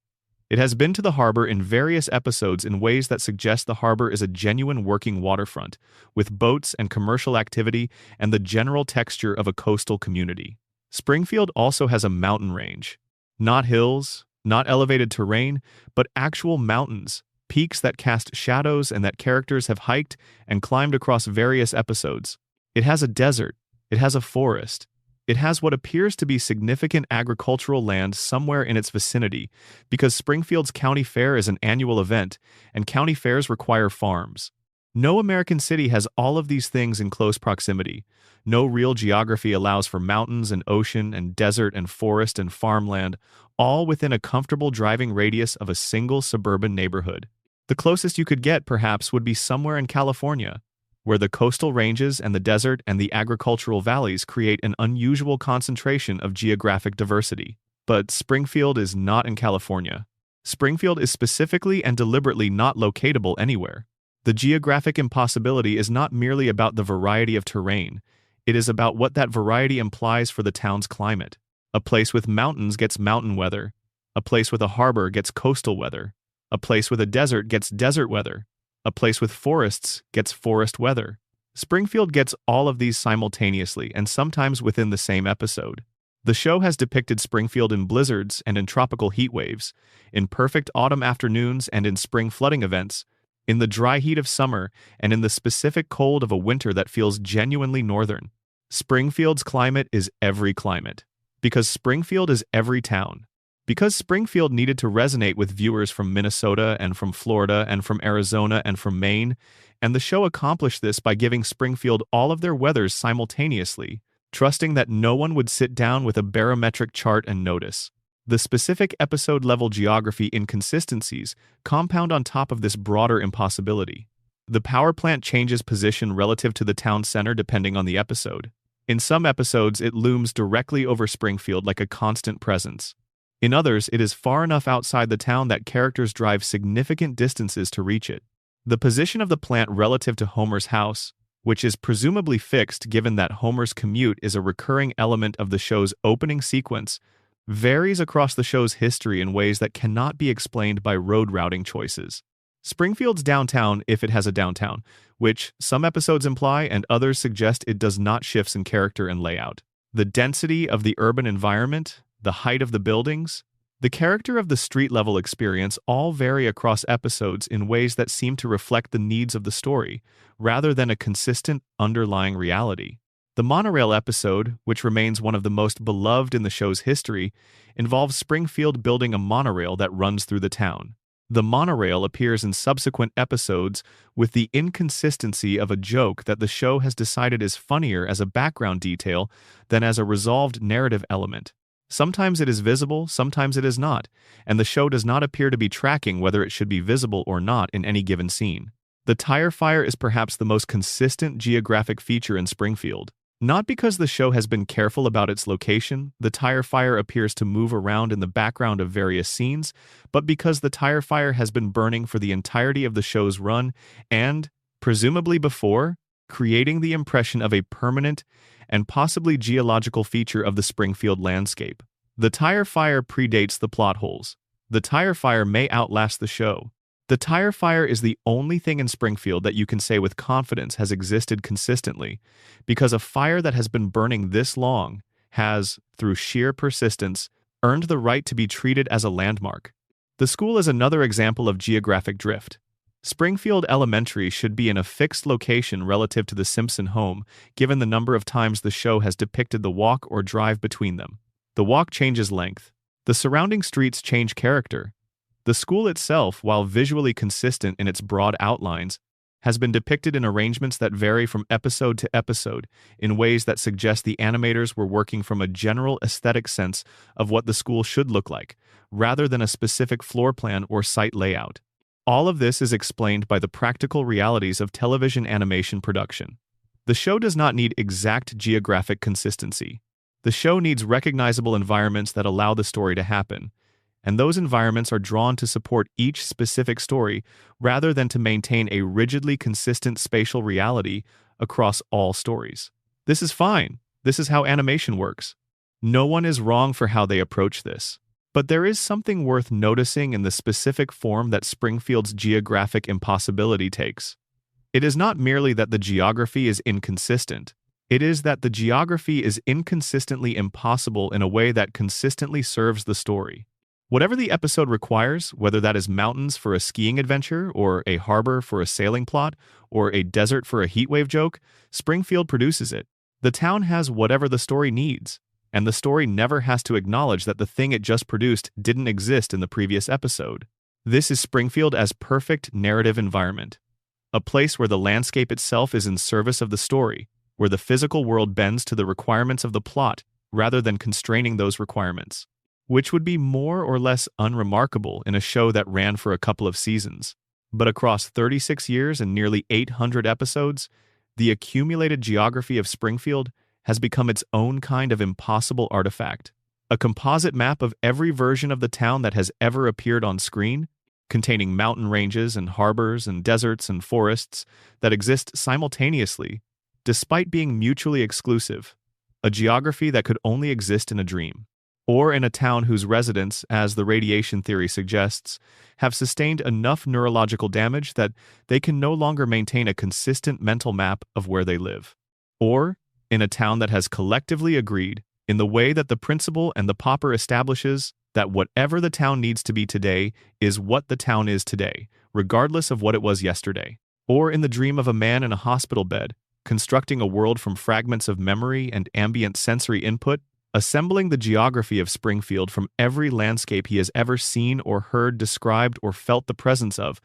It has been to the harbor in various episodes in ways that suggest the harbor is a genuine working waterfront, with boats and commercial activity and the general texture of a coastal community. Springfield also has a mountain range. Not hills, not elevated terrain, but actual mountains, peaks that cast shadows and that characters have hiked and climbed across various episodes. It has a desert. It has a forest. It has what appears to be significant agricultural land somewhere in its vicinity, because Springfield's county fair is an annual event, and county fairs require farms. No American city has all of these things in close proximity. No real geography allows for mountains and ocean and desert and forest and farmland, all within a comfortable driving radius of a single suburban neighborhood. The closest you could get, perhaps, would be somewhere in California, where the coastal ranges and the desert and the agricultural valleys create an unusual concentration of geographic diversity. But Springfield is not in California. Springfield is specifically and deliberately not locatable anywhere. The geographic impossibility is not merely about the variety of terrain, it is about what that variety implies for the town's climate. A place with mountains gets mountain weather. A place with a harbor gets coastal weather. A place with a desert gets desert weather. A place with forests gets forest weather. Springfield gets all of these simultaneously and sometimes within the same episode. The show has depicted Springfield in blizzards and in tropical heat waves, in perfect autumn afternoons and in spring flooding events, in the dry heat of summer and in the specific cold of a winter that feels genuinely northern. Springfield's climate is every climate. Because Springfield is every town. Because Springfield needed to resonate with viewers from Minnesota and from Florida and from Arizona and from Maine, and the show accomplished this by giving Springfield all of their weathers simultaneously, trusting that no one would sit down with a barometric chart and notice. The specific episode-level geography inconsistencies compound on top of this broader impossibility. The power plant changes position relative to the town center depending on the episode. In some episodes, it looms directly over Springfield like a constant presence. In others, it is far enough outside the town that characters drive significant distances to reach it. The position of the plant relative to Homer's house, which is presumably fixed given that Homer's commute is a recurring element of the show's opening sequence, varies across the show's history in ways that cannot be explained by road routing choices. Springfield's downtown, if it has a downtown, which some episodes imply and others suggest it does not, shifts in character and layout. The density of the urban environment, the height of the buildings, the character of the street-level experience all vary across episodes in ways that seem to reflect the needs of the story, rather than a consistent underlying reality. The monorail episode, which remains one of the most beloved in the show's history, involves Springfield building a monorail that runs through the town. The monorail appears in subsequent episodes with the inconsistency of a joke that the show has decided is funnier as a background detail than as a resolved narrative element. Sometimes it is visible, sometimes it is not, and the show does not appear to be tracking whether it should be visible or not in any given scene. The tire fire is perhaps the most consistent geographic feature in Springfield. Not because the show has been careful about its location, the tire fire appears to move around in the background of various scenes, but because the tire fire has been burning for the entirety of the show's run and, presumably before, creating the impression of a permanent and possibly geological feature of the Springfield landscape. The tire fire predates the plot holes. The tire fire may outlast the show. The tire fire is the only thing in Springfield that you can say with confidence has existed consistently, because a fire that has been burning this long has, through sheer persistence, earned the right to be treated as a landmark. The school is another example of geographic drift. Springfield Elementary should be in a fixed location relative to the Simpson home, given the number of times the show has depicted the walk or drive between them. The walk changes length. The surrounding streets change character. The school itself, while visually consistent in its broad outlines, has been depicted in arrangements that vary from episode to episode in ways that suggest the animators were working from a general aesthetic sense of what the school should look like, rather than a specific floor plan or site layout. All of this is explained by the practical realities of television animation production. The show does not need exact geographic consistency. The show needs recognizable environments that allow the story to happen, and those environments are drawn to support each specific story rather than to maintain a rigidly consistent spatial reality across all stories. This is fine. This is how animation works. No one is wrong for how they approach this. But there is something worth noticing in the specific form that Springfield's geographic impossibility takes. It is not merely that the geography is inconsistent. It is that the geography is inconsistently impossible in a way that consistently serves the story. Whatever the episode requires, whether that is mountains for a skiing adventure, or a harbor for a sailing plot, or a desert for a heatwave joke, Springfield produces it. The town has whatever the story needs, and the story never has to acknowledge that the thing it just produced didn't exist in the previous episode. This is Springfield as perfect narrative environment. a place where the landscape itself is in service of the story, where the physical world bends to the requirements of the plot rather than constraining those requirements, which would be more or less unremarkable in a show that ran for a couple of seasons. But across 36 years and nearly 800 episodes, the accumulated geography of Springfield has become its own kind of impossible artifact, a composite map of every version of the town that has ever appeared on screen, containing mountain ranges and harbors and deserts and forests that exist simultaneously, despite being mutually exclusive, a geography that could only exist in a dream, or in a town whose residents, as the radiation theory suggests, have sustained enough neurological damage that they can no longer maintain a consistent mental map of where they live, or in a town that has collectively agreed, in the way that the principal and the pauper establishes, that whatever the town needs to be today is what the town is today, regardless of what it was yesterday. Or in the dream of a man in a hospital bed, constructing a world from fragments of memory and ambient sensory input, assembling the geography of Springfield from every landscape he has ever seen or heard described or felt the presence of,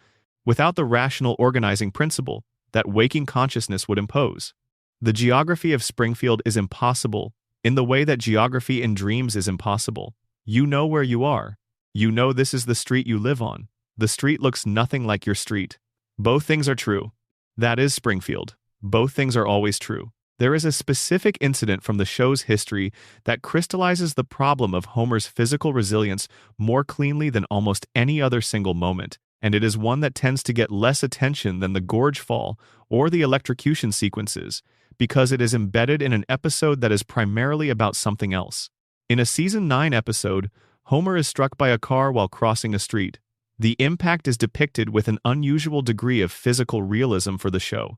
without the rational organizing principle that waking consciousness would impose. The geography of Springfield is impossible in the way that geography in dreams is impossible. You know where you are. You know this is the street you live on. The street looks nothing like your street. Both things are true. That is Springfield. Both things are always true. There is a specific incident from the show's history that crystallizes the problem of Homer's physical resilience more cleanly than almost any other single moment, and it is one that tends to get less attention than the gorge fall or the electrocution sequences, because it is embedded in an episode that is primarily about something else. In a Season 9 episode, Homer is struck by a car while crossing a street. The impact is depicted with an unusual degree of physical realism for the show.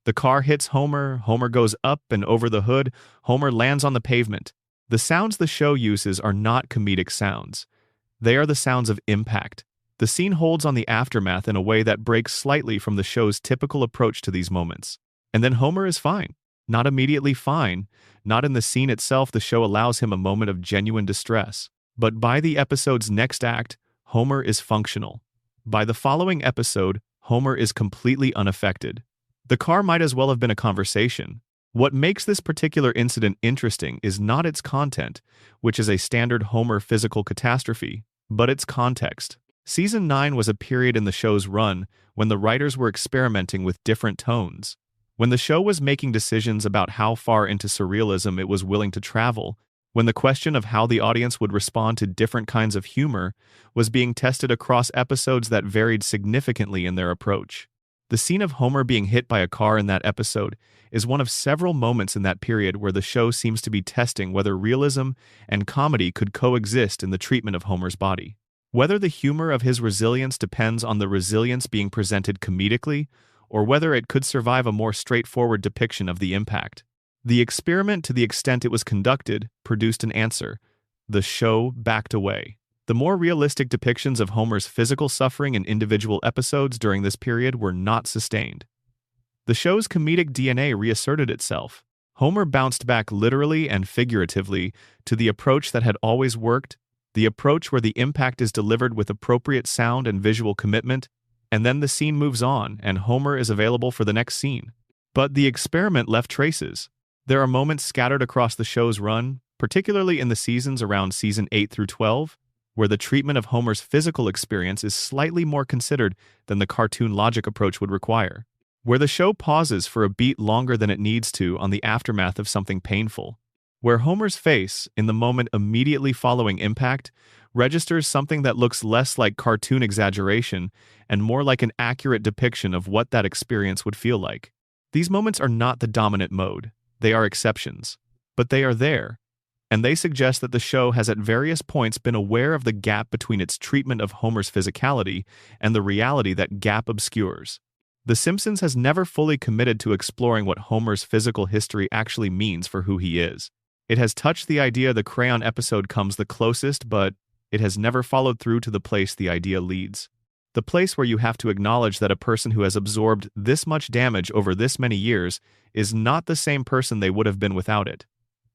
The car hits Homer, Homer goes up and over the hood, Homer lands on the pavement. The sounds the show uses are not comedic sounds. They are the sounds of impact. The scene holds on the aftermath in a way that breaks slightly from the show's typical approach to these moments. And then Homer is fine. Not immediately fine. Not in the scene itself, the show allows him a moment of genuine distress. But by the episode's next act, Homer is functional. By the following episode, Homer is completely unaffected. The car might as well have been a conversation. What makes this particular incident interesting is not its content, which is a standard Homer physical catastrophe, but its context. Season 9 was a period in the show's run when the writers were experimenting with different tones. When the show was making decisions about how far into surrealism it was willing to travel, when the question of how the audience would respond to different kinds of humor was being tested across episodes that varied significantly in their approach. The scene of Homer being hit by a car in that episode is one of several moments in that period where the show seems to be testing whether realism and comedy could coexist in the treatment of Homer's body. Whether the humor of his resilience depends on the resilience being presented comedically, or whether it could survive a more straightforward depiction of the impact. The experiment, to the extent it was conducted, produced an answer. The show backed away. The more realistic depictions of Homer's physical suffering in individual episodes during this period were not sustained. The show's comedic DNA reasserted itself. Homer bounced back literally and figuratively to the approach that had always worked, the approach where the impact is delivered with appropriate sound and visual commitment, and then the scene moves on and Homer is available for the next scene. But the experiment left traces. There are moments scattered across the show's run, particularly in the seasons around season 8 through 12, where the treatment of Homer's physical experience is slightly more considered than the cartoon logic approach would require, where the show pauses for a beat longer than it needs to on the aftermath of something painful, where Homer's face, in the moment immediately following impact, registers something that looks less like cartoon exaggeration and more like an accurate depiction of what that experience would feel like. These moments are not the dominant mode. They are exceptions. But they are there, and they suggest that the show has at various points been aware of the gap between its treatment of Homer's physicality and the reality that gap obscures. The Simpsons has never fully committed to exploring what Homer's physical history actually means for who he is. It has touched the idea the crayon episode comes the closest, but it has never followed through to the place the idea leads. The place where you have to acknowledge that a person who has absorbed this much damage over this many years is not the same person they would have been without it.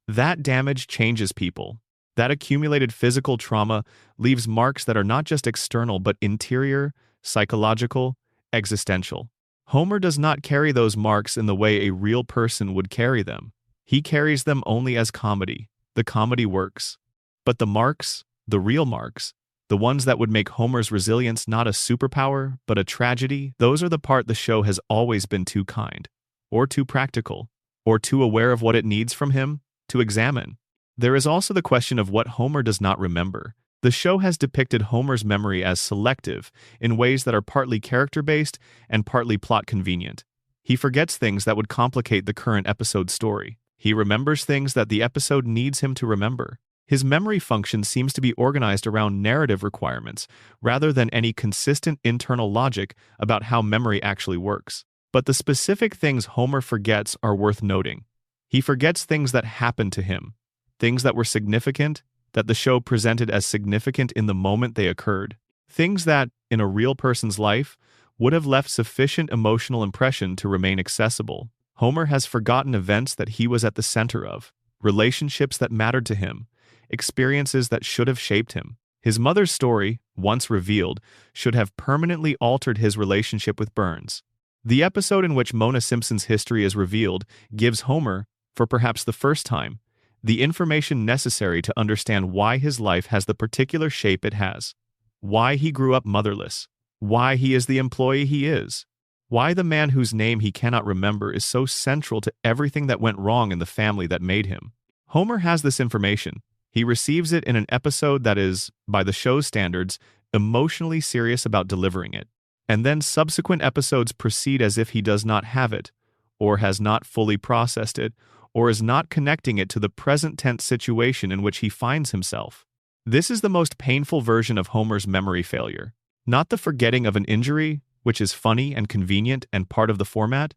That damage changes people. That accumulated physical trauma leaves marks that are not just external but interior, psychological, existential. Homer does not carry those marks in the way a real person would carry them. He carries them only as comedy. The comedy works. But the marks, the real marks, the ones that would make Homer's resilience not a superpower, but a tragedy, those are the part the show has always been too kind, or too practical, or too aware of what it needs from him to examine. There is also the question of what Homer does not remember. The show has depicted Homer's memory as selective in ways that are partly character-based and partly plot-convenient. He forgets things that would complicate the current episode's story. He remembers things that the episode needs him to remember. His memory function seems to be organized around narrative requirements rather than any consistent internal logic about how memory actually works. But the specific things Homer forgets are worth noting. He forgets things that happened to him, things that were significant, that the show presented as significant in the moment they occurred, things that, in a real person's life, would have left sufficient emotional impression to remain accessible. Homer has forgotten events that he was at the center of, relationships that mattered to him, experiences that should have shaped him. His mother's story, once revealed, should have permanently altered his relationship with Burns. The episode in which Mona Simpson's history is revealed gives Homer, for perhaps the first time, the information necessary to understand why his life has the particular shape it has, why he grew up motherless, why he is the employee he is, why the man whose name he cannot remember is so central to everything that went wrong in the family that made him. Homer has this information. He receives it in an episode that is, by the show's standards, emotionally serious about delivering it. And then subsequent episodes proceed as if he does not have it, or has not fully processed it, or is not connecting it to the present tense situation in which he finds himself. This is the most painful version of Homer's memory failure. Not the forgetting of an injury, which is funny and convenient and part of the format.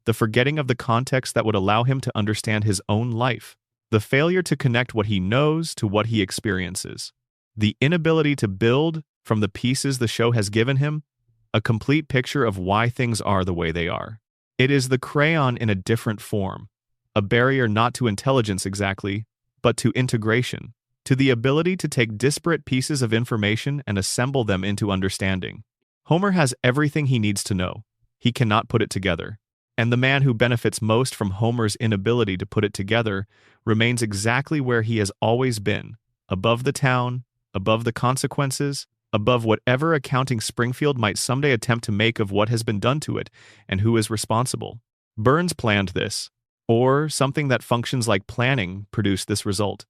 The forgetting of the context that would allow him to understand his own life. The failure to connect what he knows to what he experiences. The inability to build, from the pieces the show has given him, a complete picture of why things are the way they are. It is the crayon in a different form. A barrier not to intelligence exactly, but to integration, to the ability to take disparate pieces of information and assemble them into understanding. Homer has everything he needs to know. He cannot put it together. And the man who benefits most from Homer's inability to put it together remains exactly where he has always been, above the town, above the consequences, above whatever accounting Springfield might someday attempt to make of what has been done to it and who is responsible. Burns planned this. Or something that functions like planning produced this result.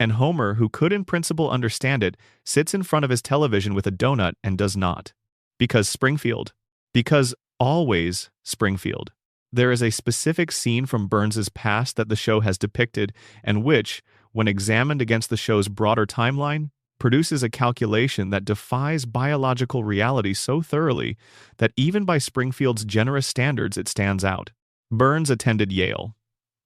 And Homer, who could in principle understand it, sits in front of his television with a donut and does not. Because Springfield. Because always Springfield. There is a specific scene from Burns's past that the show has depicted and which, when examined against the show's broader timeline, produces a calculation that defies biological reality so thoroughly that even by Springfield's generous standards it stands out. Burns attended Yale.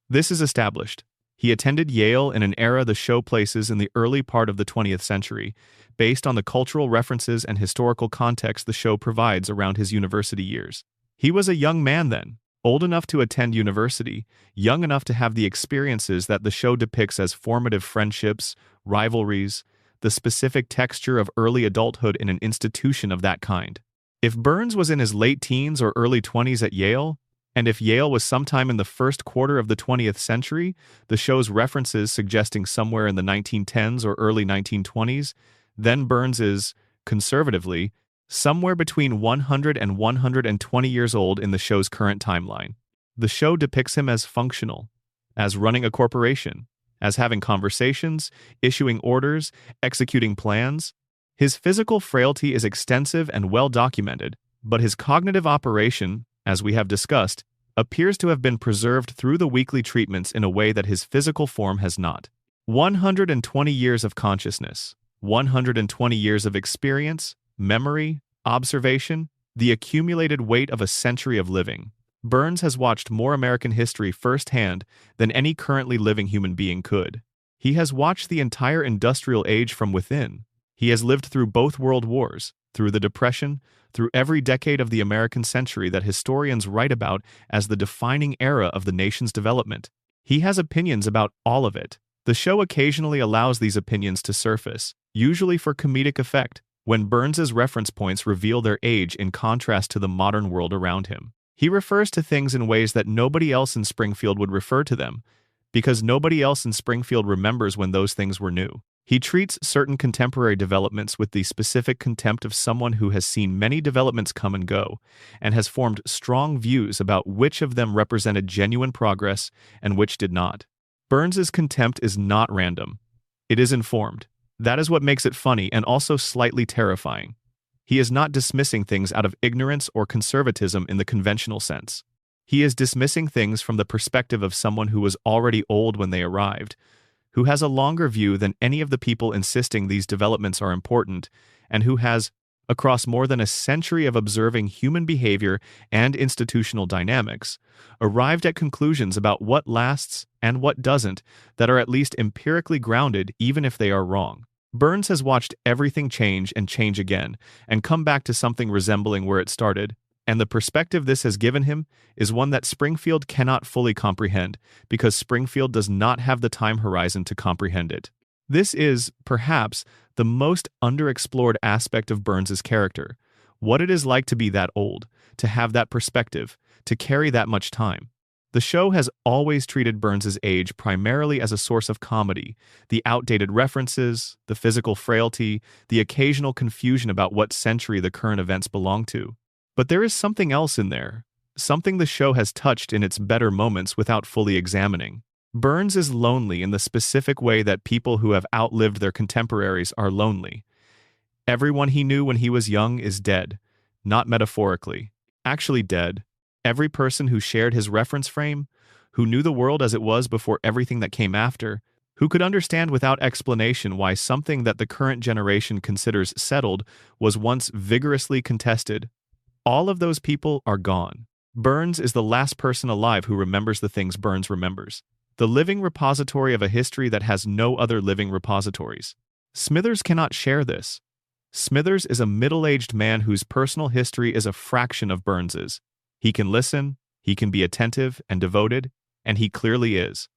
This is established. He attended Yale in an era the show places in the early part of the 20th century, based on the cultural references and historical context the show provides around his university years. He was a young man then, old enough to attend university, young enough to have the experiences that the show depicts as formative friendships, rivalries, the specific texture of early adulthood in an institution of that kind. If Burns was in his late teens or early 20s at Yale, and if Yale was sometime in the first quarter of the 20th century, the show's references suggesting somewhere in the 1910s or early 1920s, then Burns is, conservatively, somewhere between 100 and 120 years old in the show's current timeline. The show depicts him as functional, as running a corporation, as having conversations, issuing orders, executing plans. His physical frailty is extensive and well documented, but his cognitive operation, as we have discussed, appears to have been preserved through the weekly treatments in a way that his physical form has not. 120 years of consciousness, 120 years of experience, memory, observation, the accumulated weight of a century of living. Burns has watched more American history firsthand than any currently living human being could. He has watched the entire industrial age from within. He has lived through both world wars, through the Depression, through every decade of the American century that historians write about as the defining era of the nation's development. He has opinions about all of it. The show occasionally allows these opinions to surface, usually for comedic effect, when Burns's reference points reveal their age in contrast to the modern world around him. He refers to things in ways that nobody else in Springfield would refer to them, because nobody else in Springfield remembers when those things were new. He treats certain contemporary developments with the specific contempt of someone who has seen many developments come and go, and has formed strong views about which of them represented genuine progress and which did not. Burns's contempt is not random. It is informed. That is what makes it funny and also slightly terrifying. He is not dismissing things out of ignorance or conservatism in the conventional sense. He is dismissing things from the perspective of someone who was already old when they arrived, who has a longer view than any of the people insisting these developments are important, and who has, across more than a century of observing human behavior and institutional dynamics, arrived at conclusions about what lasts and what doesn't that are at least empirically grounded even if they are wrong. Burns has watched everything change and change again, and come back to something resembling where it started, and the perspective this has given him is one that Springfield cannot fully comprehend, because Springfield does not have the time horizon to comprehend it. This is, perhaps, the most underexplored aspect of Burns's character, what it is like to be that old, to have that perspective, to carry that much time. The show has always treated Burns's age primarily as a source of comedy, the outdated references, the physical frailty, the occasional confusion about what century the current events belong to. But there is something else in there, something the show has touched in its better moments without fully examining. Burns is lonely in the specific way that people who have outlived their contemporaries are lonely. Everyone he knew when he was young is dead, not metaphorically, actually dead. Every person who shared his reference frame, who knew the world as it was before everything that came after, who could understand without explanation why something that the current generation considers settled was once vigorously contested, all of those people are gone. Burns is the last person alive who remembers the things Burns remembers, the living repository of a history that has no other living repositories. Smithers cannot share this. Smithers is a middle-aged man whose personal history is a fraction of Burns's. He can listen, he can be attentive and devoted, and he clearly is.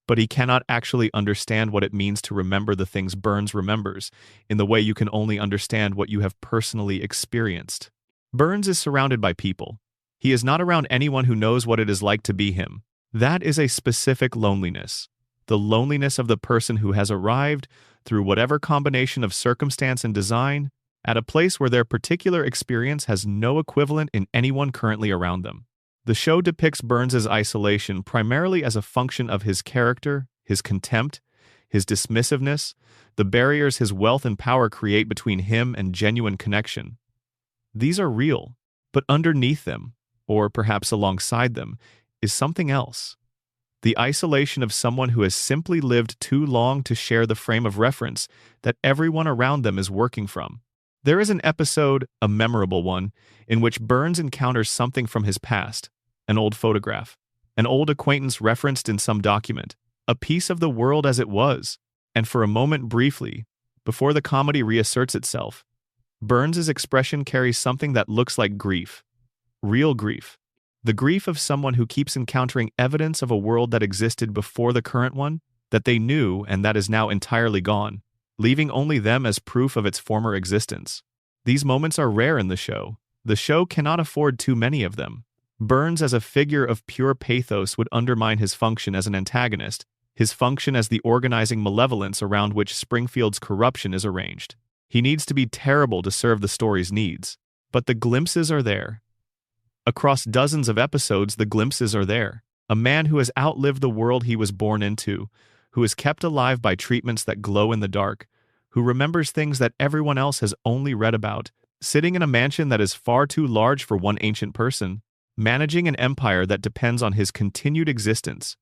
But he cannot actually understand what it means to remember the things Burns remembers in the way you can only understand what you have personally experienced. Burns is surrounded by people. He is not around anyone who knows what it is like to be him. That is a specific loneliness. The loneliness of the person who has arrived, through whatever combination of circumstance and design, at a place where their particular experience has no equivalent in anyone currently around them. The show depicts Burns's isolation primarily as a function of his character, his contempt, his dismissiveness, the barriers his wealth and power create between him and genuine connection. These are real, but underneath them, or perhaps alongside them, is something else. The isolation of someone who has simply lived too long to share the frame of reference that everyone around them is working from. There is an episode, a memorable one, in which Burns encounters something from his past, an old photograph, an old acquaintance referenced in some document, a piece of the world as it was, and for a moment briefly, before the comedy reasserts itself, Burns's expression carries something that looks like grief, real grief, the grief of someone who keeps encountering evidence of a world that existed before the current one, that they knew and that is now entirely gone, leaving only them as proof of its former existence. These moments are rare in the show. The show cannot afford too many of them. Burns as a figure of pure pathos would undermine his function as an antagonist, his function as the organizing malevolence around which Springfield's corruption is arranged. He needs to be terrible to serve the story's needs. But the glimpses are there. Across dozens of episodes, the glimpses are there. A man who has outlived the world he was born into, who is kept alive by treatments that glow in the dark, who remembers things that everyone else has only read about, sitting in a mansion that is far too large for one ancient person, managing an empire that depends on his continued existence,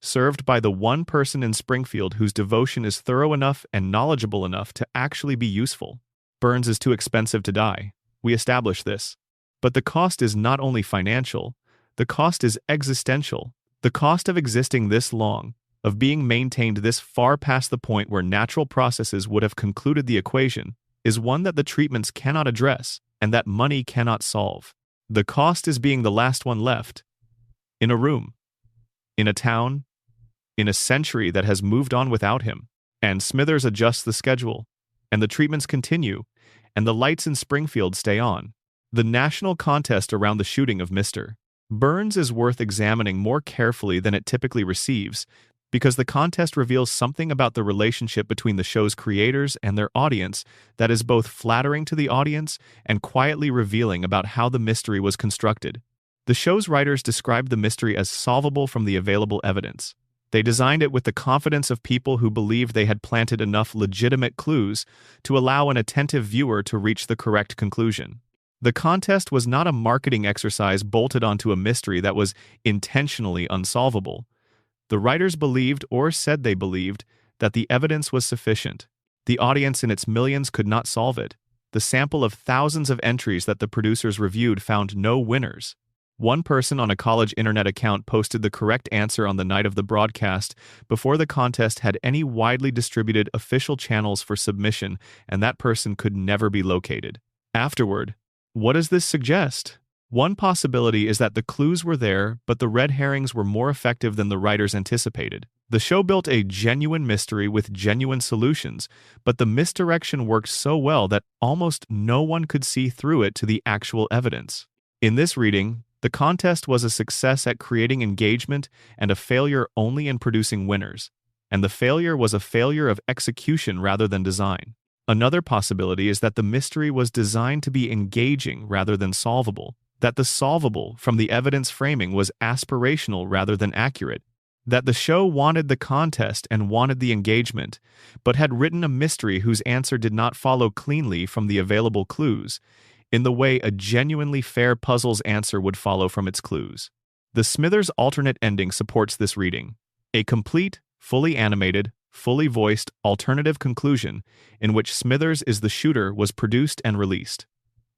served by the one person in Springfield whose devotion is thorough enough and knowledgeable enough to actually be useful. Burns is too expensive to die. We establish this. But the cost is not only financial, the cost is existential. The cost of existing this long, of being maintained this far past the point where natural processes would have concluded the equation, is one that the treatments cannot address and that money cannot solve. The cost is being the last one left. In a room. In a town. In a century that has moved on without him. And Smithers adjusts the schedule. And the treatments continue. and the lights in Springfield stay on. The national contest around the shooting of Mr. Burns is worth examining more carefully than it typically receives, because the contest reveals something about the relationship between the show's creators and their audience that is both flattering to the audience and quietly revealing about how the mystery was constructed. The show's writers described the mystery as solvable from the available evidence. They designed it with the confidence of people who believed they had planted enough legitimate clues to allow an attentive viewer to reach the correct conclusion. The contest was not a marketing exercise bolted onto a mystery that was intentionally unsolvable. The writers believed, or said they believed, that the evidence was sufficient. The audience in its millions could not solve it. The sample of thousands of entries that the producers reviewed found no winners. One person on a college internet account posted the correct answer on the night of the broadcast before the contest had any widely distributed official channels for submission, and that person could never be located. Afterward, what does this suggest? One possibility is that the clues were there, but the red herrings were more effective than the writers anticipated. The show built a genuine mystery with genuine solutions, but the misdirection worked so well that almost no one could see through it to the actual evidence. In this reading, the contest was a success at creating engagement and a failure only in producing winners, and the failure was a failure of execution rather than design. Another possibility is that the mystery was designed to be engaging rather than solvable, that the solvable from the evidence framing was aspirational rather than accurate, that the show wanted the contest and wanted the engagement, but had written a mystery whose answer did not follow cleanly from the available clues, in the way a genuinely fair puzzle's answer would follow from its clues. The Smithers alternate ending supports this reading, a complete, fully animated, fully voiced alternative conclusion in which Smithers is the shooter was produced and released.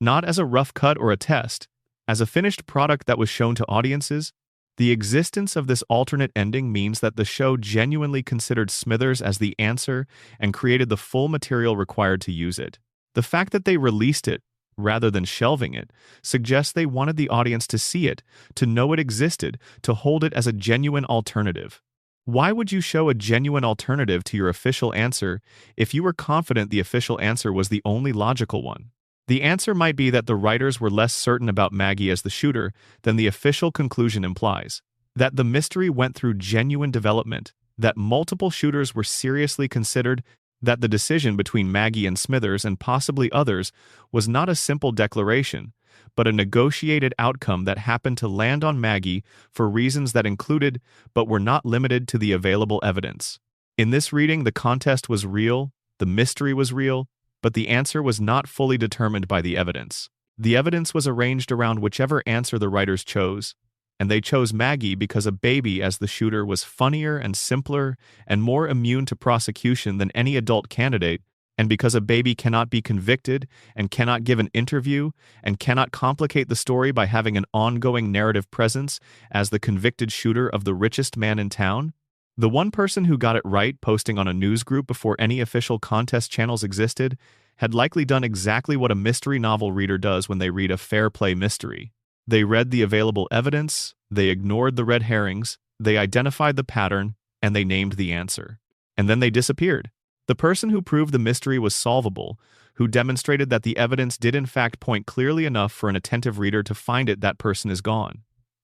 Not as a rough cut or a test, as a finished product that was shown to audiences. The existence of this alternate ending means that the show genuinely considered Smithers as the answer and created the full material required to use it. The fact that they released it, rather than shelving it, suggests they wanted the audience to see it, to know it existed, to hold it as a genuine alternative. Why would you show a genuine alternative to your official answer if you were confident the official answer was the only logical one? The answer might be that the writers were less certain about Maggie as the shooter than the official conclusion implies, that the mystery went through genuine development, that multiple shooters were seriously considered, that the decision between Maggie and Smithers and possibly others was not a simple declaration, but a negotiated outcome that happened to land on Maggie for reasons that included but were not limited to the available evidence. In this reading, the contest was real, the mystery was real, but the answer was not fully determined by the evidence. The evidence was arranged around whichever answer the writers chose, and they chose Maggie because a baby as the shooter was funnier and simpler and more immune to prosecution than any adult candidate, and because a baby cannot be convicted and cannot give an interview and cannot complicate the story by having an ongoing narrative presence as the convicted shooter of the richest man in town. The one person who got it right, posting on a news group before any official contest channels existed, had likely done exactly what a mystery novel reader does when they read a fair play mystery. They read the available evidence, they ignored the red herrings, they identified the pattern, and they named the answer. And then they disappeared. The person who proved the mystery was solvable, who demonstrated that the evidence did in fact point clearly enough for an attentive reader to find it, that person is gone.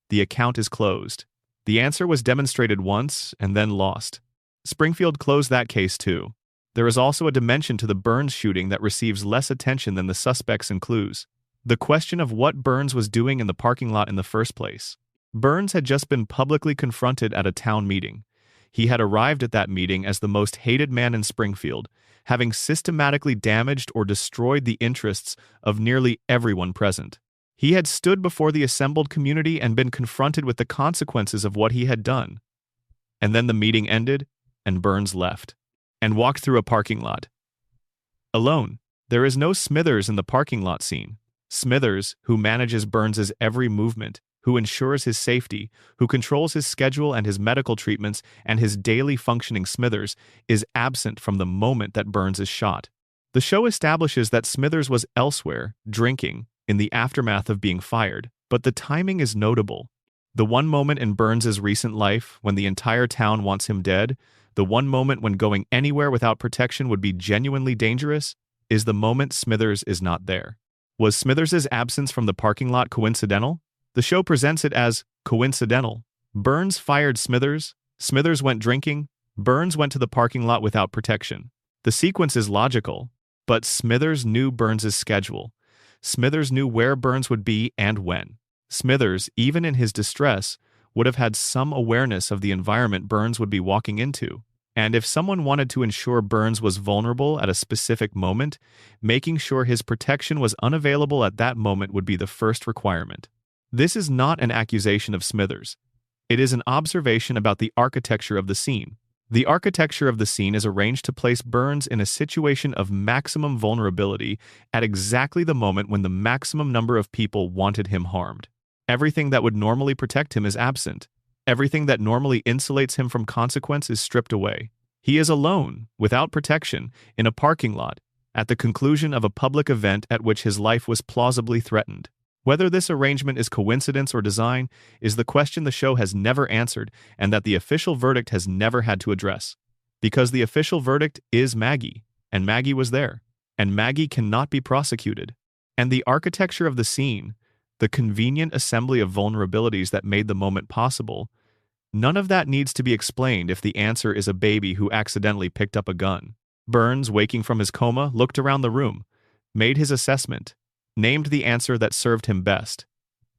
The account is closed. The answer was demonstrated once and then lost. Springfield closed that case too. There is also a dimension to the Burns shooting that receives less attention than the suspects and clues. The question of what Burns was doing in the parking lot in the first place. Burns had just been publicly confronted at a town meeting. He had arrived at that meeting as the most hated man in Springfield, having systematically damaged or destroyed the interests of nearly everyone present. He had stood before the assembled community and been confronted with the consequences of what he had done. And then the meeting ended, and Burns left, and walked through a parking lot. Alone, there is no Smithers in the parking lot scene. Smithers, who manages Burns's every movement, who ensures his safety, who controls his schedule and his medical treatments and his daily functioning Smithers, is absent from the moment that Burns is shot. The show establishes that Smithers was elsewhere, drinking, in the aftermath of being fired, but the timing is notable. The one moment in Burns's recent life when the entire town wants him dead, the one moment when going anywhere without protection would be genuinely dangerous, is the moment Smithers is not there. Was Smithers's absence from the parking lot coincidental? The show presents it as coincidental. Burns fired Smithers, Smithers went drinking, Burns went to the parking lot without protection. The sequence is logical, but Smithers knew Burns's schedule. Smithers knew where Burns would be and when. Smithers, even in his distress, would have had some awareness of the environment Burns would be walking into. And if someone wanted to ensure Burns was vulnerable at a specific moment, making sure his protection was unavailable at that moment would be the first requirement. This is not an accusation of Smithers. It is an observation about the architecture of the scene. The architecture of the scene is arranged to place Burns in a situation of maximum vulnerability at exactly the moment when the maximum number of people wanted him harmed. Everything that would normally protect him is absent. Everything that normally insulates him from consequence is stripped away. He is alone, without protection, in a parking lot, at the conclusion of a public event at which his life was plausibly threatened. Whether this arrangement is coincidence or design is the question the show has never answered and that the official verdict has never had to address. Because the official verdict is Maggie, and Maggie was there, and Maggie cannot be prosecuted. And the architecture of the scene, the convenient assembly of vulnerabilities that made the moment possible, none of that needs to be explained if the answer is a baby who accidentally picked up a gun. Burns, waking from his coma, looked around the room, made his assessment, named the answer that served him best.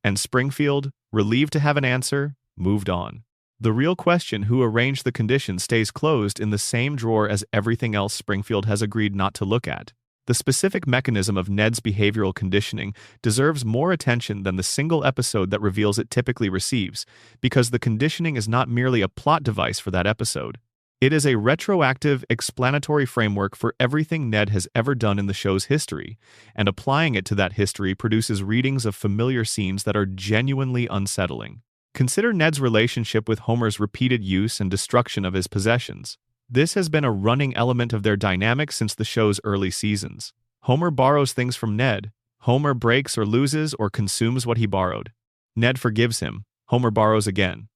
And Springfield, relieved to have an answer, moved on. The real question who arranged the condition stays closed in the same drawer as everything else Springfield has agreed not to look at. The specific mechanism of Ned's behavioral conditioning deserves more attention than the single episode that reveals it typically receives, because the conditioning is not merely a plot device for that episode. It is a retroactive, explanatory framework for everything Ned has ever done in the show's history, and applying it to that history produces readings of familiar scenes that are genuinely unsettling. Consider Ned's relationship with Homer's repeated use and destruction of his possessions. This has been a running element of their dynamic since the show's early seasons. Homer borrows things from Ned. Homer breaks or loses or consumes what he borrowed. Ned forgives him. Homer borrows again.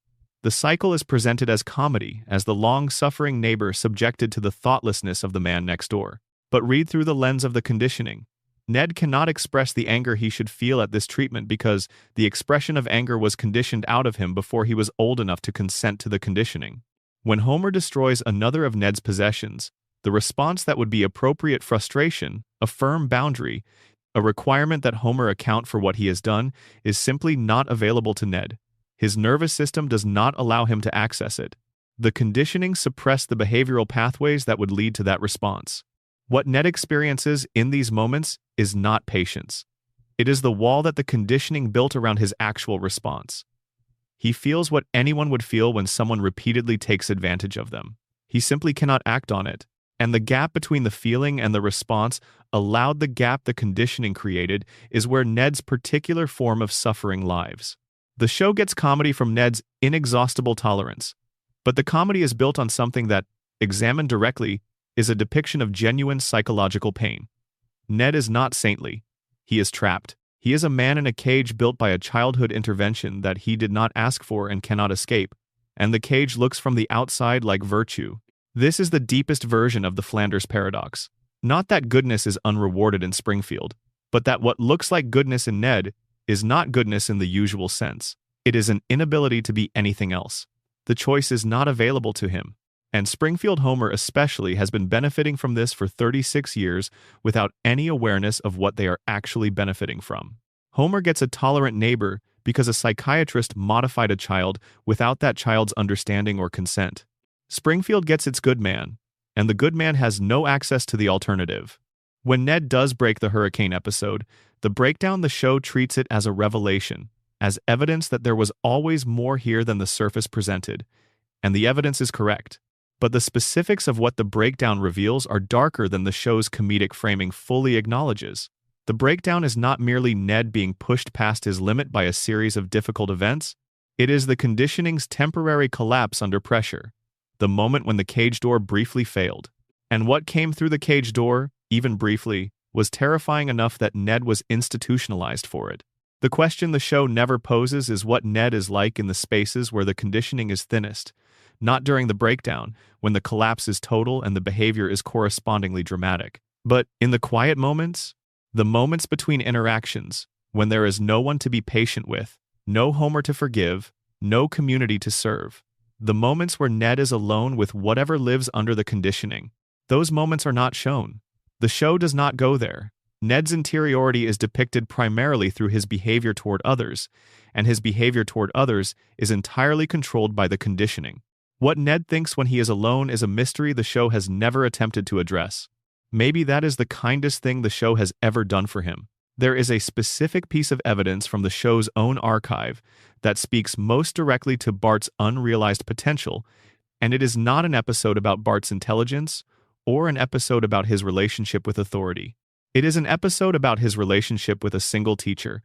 The cycle is presented as comedy, as the long-suffering neighbor subjected to the thoughtlessness of the man next door. But read through the lens of the conditioning. Ned cannot express the anger he should feel at this treatment because the expression of anger was conditioned out of him before he was old enough to consent to the conditioning. When Homer destroys another of Ned's possessions, the response that would be appropriate frustration, a firm boundary, a requirement that Homer account for what he has done, is simply not available to Ned. His nervous system does not allow him to access it. The conditioning suppressed the behavioral pathways that would lead to that response. What Ned experiences in these moments is not patience. It is the wall that the conditioning built around his actual response. He feels what anyone would feel when someone repeatedly takes advantage of them. He simply cannot act on it. And the gap between the feeling and the response, allowed the gap the conditioning created, is where Ned's particular form of suffering lives. The show gets comedy from Ned's inexhaustible tolerance, but the comedy is built on something that, examined directly, is a depiction of genuine psychological pain. Ned is not saintly. He is trapped. He is a man in a cage built by a childhood intervention that he did not ask for and cannot escape, and the cage looks from the outside like virtue. This is the deepest version of the Flanders paradox. Not that goodness is unrewarded in Springfield, but that what looks like goodness in Ned is not goodness in the usual sense. It is an inability to be anything else. The choice is not available to him. And Springfield Homer especially has been benefiting from this for 36 years without any awareness of what they are actually benefiting from. Homer gets a tolerant neighbor because a psychiatrist modified a child without that child's understanding or consent. Springfield gets its good man, and the good man has no access to the alternative. When Ned does break the hurricane episode, the breakdown the show treats it as a revelation, as evidence that there was always more here than the surface presented, and the evidence is correct. But the specifics of what the breakdown reveals are darker than the show's comedic framing fully acknowledges. The breakdown is not merely Ned being pushed past his limit by a series of difficult events. It is the conditioning's temporary collapse under pressure, the moment when the cage door briefly failed. And what came through the cage door, even briefly, was terrifying enough that Ned was institutionalized for it. The question the show never poses is what Ned is like in the spaces where the conditioning is thinnest, not during the breakdown, when the collapse is total and the behavior is correspondingly dramatic. But in the quiet moments, the moments between interactions, when there is no one to be patient with, no Homer to forgive, no community to serve, the moments where Ned is alone with whatever lives under the conditioning, those moments are not shown. The show does not go there. Ned's interiority is depicted primarily through his behavior toward others, and his behavior toward others is entirely controlled by the conditioning. What Ned thinks when he is alone is a mystery the show has never attempted to address. Maybe that is the kindest thing the show has ever done for him. There is a specific piece of evidence from the show's own archive that speaks most directly to Bart's unrealized potential, and it is not an episode about Bart's intelligence or an episode about his relationship with authority. It is an episode about his relationship with a single teacher,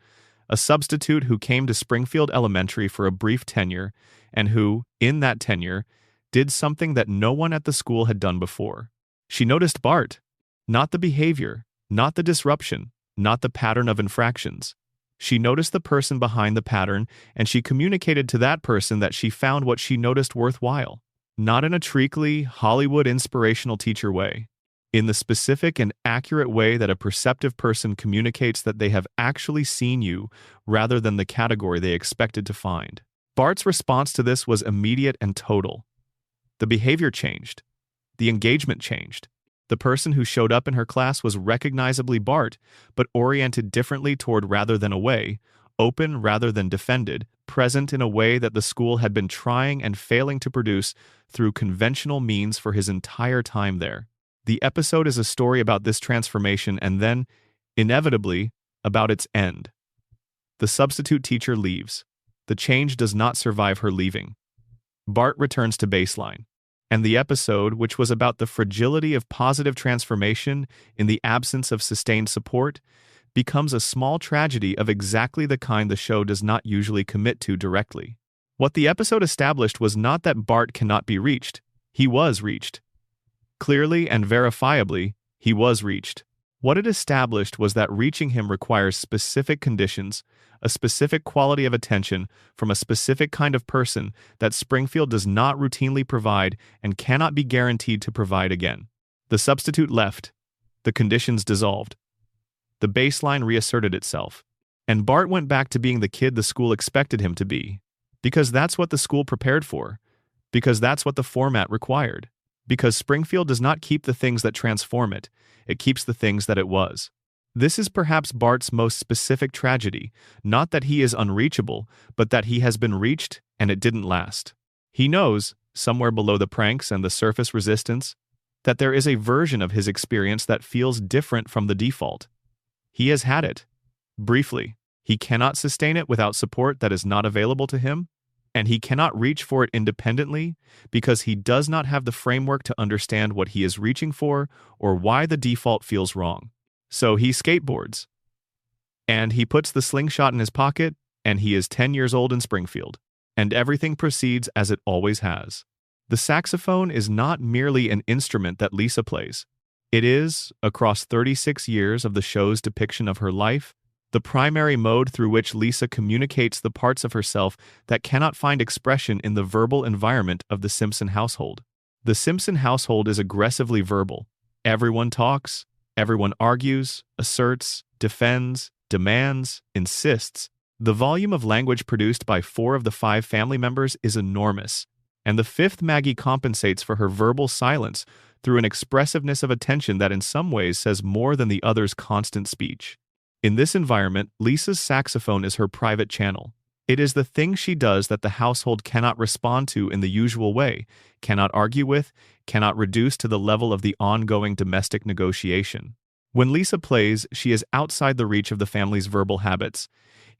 a substitute who came to Springfield Elementary for a brief tenure and who, in that tenure, did something that no one at the school had done before. She noticed Bart, not the behavior, not the disruption, not the pattern of infractions. She noticed the person behind the pattern, and she communicated to that person that she found what she noticed worthwhile, not in a treacly, Hollywood inspirational teacher way, in the specific and accurate way that a perceptive person communicates that they have actually seen you rather than the category they expected to find. Bart's response to this was immediate and total. The behavior changed. The engagement changed. The person who showed up in her class was recognizably Bart, but oriented differently toward rather than away, open rather than defended, present in a way that the school had been trying and failing to produce through conventional means for his entire time there. The episode is a story about this transformation and then, inevitably, about its end. The substitute teacher leaves. The change does not survive her leaving. Bart returns to baseline. And the episode, which was about the fragility of positive transformation in the absence of sustained support, becomes a small tragedy of exactly the kind the show does not usually commit to directly. What the episode established was not that Bart cannot be reached. He was reached. Clearly and verifiably, he was reached. What it established was that reaching him requires specific conditions, a specific quality of attention from a specific kind of person that Springfield does not routinely provide and cannot be guaranteed to provide again. The substitute left. The conditions dissolved. The baseline reasserted itself. And Bart went back to being the kid the school expected him to be. Because that's what the school prepared for. Because that's what the format required. Because Springfield does not keep the things that transform it, it keeps the things that it was. This is perhaps Bart's most specific tragedy, not that he is unreachable, but that he has been reached and it didn't last. He knows, somewhere below the pranks and the surface resistance, that there is a version of his experience that feels different from the default. He has had it. Briefly, he cannot sustain it without support that is not available to him, and he cannot reach for it independently because he does not have the framework to understand what he is reaching for or why the default feels wrong. So he skateboards. And he puts the slingshot in his pocket, and he is 10 years old in Springfield. And everything proceeds as it always has. The saxophone is not merely an instrument that Lisa plays. It is, across 36 years of the show's depiction of her life, the primary mode through which Lisa communicates the parts of herself that cannot find expression in the verbal environment of the Simpson household. The Simpson household is aggressively verbal. Everyone talks, everyone argues, asserts, defends, demands, insists. The volume of language produced by 4 of the 5 family members is enormous, and the 5th Maggie compensates for her verbal silence through an expressiveness of attention that in some ways says more than the other's constant speech. In this environment, Lisa's saxophone is her private channel. It is the thing she does that the household cannot respond to in the usual way, cannot argue with, cannot reduce to the level of the ongoing domestic negotiation. When Lisa plays, she is outside the reach of the family's verbal habits,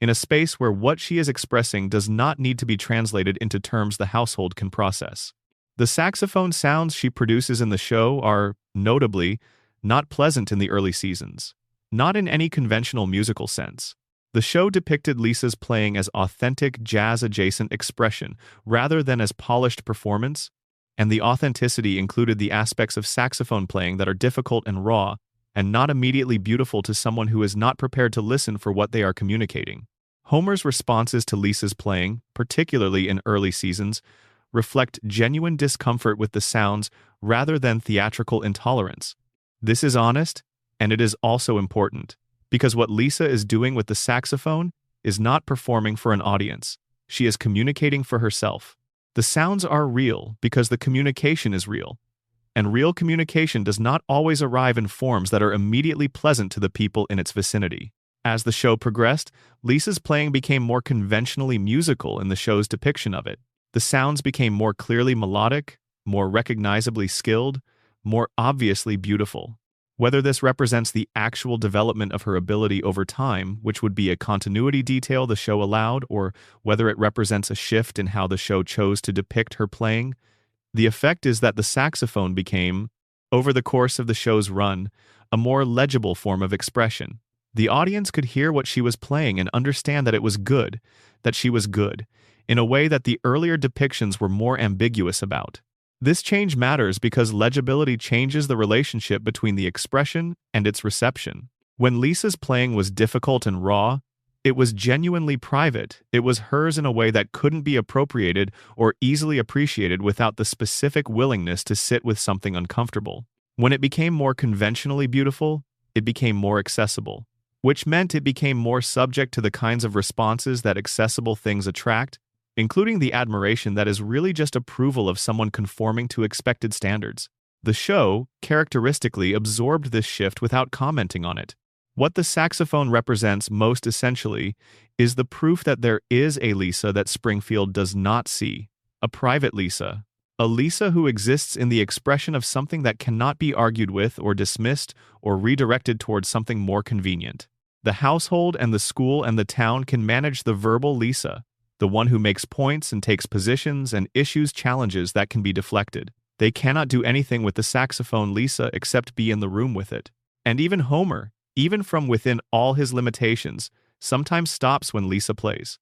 in a space where what she is expressing does not need to be translated into terms the household can process. The saxophone sounds she produces in the show are, notably, not pleasant in the early seasons. Not in any conventional musical sense. The show depicted Lisa's playing as authentic jazz-adjacent expression rather than as polished performance, and the authenticity included the aspects of saxophone playing that are difficult and raw, and not immediately beautiful to someone who is not prepared to listen for what they are communicating. Homer's responses to Lisa's playing, particularly in early seasons, reflect genuine discomfort with the sounds rather than theatrical intolerance. This is honest, And it is also important, because what Lisa is doing with the saxophone is not performing for an audience. She is communicating for herself. The sounds are real because the communication is real. And real communication does not always arrive in forms that are immediately pleasant to the people in its vicinity. As the show progressed, Lisa's playing became more conventionally musical in the show's depiction of it. The sounds became more clearly melodic, more recognizably skilled, more obviously beautiful. Whether this represents the actual development of her ability over time, which would be a continuity detail the show allowed, or whether it represents a shift in how the show chose to depict her playing, the effect is that the saxophone became, over the course of the show's run, a more legible form of expression. The audience could hear what she was playing and understand that it was good, that she was good, in a way that the earlier depictions were more ambiguous about. This change matters because legibility changes the relationship between the expression and its reception. When Lisa's playing was difficult and raw, it was genuinely private. It was hers in a way that couldn't be appropriated or easily appreciated without the specific willingness to sit with something uncomfortable. When it became more conventionally beautiful, it became more accessible, which meant it became more subject to the kinds of responses that accessible things attract, including the admiration that is really just approval of someone conforming to expected standards. The show, characteristically, absorbed this shift without commenting on it. What the saxophone represents most essentially is the proof that there is a Lisa that Springfield does not see, a private Lisa, a Lisa who exists in the expression of something that cannot be argued with or dismissed or redirected towards something more convenient. The household and the school and the town can manage the verbal Lisa, the one who makes points and takes positions and issues challenges that can be deflected. They cannot do anything with the saxophone Lisa except be in the room with it. And even Homer, even from within all his limitations, sometimes stops when Lisa plays.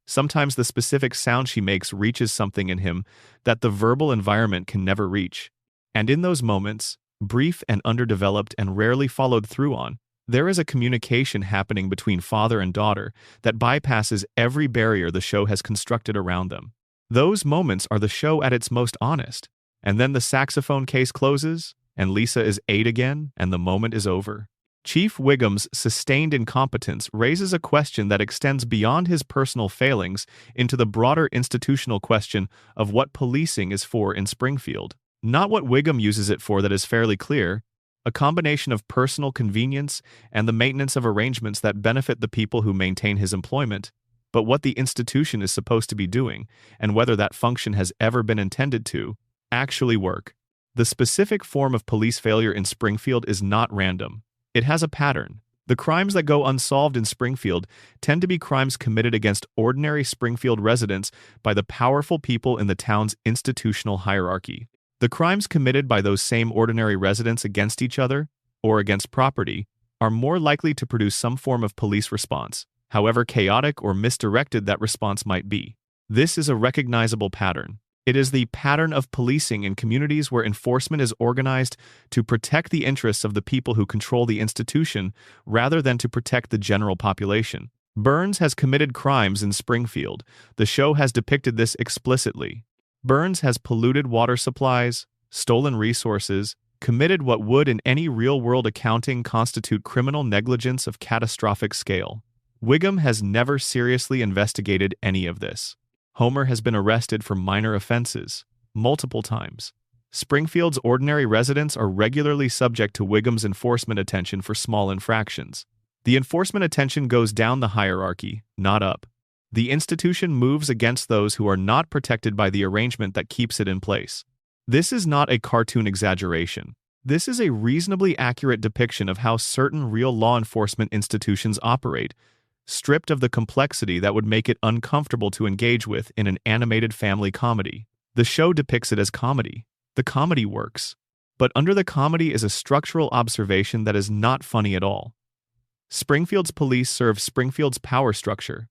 Sometimes the specific sound she makes reaches something in him that the verbal environment can never reach. And in those moments, brief and underdeveloped and rarely followed through on, there is a communication happening between father and daughter that bypasses every barrier the show has constructed around them. Those moments are the show at its most honest. And then the saxophone case closes, and Lisa is 8 again, and the moment is over. Chief Wiggum's sustained incompetence raises a question that extends beyond his personal failings into the broader institutional question of what policing is for in Springfield. Not what Wiggum uses it for that is fairly clear, a combination of personal convenience and the maintenance of arrangements that benefit the people who maintain his employment, but what the institution is supposed to be doing, and whether that function has ever been intended to actually work. The specific form of police failure in Springfield is not random. It has a pattern. The crimes that go unsolved in Springfield tend to be crimes committed against ordinary Springfield residents by the powerful people in the town's institutional hierarchy. The crimes committed by those same ordinary residents against each other, or against property, are more likely to produce some form of police response, however chaotic or misdirected that response might be. This is a recognizable pattern. It is the pattern of policing in communities where enforcement is organized to protect the interests of the people who control the institution rather than to protect the general population. Burns has committed crimes in Springfield. The show has depicted this explicitly. Burns has polluted water supplies, stolen resources, committed what would in any real-world accounting constitute criminal negligence of catastrophic scale. Wiggum has never seriously investigated any of this. Homer has been arrested for minor offenses, multiple times. Springfield's ordinary residents are regularly subject to Wiggum's enforcement attention for small infractions. The enforcement attention goes down the hierarchy, not up. The institution moves against those who are not protected by the arrangement that keeps it in place. This is not a cartoon exaggeration. This is a reasonably accurate depiction of how certain real law enforcement institutions operate, stripped of the complexity that would make it uncomfortable to engage with in an animated family comedy. The show depicts it as comedy. The comedy works. But under the comedy is a structural observation that is not funny at all. Springfield's police serve Springfield's power structure.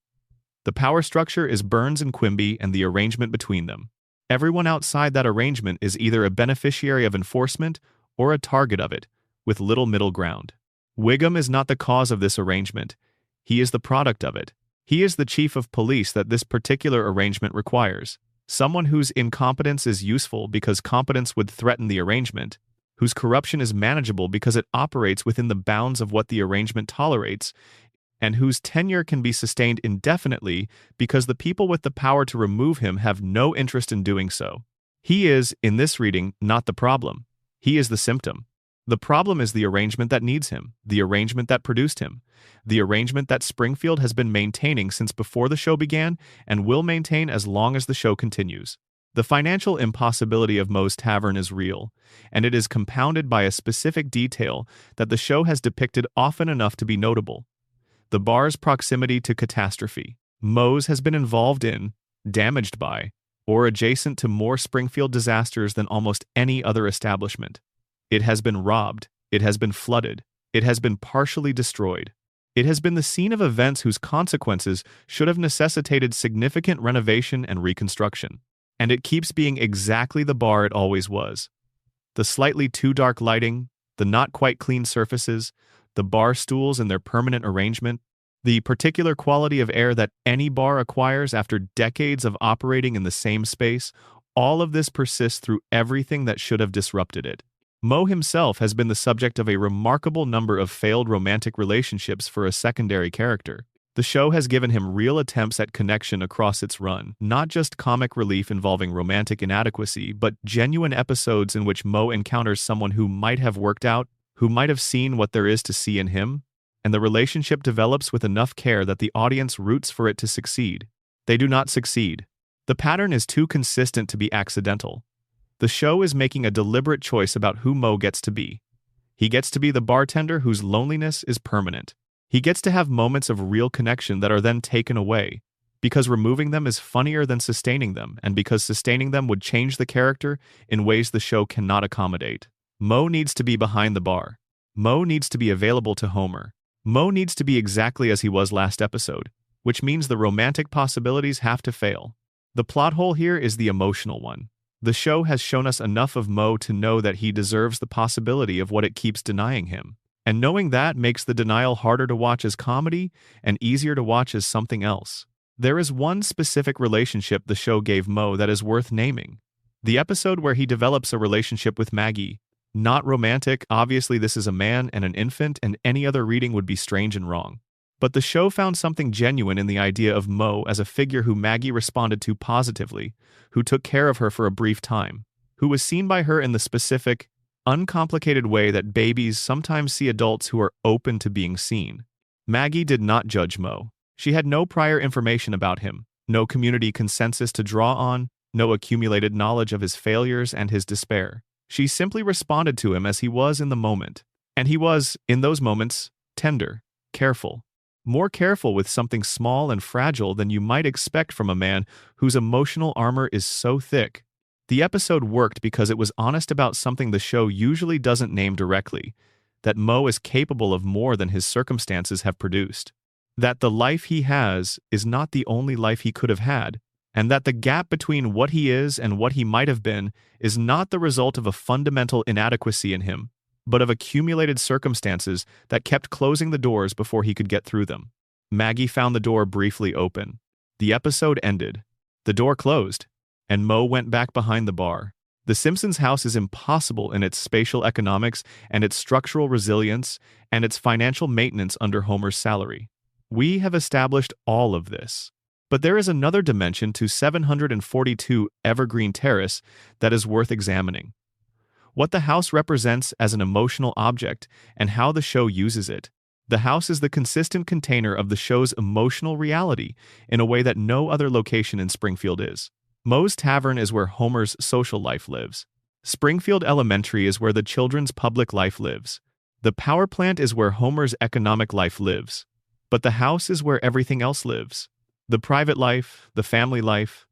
The power structure is Burns and Quimby and the arrangement between them. Everyone outside that arrangement is either a beneficiary of enforcement or a target of it, with little middle ground. Wiggum is not the cause of this arrangement. He is the product of it. He is the chief of police that this particular arrangement requires. Someone whose incompetence is useful because competence would threaten the arrangement, whose corruption is manageable because it operates within the bounds of what the arrangement tolerates, and whose tenure can be sustained indefinitely because the people with the power to remove him have no interest in doing so. He is, in this reading, not the problem. He is the symptom. The problem is the arrangement that needs him, the arrangement that produced him, the arrangement that Springfield has been maintaining since before the show began and will maintain as long as the show continues. The financial impossibility of Moe's Tavern is real, and it is compounded by a specific detail that the show has depicted often enough to be notable: the bar's proximity to catastrophe. Moe's has been involved in, damaged by, or adjacent to more Springfield disasters than almost any other establishment. It has been robbed, it has been flooded, it has been partially destroyed. It has been the scene of events whose consequences should have necessitated significant renovation and reconstruction. And it keeps being exactly the bar it always was. The slightly too dark lighting, the not quite clean surfaces, the bar stools in their permanent arrangement, the particular quality of air that any bar acquires after decades of operating in the same space, all of this persists through everything that should have disrupted it. Moe himself has been the subject of a remarkable number of failed romantic relationships for a secondary character. The show has given him real attempts at connection across its run, not just comic relief involving romantic inadequacy, but genuine episodes in which Moe encounters someone who might have worked out, who might have seen what there is to see in him, and the relationship develops with enough care that the audience roots for it to succeed. They do not succeed. The pattern is too consistent to be accidental. The show is making a deliberate choice about who Moe gets to be. He gets to be the bartender whose loneliness is permanent. He gets to have moments of real connection that are then taken away, because removing them is funnier than sustaining them, and because sustaining them would change the character in ways the show cannot accommodate. Moe needs to be behind the bar. Moe needs to be available to Homer. Moe needs to be exactly as he was last episode, which means the romantic possibilities have to fail. The plot hole here is the emotional one. The show has shown us enough of Moe to know that he deserves the possibility of what it keeps denying him. And knowing that makes the denial harder to watch as comedy and easier to watch as something else. There is one specific relationship the show gave Moe that is worth naming. The episode where he develops a relationship with Maggie. Not romantic, obviously this is a man and an infant, and any other reading would be strange and wrong. But the show found something genuine in the idea of Moe as a figure who Maggie responded to positively, who took care of her for a brief time, who was seen by her in the specific, uncomplicated way that babies sometimes see adults who are open to being seen. Maggie did not judge Moe. She had no prior information about him, no community consensus to draw on, no accumulated knowledge of his failures and his despair. She simply responded to him as he was in the moment. And he was, in those moments, tender, careful. More careful with something small and fragile than you might expect from a man whose emotional armor is so thick. The episode worked because it was honest about something the show usually doesn't name directly, that Moe is capable of more than his circumstances have produced. That the life he has is not the only life he could have had, and that the gap between what he is and what he might have been is not the result of a fundamental inadequacy in him, but of accumulated circumstances that kept closing the doors before he could get through them. Maggie found the door briefly open. The episode ended. The door closed, and Moe went back behind the bar. The Simpsons house is impossible in its spatial economics and its structural resilience and its financial maintenance under Homer's salary. We have established all of this. But there is another dimension to 742 Evergreen Terrace that is worth examining. What the house represents as an emotional object and how the show uses it. The house is the consistent container of the show's emotional reality in a way that no other location in Springfield is. Moe's Tavern is where Homer's social life lives. Springfield Elementary is where the children's public life lives. The power plant is where Homer's economic life lives. But the house is where everything else lives. The private life, the family life,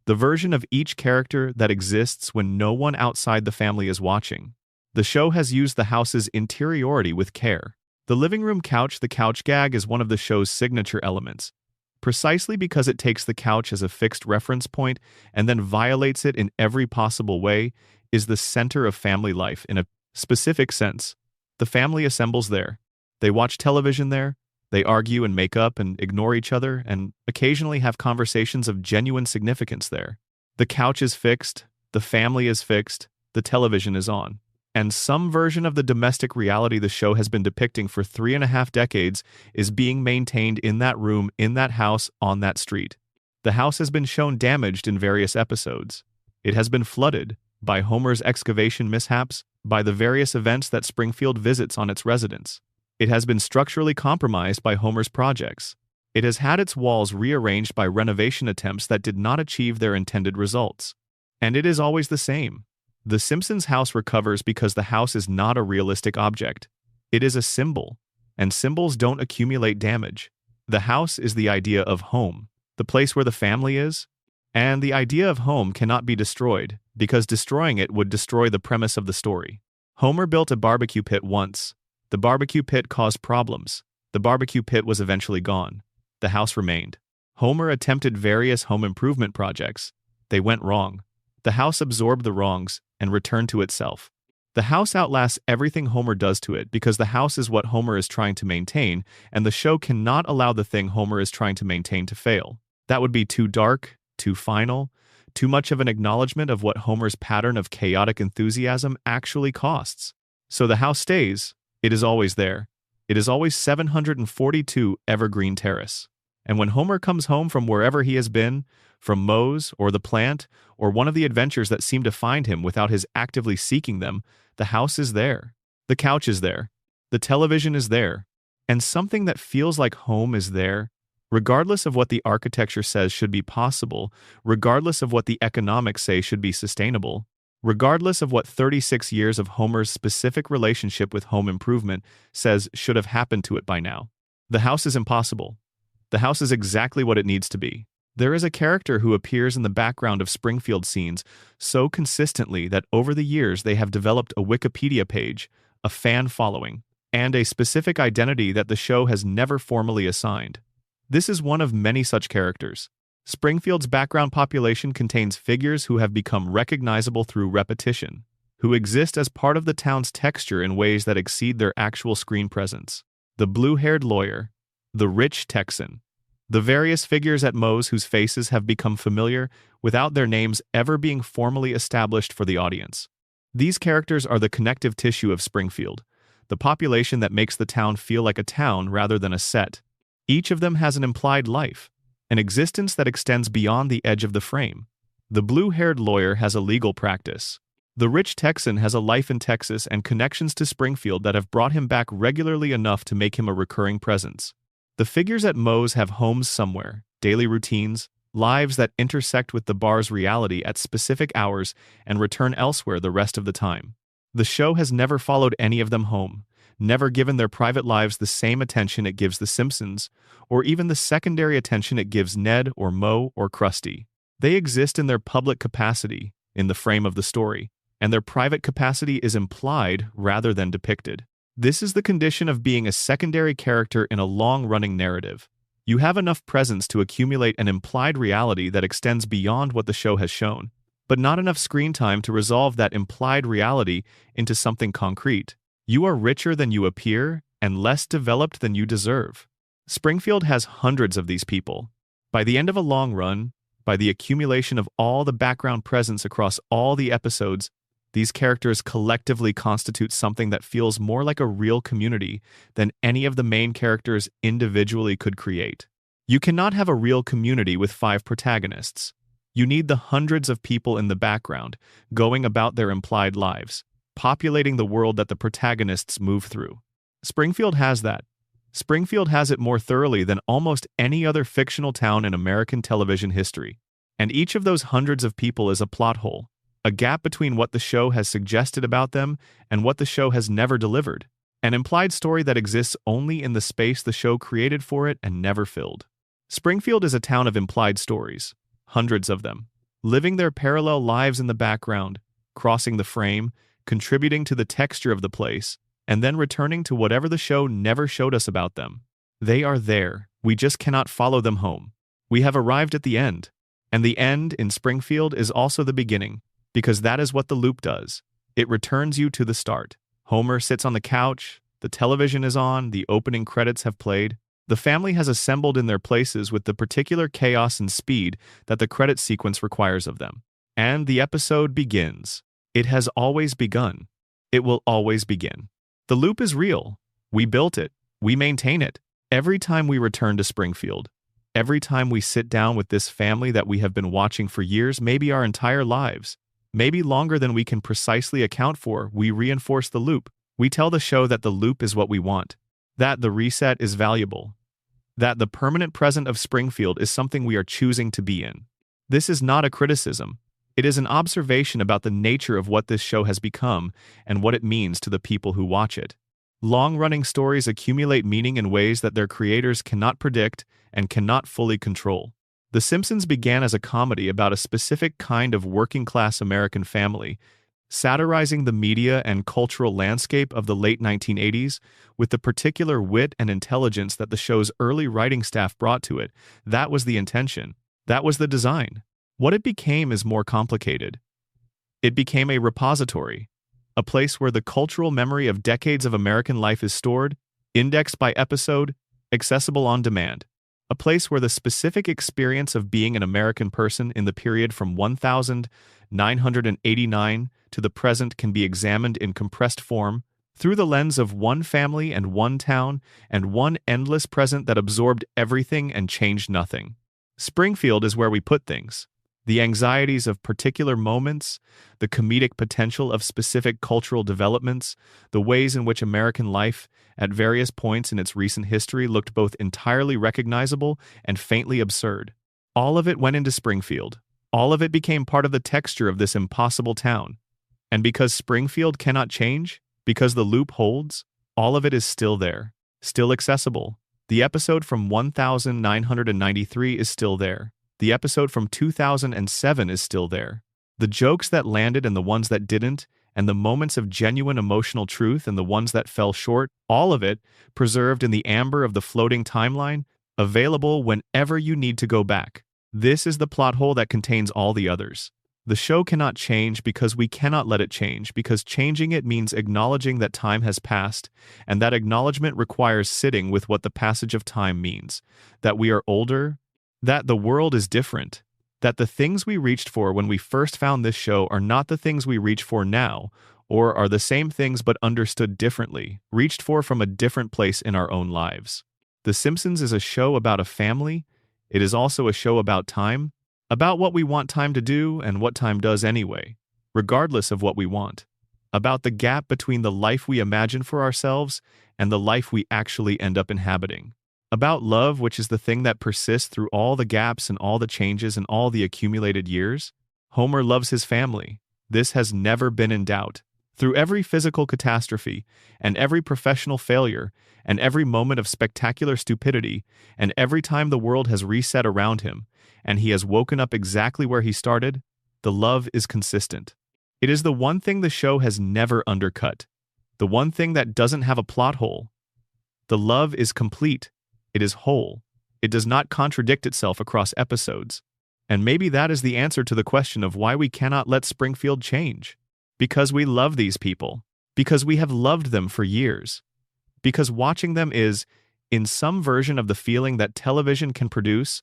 the version of each character that exists when no one outside the family is watching. The show has used the house's interiority with care. The living room couch, the couch gag, is one of the show's signature elements. Precisely because it takes the couch as a fixed reference point and then violates it in every possible way, is the center of family life in a specific sense. The family assembles there. They watch television there. They argue and make up and ignore each other and occasionally have conversations of genuine significance there. The couch is fixed, the family is fixed, the television is on. And some version of the domestic reality the show has been depicting for 3.5 decades is being maintained in that room, in that house, on that street. The house has been shown damaged in various episodes. It has been flooded by Homer's excavation mishaps, by the various events that Springfield visits on its residents. It has been structurally compromised by Homer's projects. It has had its walls rearranged by renovation attempts that did not achieve their intended results. And it is always the same. The Simpsons house recovers because the house is not a realistic object. It is a symbol, and symbols don't accumulate damage. The house is the idea of home, the place where the family is, and the idea of home cannot be destroyed, because destroying it would destroy the premise of the story. Homer built a barbecue pit once. The barbecue pit caused problems. The barbecue pit was eventually gone. The house remained. Homer attempted various home improvement projects. They went wrong. The house absorbed the wrongs and returned to itself. The house outlasts everything Homer does to it because the house is what Homer is trying to maintain, and the show cannot allow the thing Homer is trying to maintain to fail. That would be too dark, too final, too much of an acknowledgement of what Homer's pattern of chaotic enthusiasm actually costs. So the house stays. It is always there. It is always 742 Evergreen Terrace. And when Homer comes home from wherever he has been, from Moe's or the plant, or one of the adventures that seem to find him without his actively seeking them, the house is there. The couch is there. The television is there. And something that feels like home is there, regardless of what the architecture says should be possible, regardless of what the economics say should be sustainable, regardless of what 36 years of Homer's specific relationship with home improvement says should have happened to it by now. The house is impossible. The house is exactly what it needs to be. There is a character who appears in the background of Springfield scenes so consistently that over the years they have developed a Wikipedia page, a fan following, and a specific identity that the show has never formally assigned. This is one of many such characters. Springfield's background population contains figures who have become recognizable through repetition, who exist as part of the town's texture in ways that exceed their actual screen presence. The blue-haired lawyer, the rich Texan, the various figures at Moe's whose faces have become familiar without their names ever being formally established for the audience. These characters are the connective tissue of Springfield, the population that makes the town feel like a town rather than a set. Each of them has an implied life, an existence that extends beyond the edge of the frame. The blue-haired lawyer has a legal practice. The rich Texan has a life in Texas and connections to Springfield that have brought him back regularly enough to make him a recurring presence. The figures at Moe's have homes somewhere, daily routines, lives that intersect with the bar's reality at specific hours and return elsewhere the rest of the time. The show has never followed any of them home, never given their private lives the same attention it gives The Simpsons, or even the secondary attention it gives Ned or Moe or Krusty. They exist in their public capacity, in the frame of the story, and their private capacity is implied rather than depicted. This is the condition of being a secondary character in a long-running narrative. You have enough presence to accumulate an implied reality that extends beyond what the show has shown, but not enough screen time to resolve that implied reality into something concrete. You are richer than you appear and less developed than you deserve. Springfield has hundreds of these people. By the end of a long run, by the accumulation of all the background presence across all the episodes, these characters collectively constitute something that feels more like a real community than any of the main characters individually could create. You cannot have a real community with 5 protagonists. You need the hundreds of people in the background, going about their implied lives, populating the world that the protagonists move through. Springfield has that. Springfield has it more thoroughly than almost any other fictional town in American television history. And each of those hundreds of people is a plot hole, a gap between what the show has suggested about them and what the show has never delivered, an implied story that exists only in the space the show created for it and never filled. Springfield is a town of implied stories, hundreds of them, living their parallel lives in the background, crossing the frame, contributing to the texture of the place, and then returning to whatever the show never showed us about them. They are there, we just cannot follow them home. We have arrived at the end, and the end in Springfield is also the beginning, because that is what the loop does. It returns you to the start. Homer sits on the couch, the television is on, the opening credits have played. The family has assembled in their places with the particular chaos and speed that the credit sequence requires of them. And the episode begins. It has always begun. It will always begin. The loop is real. We built it. We maintain it. Every time we return to Springfield, every time we sit down with this family that we have been watching for years, maybe our entire lives, maybe longer than we can precisely account for, we reinforce the loop. We tell the show that the loop is what we want, that the reset is valuable, that the permanent present of Springfield is something we are choosing to be in. This is not a criticism. It is an observation about the nature of what this show has become and what it means to the people who watch it. Long-running stories accumulate meaning in ways that their creators cannot predict and cannot fully control. The Simpsons began as a comedy about a specific kind of working-class American family, satirizing the media and cultural landscape of the late 1980s with the particular wit and intelligence that the show's early writing staff brought to it. That was the intention. That was the design. What it became is more complicated. It became a repository, a place where the cultural memory of decades of American life is stored, indexed by episode, accessible on demand. A place where the specific experience of being an American person in the period from 1989 to the present can be examined in compressed form through the lens of one family and one town and one endless present that absorbed everything and changed nothing. Springfield is where we put things. The anxieties of particular moments, the comedic potential of specific cultural developments, the ways in which American life, at various points in its recent history, looked both entirely recognizable and faintly absurd. All of it went into Springfield. All of it became part of the texture of this impossible town. And because Springfield cannot change, because the loop holds, all of it is still there, still accessible. The episode from 1993 is still there. The episode from 2007 is still there. The jokes that landed and the ones that didn't, and the moments of genuine emotional truth and the ones that fell short, all of it preserved in the amber of the floating timeline, available whenever you need to go back. This is the plot hole that contains all the others. The show cannot change because we cannot let it change, because changing it means acknowledging that time has passed, and that acknowledgement requires sitting with what the passage of time means, that we are older, that the world is different, that the things we reached for when we first found this show are not the things we reach for now, or are the same things but understood differently, reached for from a different place in our own lives. The Simpsons is a show about a family. It is also a show about time, about what we want time to do and what time does anyway, regardless of what we want, about the gap between the life we imagine for ourselves and the life we actually end up inhabiting. About love, which is the thing that persists through all the gaps and all the changes and all the accumulated years. Homer loves his family. This has never been in doubt. Through every physical catastrophe, and every professional failure, and every moment of spectacular stupidity, and every time the world has reset around him, and he has woken up exactly where he started, the love is consistent. It is the one thing the show has never undercut. The one thing that doesn't have a plot hole. The love is complete. It is whole. It does not contradict itself across episodes. And maybe that is the answer to the question of why we cannot let Springfield change. Because we love these people. Because we have loved them for years. Because watching them is, in some version of the feeling that television can produce,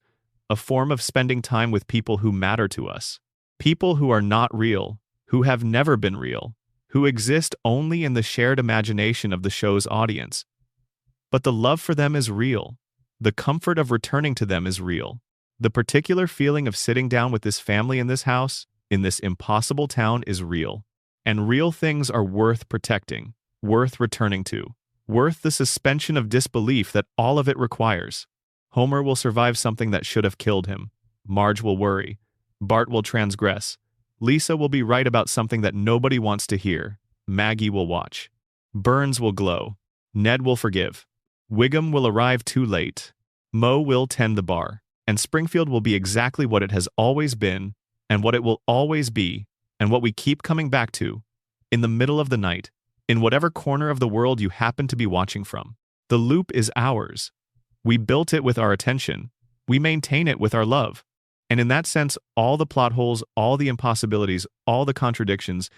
a form of spending time with people who matter to us. People who are not real, who have never been real, who exist only in the shared imagination of the show's audience. But the love for them is real. The comfort of returning to them is real. The particular feeling of sitting down with this family in this house, in this impossible town, is real. And real things are worth protecting, worth returning to, worth the suspension of disbelief that all of it requires. Homer will survive something that should have killed him. Marge will worry. Bart will transgress. Lisa will be right about something that nobody wants to hear. Maggie will watch. Burns will glow. Ned will forgive. Wiggum will arrive too late. Moe will tend the bar. And Springfield will be exactly what it has always been, and what it will always be, and what we keep coming back to, in the middle of the night, in whatever corner of the world you happen to be watching from. The loop is ours. We built it with our attention. We maintain it with our love. And in that sense, all the plot holes, all the impossibilities, all the contradictions,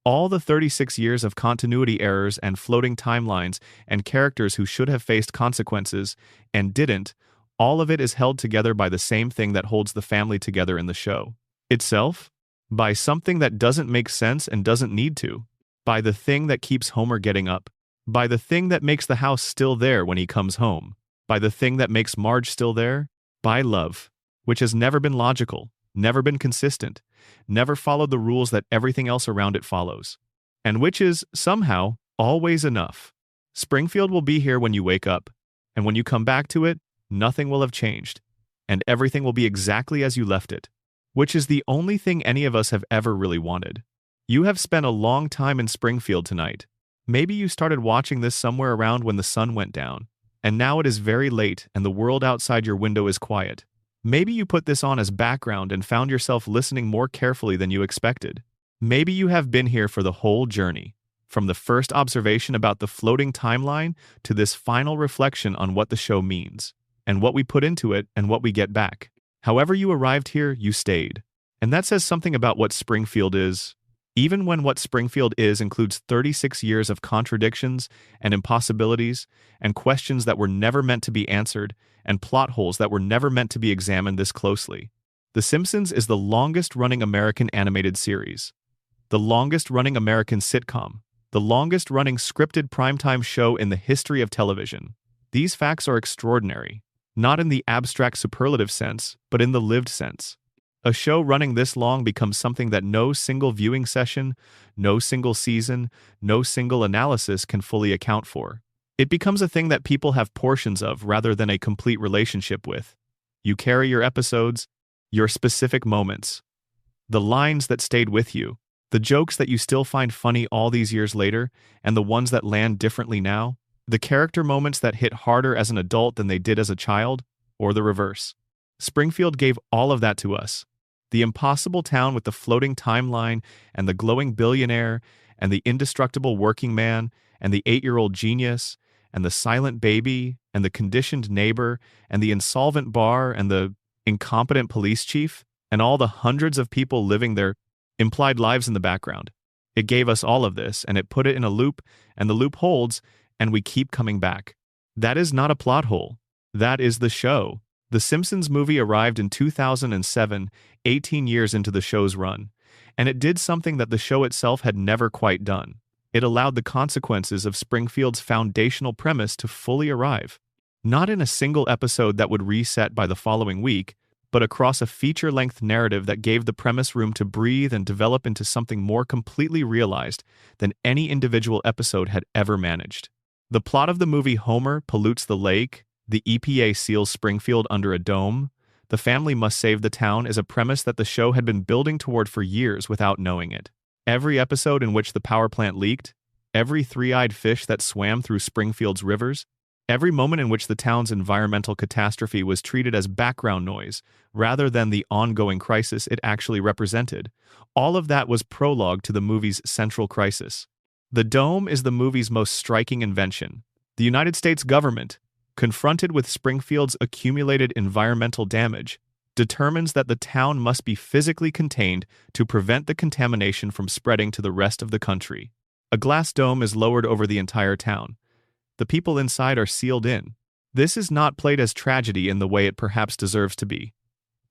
all the 36 years of continuity errors and floating timelines and characters who should have faced consequences and didn't, all of it is held together by the same thing that holds the family together in the show. Itself? By something that doesn't make sense and doesn't need to. By the thing that keeps Homer getting up. By the thing that makes the house still there when he comes home. By the thing that makes Marge still there. By love, which has never been logical, never been consistent, never followed the rules that everything else around it follows, and which is, somehow, always enough. Springfield will be here when you wake up, and when you come back to it, nothing will have changed, and everything will be exactly as you left it, which is the only thing any of us have ever really wanted. You have spent a long time in Springfield tonight. Maybe you started watching this somewhere around when the sun went down, and now it is very late and the world outside your window is quiet. Maybe you put this on as background and found yourself listening more carefully than you expected. Maybe you have been here for the whole journey, from the first observation about the floating timeline to this final reflection on what the show means, and what we put into it and what we get back. However you arrived here, you stayed. And that says something about what Springfield is. Even when what Springfield is includes 36 years of contradictions and impossibilities and questions that were never meant to be answered and plot holes that were never meant to be examined this closely. The Simpsons is the longest-running American animated series, the longest-running American sitcom, the longest-running scripted primetime show in the history of television. These facts are extraordinary, not in the abstract superlative sense, but in the lived sense. A show running this long becomes something that no single viewing session, no single season, no single analysis can fully account for. It becomes a thing that people have portions of rather than a complete relationship with. You carry your episodes, your specific moments, the lines that stayed with you, the jokes that you still find funny all these years later, and the ones that land differently now, the character moments that hit harder as an adult than they did as a child, or the reverse. Springfield gave all of that to us. The impossible town with the floating timeline and the glowing billionaire and the indestructible working man and the 8-year-old genius and the silent baby and the conditioned neighbor and the insolvent bar and the incompetent police chief and all the hundreds of people living their implied lives in the background. It gave us all of this, and it put it in a loop, and the loop holds, and we keep coming back. That is not a plot hole. That is the show. The Simpsons movie arrived in 2007, 18 years into the show's run, and it did something that the show itself had never quite done. It allowed the consequences of Springfield's foundational premise to fully arrive, not in a single episode that would reset by the following week, but across a feature-length narrative that gave the premise room to breathe and develop into something more completely realized than any individual episode had ever managed. The plot of the movie Homer pollutes the lake, the EPA seals Springfield under a dome, the family must save the town is a premise that the show had been building toward for years without knowing it. Every episode in which the power plant leaked, every three-eyed fish that swam through Springfield's rivers, every moment in which the town's environmental catastrophe was treated as background noise rather than the ongoing crisis it actually represented, all of that was prologue to the movie's central crisis. The dome is the movie's most striking invention. The United States government, confronted with Springfield's accumulated environmental damage, determines that the town must be physically contained to prevent the contamination from spreading to the rest of the country. A glass dome is lowered over the entire town. The people inside are sealed in. This is not played as tragedy in the way it perhaps deserves to be.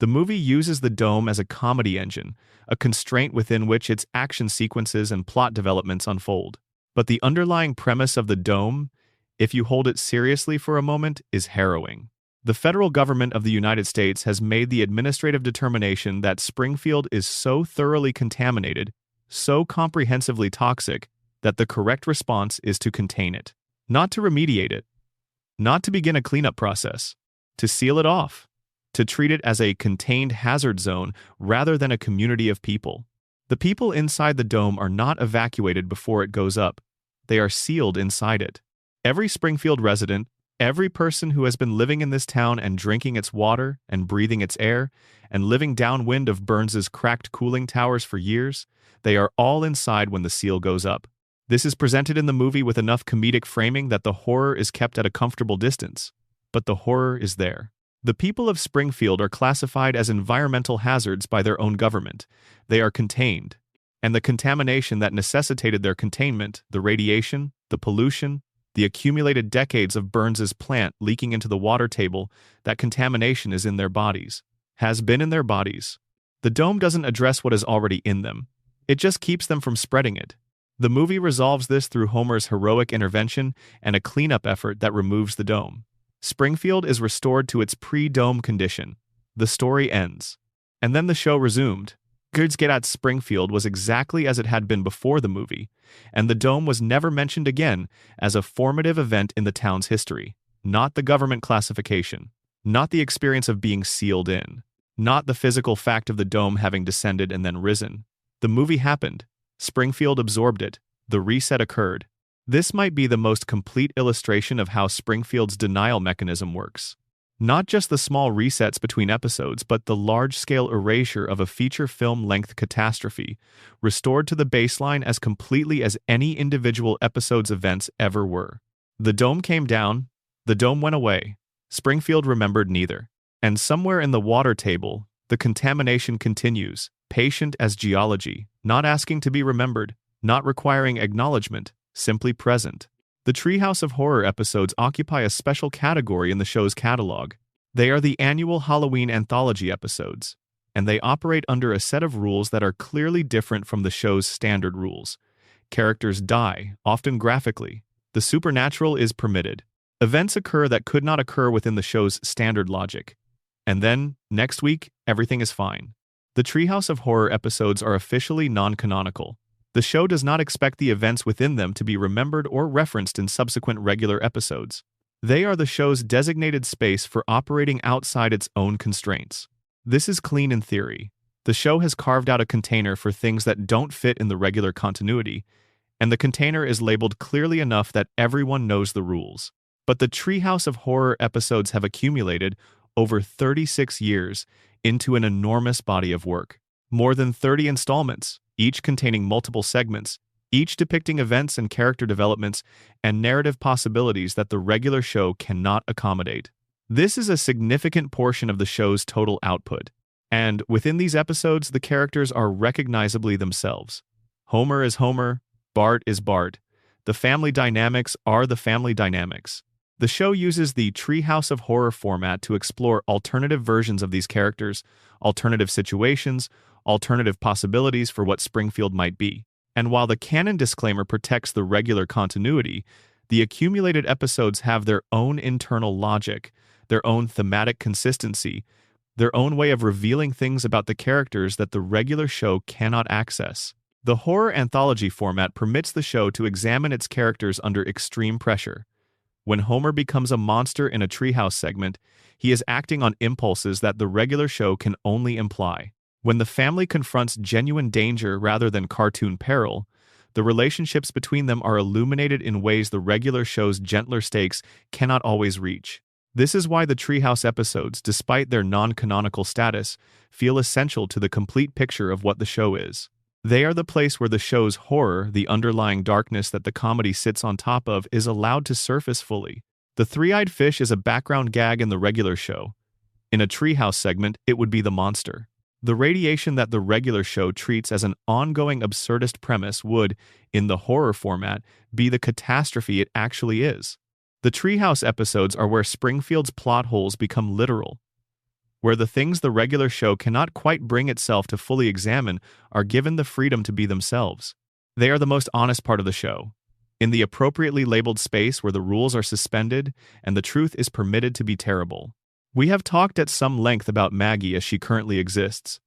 The movie uses the dome as a comedy engine, a constraint within which its action sequences and plot developments unfold. But the underlying premise of the dome, if you hold it seriously for a moment, is harrowing. The federal government of the United States has made the administrative determination that Springfield is so thoroughly contaminated, so comprehensively toxic, that the correct response is to contain it. Not to remediate it, not to begin a cleanup process, to seal it off, to treat it as a contained hazard zone rather than a community of people. The people inside the dome are not evacuated before it goes up. They are sealed inside it. Every Springfield resident, every person who has been living in this town and drinking its water and breathing its air and living downwind of Burns's cracked cooling towers for years, they are all inside when the seal goes up. This is presented in the movie with enough comedic framing that the horror is kept at a comfortable distance, but the horror is there. The people of Springfield are classified as environmental hazards by their own government. They are contained, and the contamination that necessitated their containment, the radiation, the pollution, the accumulated decades of Burns's plant leaking into the water table, that contamination is in their bodies, has been in their bodies. The dome doesn't address what is already in them. It just keeps them from spreading it. The movie resolves this through Homer's heroic intervention and a cleanup effort that removes the dome. Springfield is restored to its pre-dome condition. The story ends. And then the show resumed. Goods Get at Springfield was exactly as it had been before the movie, and the dome was never mentioned again as a formative event in the town's history. Not the government classification, not the experience of being sealed in, not the physical fact of the dome having descended and then risen. The movie happened. Springfield absorbed it. The reset occurred. This might be the most complete illustration of how Springfield's denial mechanism works. Not just the small resets between episodes, but the large-scale erasure of a feature film-length catastrophe, restored to the baseline as completely as any individual episode's events ever were. The dome came down, the dome went away. Springfield remembered neither. And somewhere in the water table, the contamination continues, patient as geology, not asking to be remembered, not requiring acknowledgement, simply present. The Treehouse of Horror episodes occupy a special category in the show's catalog. They are the annual Halloween anthology episodes, and they operate under a set of rules that are clearly different from the show's standard rules. Characters die, often graphically. The supernatural is permitted. Events occur that could not occur within the show's standard logic. And then, next week, everything is fine. The Treehouse of Horror episodes are officially non-canonical. The show does not expect the events within them to be remembered or referenced in subsequent regular episodes. They are the show's designated space for operating outside its own constraints. This is clean in theory. The show has carved out a container for things that don't fit in the regular continuity, and the container is labeled clearly enough that everyone knows the rules. But the Treehouse of Horror episodes have accumulated, over 36 years, into an enormous body of work. More than 30 installments, each containing multiple segments, each depicting events and character developments and narrative possibilities that the regular show cannot accommodate. This is a significant portion of the show's total output, and within these episodes, the characters are recognizably themselves. Homer is Homer, Bart is Bart. The family dynamics are the family dynamics. The show uses the Treehouse of Horror format to explore alternative versions of these characters, alternative situations, alternative possibilities for what Springfield might be. And while the canon disclaimer protects the regular continuity, the accumulated episodes have their own internal logic, their own thematic consistency, their own way of revealing things about the characters that the regular show cannot access. The horror anthology format permits the show to examine its characters under extreme pressure. When Homer becomes a monster in a Treehouse segment, he is acting on impulses that the regular show can only imply. When the family confronts genuine danger rather than cartoon peril, the relationships between them are illuminated in ways the regular show's gentler stakes cannot always reach. This is why the Treehouse episodes, despite their non-canonical status, feel essential to the complete picture of what the show is. They are the place where the show's horror, the underlying darkness that the comedy sits on top of, is allowed to surface fully. The three-eyed fish is a background gag in the regular show. In a Treehouse segment, it would be the monster. The radiation that the regular show treats as an ongoing absurdist premise would, in the horror format, be the catastrophe it actually is. The Treehouse episodes are where Springfield's plot holes become literal, where the things the regular show cannot quite bring itself to fully examine are given the freedom to be themselves. They are the most honest part of the show, in the appropriately labeled space where the rules are suspended and the truth is permitted to be terrible. We have talked at some length about Maggie as she currently exists.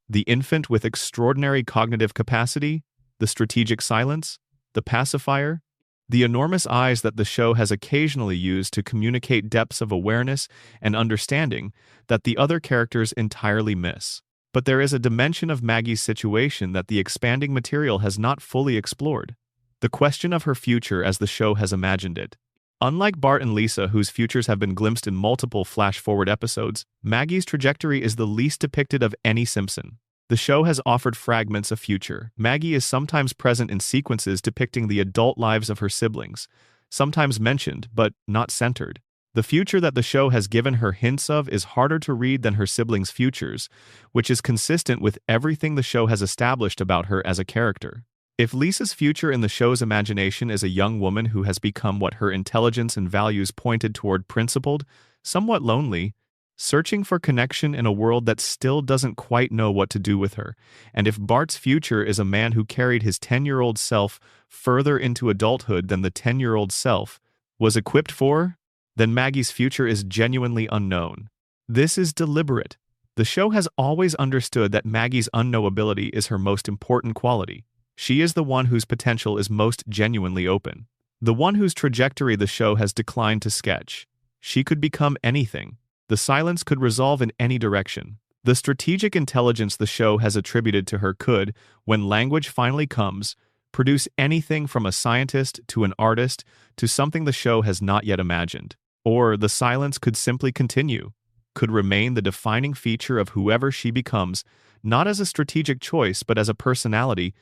The infant with extraordinary cognitive capacity, the strategic silence, the pacifier, the enormous eyes that the show has occasionally used to communicate depths of awareness and understanding that the other characters entirely miss. But there is a dimension of Maggie's situation that the expanding material has not fully explored. The question of her future as the show has imagined it. Unlike Bart and Lisa, whose futures have been glimpsed in multiple flash-forward episodes, Maggie's trajectory is the least depicted of any Simpson. The show has offered fragments of future. Maggie is sometimes present in sequences depicting the adult lives of her siblings, sometimes mentioned, but not centered. The future that the show has given her hints of is harder to read than her siblings' futures, which is consistent with everything the show has established about her as a character. If Lisa's future in the show's imagination is a young woman who has become what her intelligence and values pointed toward, principled, somewhat lonely, searching for connection in a world that still doesn't quite know what to do with her. And if Bart's future is a man who carried his 10-year-old self further into adulthood than the 10-year-old self was equipped for, then Maggie's future is genuinely unknown. This is deliberate. The show has always understood that Maggie's unknowability is her most important quality. She is the one whose potential is most genuinely open. The one whose trajectory the show has declined to sketch. She could become anything. The silence could resolve in any direction. The strategic intelligence the show has attributed to her could, when language finally comes, produce anything from a scientist to an artist to something the show has not yet imagined. Or the silence could simply continue, could remain the defining feature of whoever she becomes, not as a strategic choice but as a personality,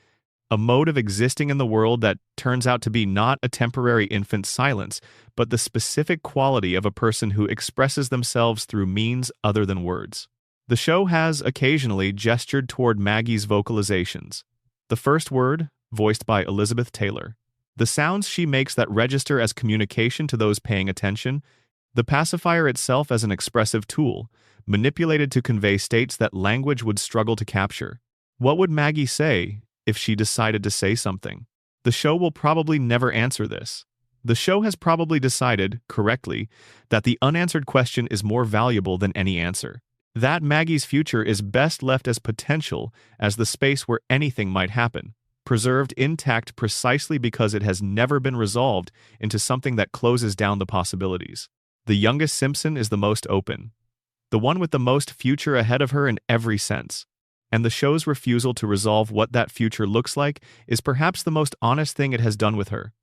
a mode of existing in the world that turns out to be not a temporary infant silence, but the specific quality of a person who expresses themselves through means other than words. The show has occasionally gestured toward Maggie's vocalizations. The first word, voiced by Elizabeth Taylor. The sounds she makes that register as communication to those paying attention. The pacifier itself as an expressive tool, manipulated to convey states that language would struggle to capture. What would Maggie say if she decided to say something? The show will probably never answer this. The show has probably decided, correctly, that the unanswered question is more valuable than any answer. That Maggie's future is best left as potential as the space where anything might happen, preserved intact precisely because it has never been resolved into something that closes down the possibilities. The youngest Simpson is the most open, the one with the most future ahead of her in every sense. And the show's refusal to resolve what that future looks like is perhaps the most honest thing it has done with her.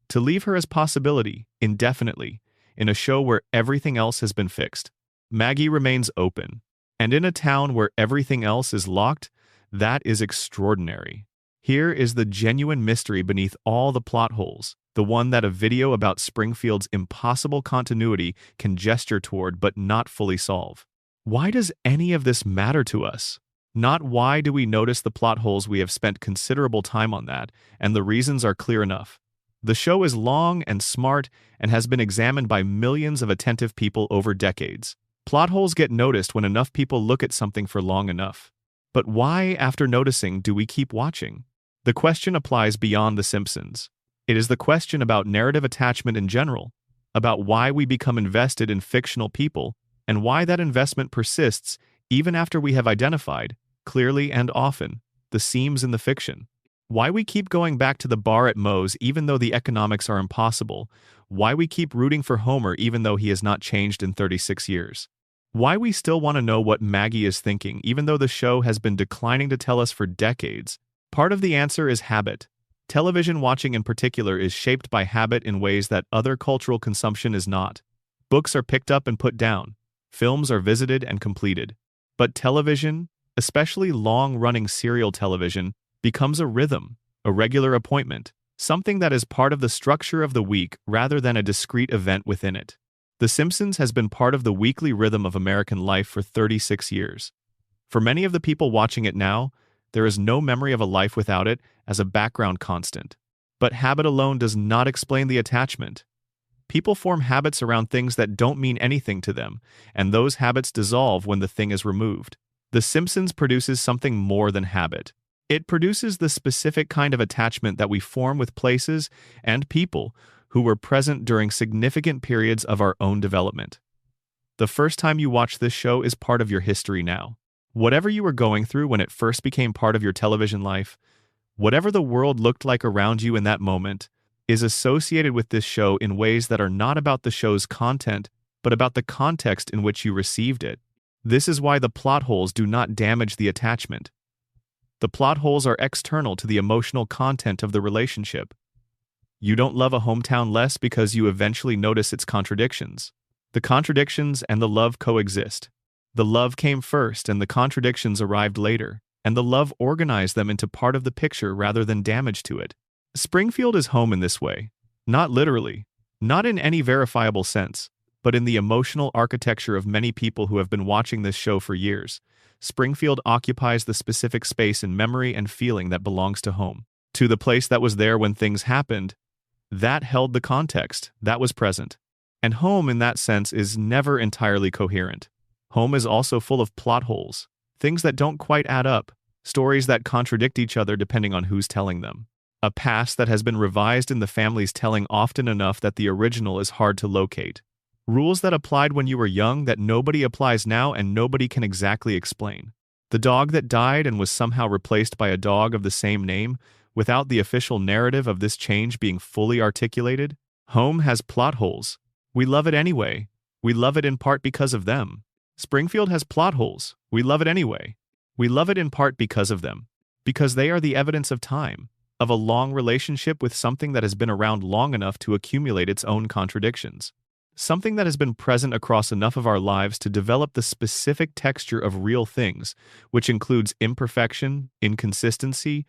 To leave her as possibility, indefinitely, in a show where everything else has been fixed. Maggie remains open. And in a town where everything else is locked, that is extraordinary. Here is the genuine mystery beneath all the plot holes, the one that a video about Springfield's impossible continuity can gesture toward but not fully solve. Why does any of this matter to us? Not why do we notice the plot holes. We have spent considerable time on that, and the reasons are clear enough. The show is long and smart and has been examined by millions of attentive people over decades. Plot holes get noticed when enough people look at something for long enough. But why, after noticing, do we keep watching? The question applies beyond The Simpsons. It is the question about narrative attachment in general, about why we become invested in fictional people, and why that investment persists even after we have identified, clearly and often, the seams in the fiction. Why we keep going back to the bar at Moe's even though the economics are impossible. Why we keep rooting for Homer even though he has not changed in 36 years. Why we still want to know what Maggie is thinking even though the show has been declining to tell us for decades. Part of the answer is habit. Television watching in particular is shaped by habit in ways that other cultural consumption is not. Books are picked up and put down. Films are visited and completed. But television, especially long-running serial television, becomes a rhythm, a regular appointment, something that is part of the structure of the week rather than a discrete event within it. The Simpsons has been part of the weekly rhythm of American life for 36 years. For many of the people watching it now, there is no memory of a life without it as a background constant. But habit alone does not explain the attachment. People form habits around things that don't mean anything to them, and those habits dissolve when the thing is removed. The Simpsons produces something more than habit. It produces the specific kind of attachment that we form with places and people who were present during significant periods of our own development. The first time you watch this show is part of your history now. Whatever you were going through when it first became part of your television life, whatever the world looked like around you in that moment, is associated with this show in ways that are not about the show's content, but about the context in which you received it. This is why the plot holes do not damage the attachment. The plot holes are external to the emotional content of the relationship. You don't love a hometown less because you eventually notice its contradictions. The contradictions and the love coexist. The love came first and the contradictions arrived later, and the love organized them into part of the picture rather than damage to it. Springfield is home in this way, not literally, not in any verifiable sense, but in the emotional architecture of many people who have been watching this show for years. Springfield occupies the specific space in memory and feeling that belongs to home. To the place that was there when things happened, that held the context, that was present. And home in that sense is never entirely coherent. Home is also full of plot holes, things that don't quite add up, stories that contradict each other depending on who's telling them. A past that has been revised in the family's telling often enough that the original is hard to locate. Rules that applied when you were young that nobody applies now and nobody can exactly explain. The dog that died and was somehow replaced by a dog of the same name, without the official narrative of this change being fully articulated. Home has plot holes. We love it anyway. We love it in part because of them. Springfield has plot holes. We love it anyway. We love it in part because of them. Because they are the evidence of time, of a long relationship with something that has been around long enough to accumulate its own contradictions. Something that has been present across enough of our lives to develop the specific texture of real things, which includes imperfection, inconsistency,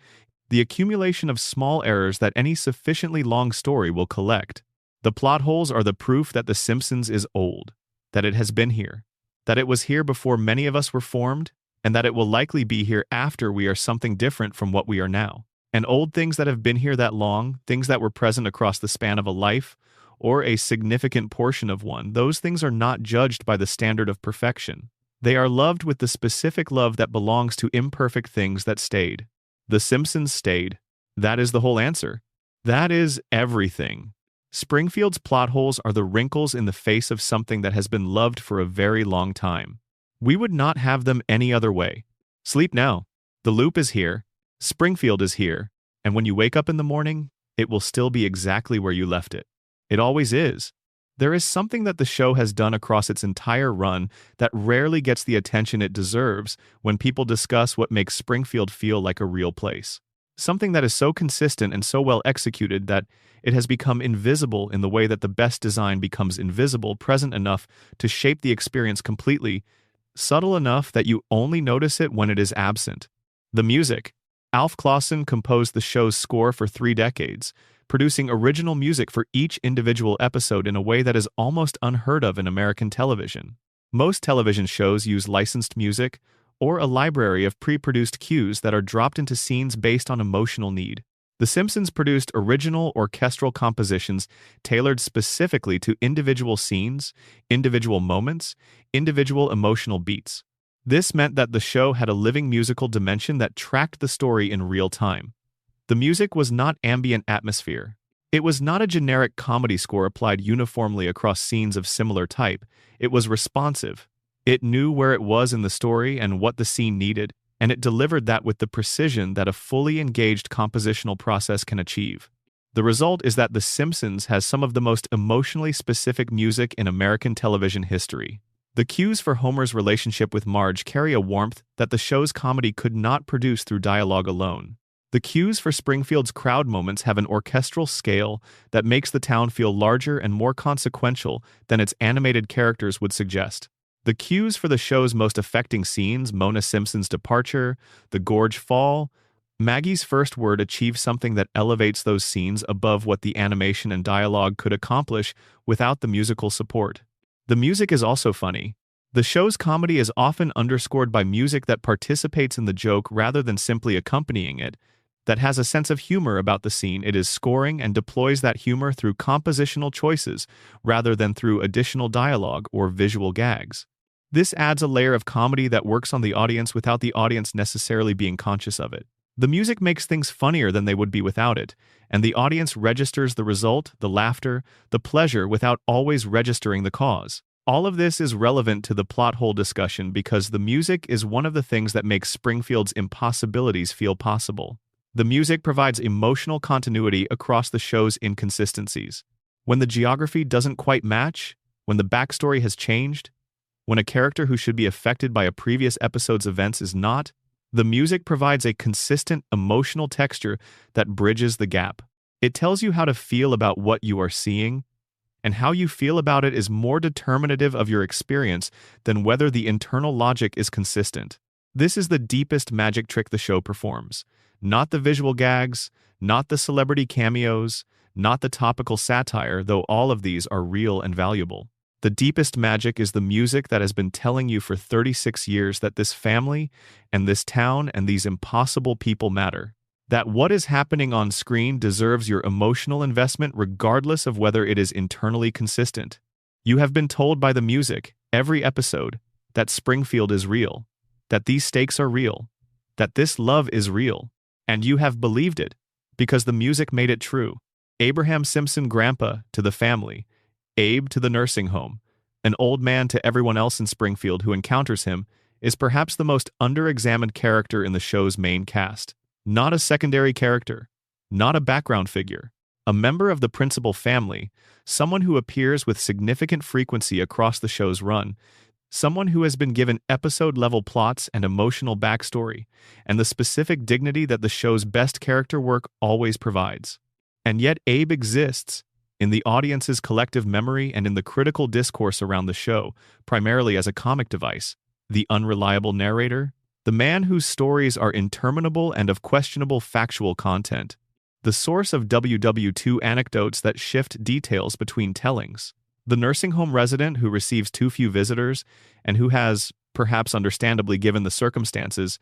the accumulation of small errors that any sufficiently long story will collect. The plot holes are the proof that The Simpsons is old, that it has been here, that it was here before many of us were formed, and that it will likely be here after we are something different from what we are now. And old things that have been here that long, things that were present across the span of a life, or a significant portion of one, those things are not judged by the standard of perfection. They are loved with the specific love that belongs to imperfect things that stayed. The Simpsons stayed. That is the whole answer. That is everything. Springfield's plot holes are the wrinkles in the face of something that has been loved for a very long time. We would not have them any other way. Sleep now. The loop is here. Springfield is here. And when you wake up in the morning, it will still be exactly where you left it. It always is. There is something that the show has done across its entire run that rarely gets the attention it deserves when people discuss what makes Springfield feel like a real place. Something that is so consistent and so well executed that it has become invisible in the way that the best design becomes invisible, present enough to shape the experience completely, subtle enough that you only notice it when it is absent. The music. Alf Clausen composed the show's score for 3 decades, producing original music for each individual episode in a way that is almost unheard of in American television. Most television shows use licensed music or a library of pre-produced cues that are dropped into scenes based on emotional need. The Simpsons produced original orchestral compositions tailored specifically to individual scenes, individual moments, individual emotional beats. This meant that the show had a living musical dimension that tracked the story in real time. The music was not ambient atmosphere. It was not a generic comedy score applied uniformly across scenes of similar type. It was responsive. It knew where it was in the story and what the scene needed, and it delivered that with the precision that a fully engaged compositional process can achieve. The result is that The Simpsons has some of the most emotionally specific music in American television history. The cues for Homer's relationship with Marge carry a warmth that the show's comedy could not produce through dialogue alone. The cues for Springfield's crowd moments have an orchestral scale that makes the town feel larger and more consequential than its animated characters would suggest. The cues for the show's most affecting scenes, Mona Simpson's departure, the gorge fall, Maggie's first word, achieve something that elevates those scenes above what the animation and dialogue could accomplish without the musical support. The music is also funny. The show's comedy is often underscored by music that participates in the joke rather than simply accompanying it, that has a sense of humor about the scene it is scoring and deploys that humor through compositional choices rather than through additional dialogue or visual gags. This adds a layer of comedy that works on the audience without the audience necessarily being conscious of it. The music makes things funnier than they would be without it, and the audience registers the result, the laughter, the pleasure without always registering the cause. All of this is relevant to the plot hole discussion because the music is one of the things that makes Springfield's impossibilities feel possible. The music provides emotional continuity across the show's inconsistencies. When the geography doesn't quite match, when the backstory has changed, when a character who should be affected by a previous episode's events is not, the music provides a consistent emotional texture that bridges the gap. It tells you how to feel about what you are seeing, and how you feel about it is more determinative of your experience than whether the internal logic is consistent. This is the deepest magic trick the show performs. Not the visual gags, not the celebrity cameos, not the topical satire, though all of these are real and valuable. The deepest magic is the music that has been telling you for 36 years that this family and this town and these impossible people matter. That what is happening on screen deserves your emotional investment regardless of whether it is internally consistent. You have been told by the music, every episode, that Springfield is real, that these stakes are real, that this love is real, and you have believed it, because the music made it true. Abraham Simpson grandpa to the family, Abe to the nursing home, an old man to everyone else in Springfield who encounters him, is perhaps the most under-examined character in the show's main cast. Not a secondary character, not a background figure, a member of the principal family, someone who appears with significant frequency across the show's run, someone who has been given episode-level plots and emotional backstory, and the specific dignity that the show's best character work always provides. And yet Abe exists, in the audience's collective memory and in the critical discourse around the show, primarily as a comic device, the unreliable narrator, the man whose stories are interminable and of questionable factual content, the source of WW2 anecdotes that shift details between tellings, the nursing home resident who receives too few visitors and who has, perhaps understandably given the circumstances,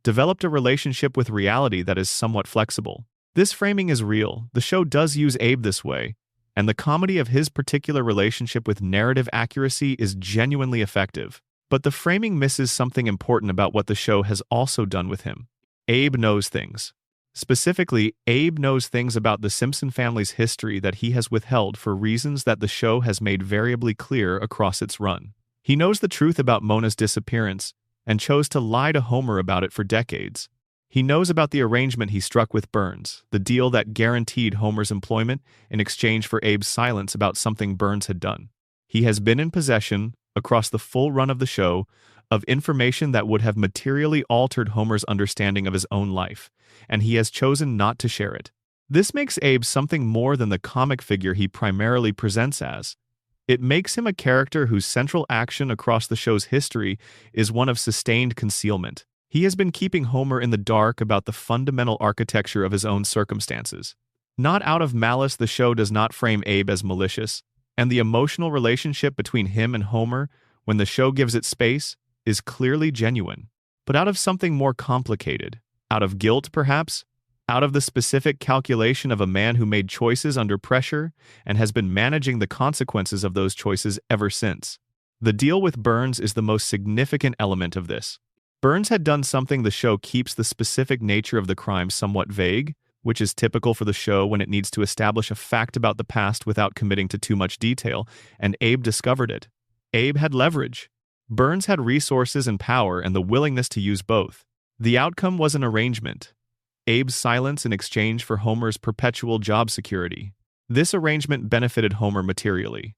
developed a relationship with reality that is somewhat flexible. This framing is real. The show does use Abe this way, and the comedy of his particular relationship with narrative accuracy is genuinely effective. But the framing misses something important about what the show has also done with him. Abe knows things. Specifically, Abe knows things about the Simpson family's history that he has withheld for reasons that the show has made variably clear across its run. He knows the truth about Mona's disappearance and chose to lie to Homer about it for decades. He knows about the arrangement he struck with Burns, the deal that guaranteed Homer's employment in exchange for Abe's silence about something Burns had done. He has been in possession, across the full run of the show, of information that would have materially altered Homer's understanding of his own life, and he has chosen not to share it. This makes Abe something more than the comic figure he primarily presents as. It makes him a character whose central action across the show's history is one of sustained concealment. He has been keeping Homer in the dark about the fundamental architecture of his own circumstances. Not out of malice, the show does not frame Abe as malicious, and the emotional relationship between him and Homer, when the show gives it space, is clearly genuine. But out of something more complicated, out of guilt perhaps, out of the specific calculation of a man who made choices under pressure and has been managing the consequences of those choices ever since. The deal with Burns is the most significant element of this. Burns had done something the show keeps the specific nature of the crime somewhat vague, which is typical for the show when it needs to establish a fact about the past without committing to too much detail, and Abe discovered it. Abe had leverage. Burns had resources and power and the willingness to use both. The outcome was an arrangement. Abe's silence in exchange for Homer's perpetual job security. This arrangement benefited Homer materially.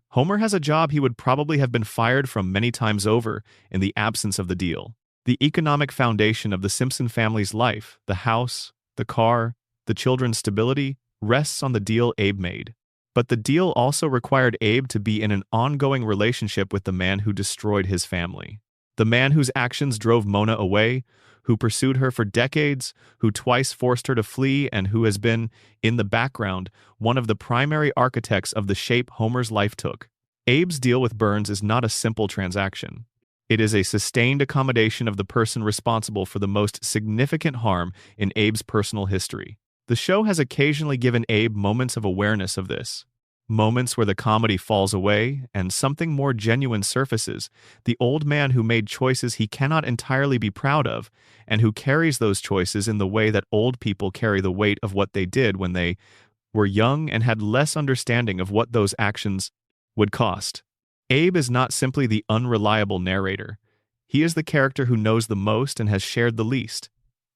Homer has a job he would probably have been fired from many times over in the absence of the deal. The economic foundation of the Simpson family's life, the house, the car, the children's stability, rests on the deal Abe made. But the deal also required Abe to be in an ongoing relationship with the man who destroyed his family. The man whose actions drove Mona away, who pursued her for decades, who twice forced her to flee, and who has been, in the background, one of the primary architects of the shape Homer's life took. Abe's deal with Burns is not a simple transaction. It is a sustained accommodation of the person responsible for the most significant harm in Abe's personal history. The show has occasionally given Abe moments of awareness of this. Moments where the comedy falls away and something more genuine surfaces, the old man who made choices he cannot entirely be proud of, and who carries those choices in the way that old people carry the weight of what they did when they were young and had less understanding of what those actions would cost. Abe is not simply the unreliable narrator. He is the character who knows the most and has shared the least.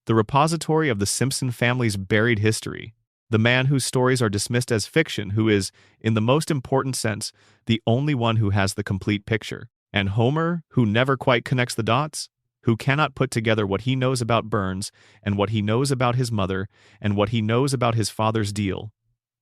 The repository of the Simpson family's buried history. The man whose stories are dismissed as fiction, who is, in the most important sense, the only one who has the complete picture. And Homer, who never quite connects the dots, who cannot put together what he knows about Burns and what he knows about his mother and what he knows about his father's deal.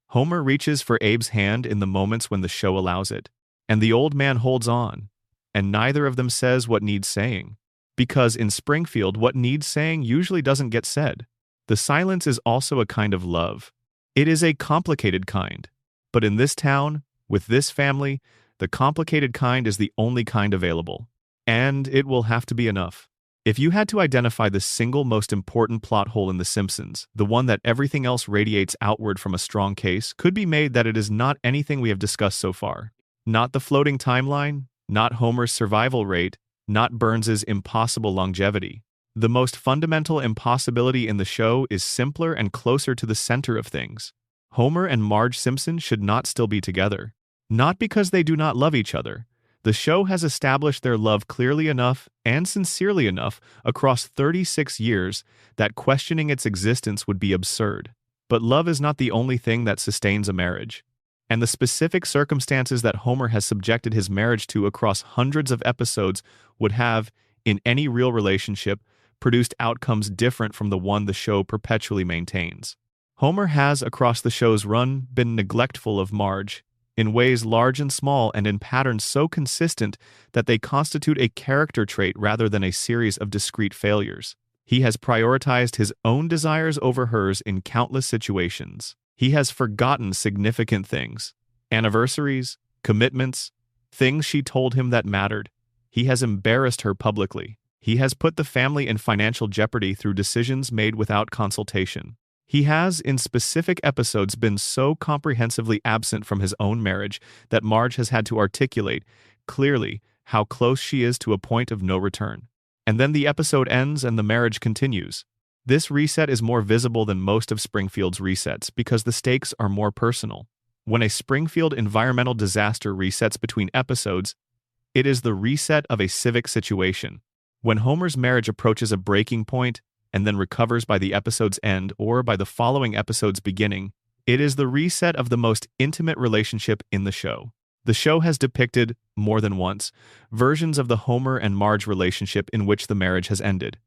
Homer reaches for Abe's hand in the moments when the show allows it. And the old man holds on, and neither of them says what needs saying. Because in Springfield, what needs saying usually doesn't get said. The silence is also a kind of love. It is a complicated kind. But in this town, with this family, the complicated kind is the only kind available. And it will have to be enough. If you had to identify the single most important plot hole in The Simpsons, the one that everything else radiates outward from a strong case, could be made that it is not anything we have discussed so far. Not the floating timeline, not Homer's survival rate, not Burns's impossible longevity. The most fundamental impossibility in the show is simpler and closer to the center of things. Homer and Marge Simpson should not still be together. Not because they do not love each other. The show has established their love clearly enough and sincerely enough across 36 years that questioning its existence would be absurd. But love is not the only thing that sustains a marriage. And the specific circumstances that Homer has subjected his marriage to across hundreds of episodes would have, in any real relationship, produced outcomes different from the one the show perpetually maintains. Homer has, across the show's run, been neglectful of Marge, in ways large and small and in patterns so consistent that they constitute a character trait rather than a series of discrete failures. He has prioritized his own desires over hers in countless situations. He has forgotten significant things, anniversaries, commitments, things she told him that mattered. He has embarrassed her publicly. He has put the family in financial jeopardy through decisions made without consultation. He has, in specific episodes, been so comprehensively absent from his own marriage that Marge has had to articulate clearly how close she is to a point of no return. And then the episode ends and the marriage continues. This reset is more visible than most of Springfield's resets because the stakes are more personal. When a Springfield environmental disaster resets between episodes, it is the reset of a civic situation. When Homer's marriage approaches a breaking point and then recovers by the episode's end or by the following episode's beginning, it is the reset of the most intimate relationship in the show. The show has depicted, more than once, versions of the Homer and Marge relationship in which the marriage has ended.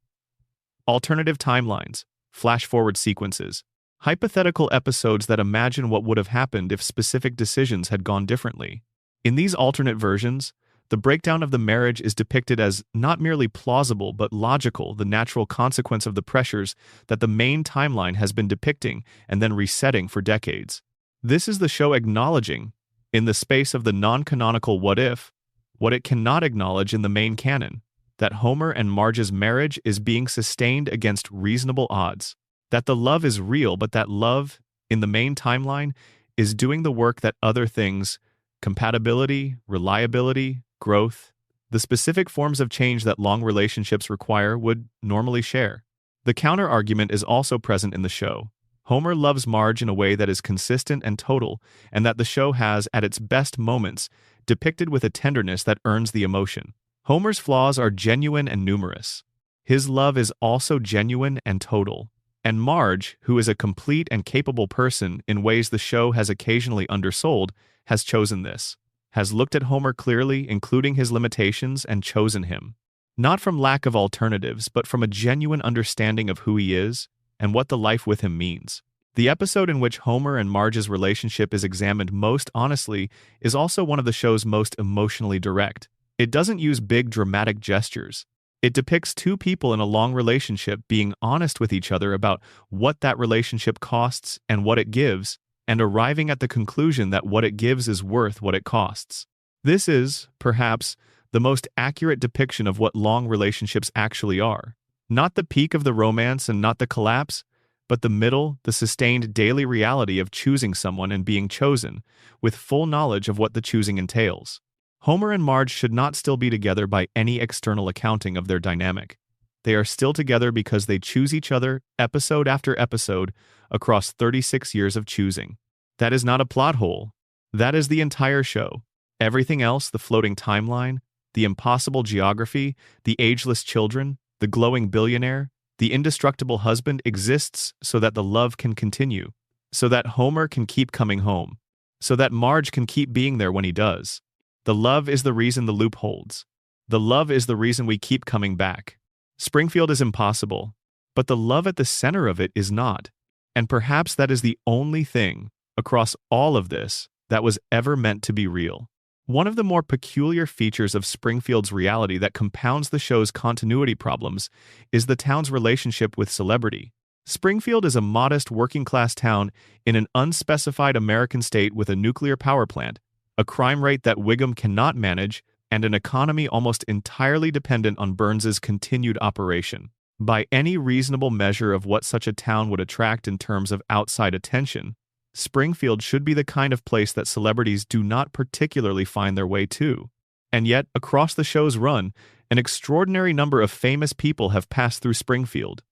Alternative timelines, flash-forward sequences, hypothetical episodes that imagine what would have happened if specific decisions had gone differently. In these alternate versions, the breakdown of the marriage is depicted as not merely plausible but logical, the natural consequence of the pressures that the main timeline has been depicting and then resetting for decades. This is the show acknowledging, in the space of the non-canonical what if, what it cannot acknowledge in the main canon, that Homer and Marge's marriage is being sustained against reasonable odds, that the love is real but that love, in the main timeline, is doing the work that other things, compatibility, reliability, growth, the specific forms of change that long relationships require would normally share. The counter-argument is also present in the show. Homer loves Marge in a way that is consistent and total, and that the show has, at its best moments, depicted with a tenderness that earns the emotion. Homer's flaws are genuine and numerous. His love is also genuine and total. And Marge, who is a complete and capable person in ways the show has occasionally undersold, has chosen this. Has looked at Homer clearly, including his limitations, and chosen him. Not from lack of alternatives, but from a genuine understanding of who he is and what the life with him means. The episode in which Homer and Marge's relationship is examined most honestly is also one of the show's most emotionally direct. It doesn't use big dramatic gestures. It depicts two people in a long relationship being honest with each other about what that relationship costs and what it gives, and arriving at the conclusion that what it gives is worth what it costs. This is, perhaps, the most accurate depiction of what long relationships actually are. Not the peak of the romance and not the collapse, but the middle, the sustained daily reality of choosing someone and being chosen, with full knowledge of what the choosing entails. Homer and Marge should not still be together by any external accounting of their dynamic. They are still together because they choose each other, episode after episode, across 36 years of choosing. That is not a plot hole. That is the entire show. Everything else, the floating timeline, the impossible geography, the ageless children, the glowing billionaire, the indestructible husband exists so that the love can continue, so that Homer can keep coming home, so that Marge can keep being there when he does. The love is the reason the loop holds. The love is the reason we keep coming back. Springfield is impossible, but the love at the center of it is not. And perhaps that is the only thing, across all of this, that was ever meant to be real. One of the more peculiar features of Springfield's reality that compounds the show's continuity problems is the town's relationship with celebrity. Springfield is a modest working-class town in an unspecified American state with a nuclear power plant, a crime rate that Wiggum cannot manage, and an economy almost entirely dependent on Burns's continued operation. By any reasonable measure of what such a town would attract in terms of outside attention, Springfield should be the kind of place that celebrities do not particularly find their way to. And yet, across the show's run, an extraordinary number of famous people have passed through Springfield.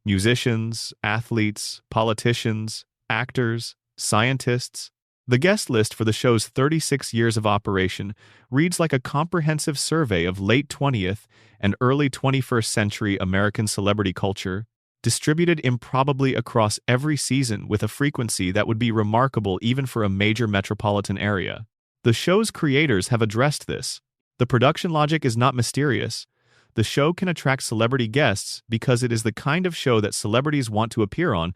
Musicians, athletes, politicians, actors, scientists. The guest list for the show's 36 years of operation reads like a comprehensive survey of late 20th and early 21st century American celebrity culture, distributed improbably across every season with a frequency that would be remarkable even for a major metropolitan area. The show's creators have addressed this. The production logic is not mysterious. The show can attract celebrity guests because it is the kind of show that celebrities want to appear on,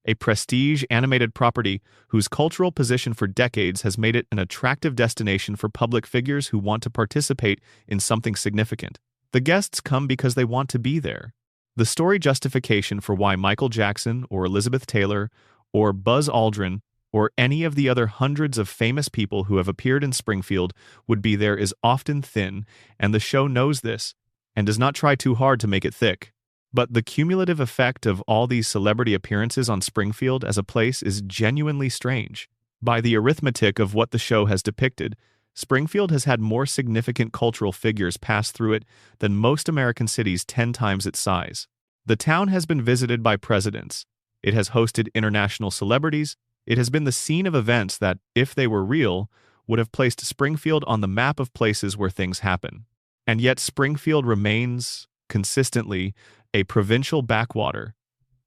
a prestige animated property whose cultural position for decades has made it an attractive destination for public figures who want to participate in something significant. The guests come because they want to be there. The story justification for why Michael Jackson or Elizabeth Taylor or Buzz Aldrin or any of the other hundreds of famous people who have appeared in Springfield would be there is often thin, and the show knows this, and does not try too hard to make it thick. But the cumulative effect of all these celebrity appearances on Springfield as a place is genuinely strange. By the arithmetic of what the show has depicted, Springfield has had more significant cultural figures pass through it than most American cities 10 times its size. The town has been visited by presidents. It has hosted international celebrities. It has been the scene of events that, if they were real, would have placed Springfield on the map of places where things happen. And yet Springfield remains, consistently, a provincial backwater.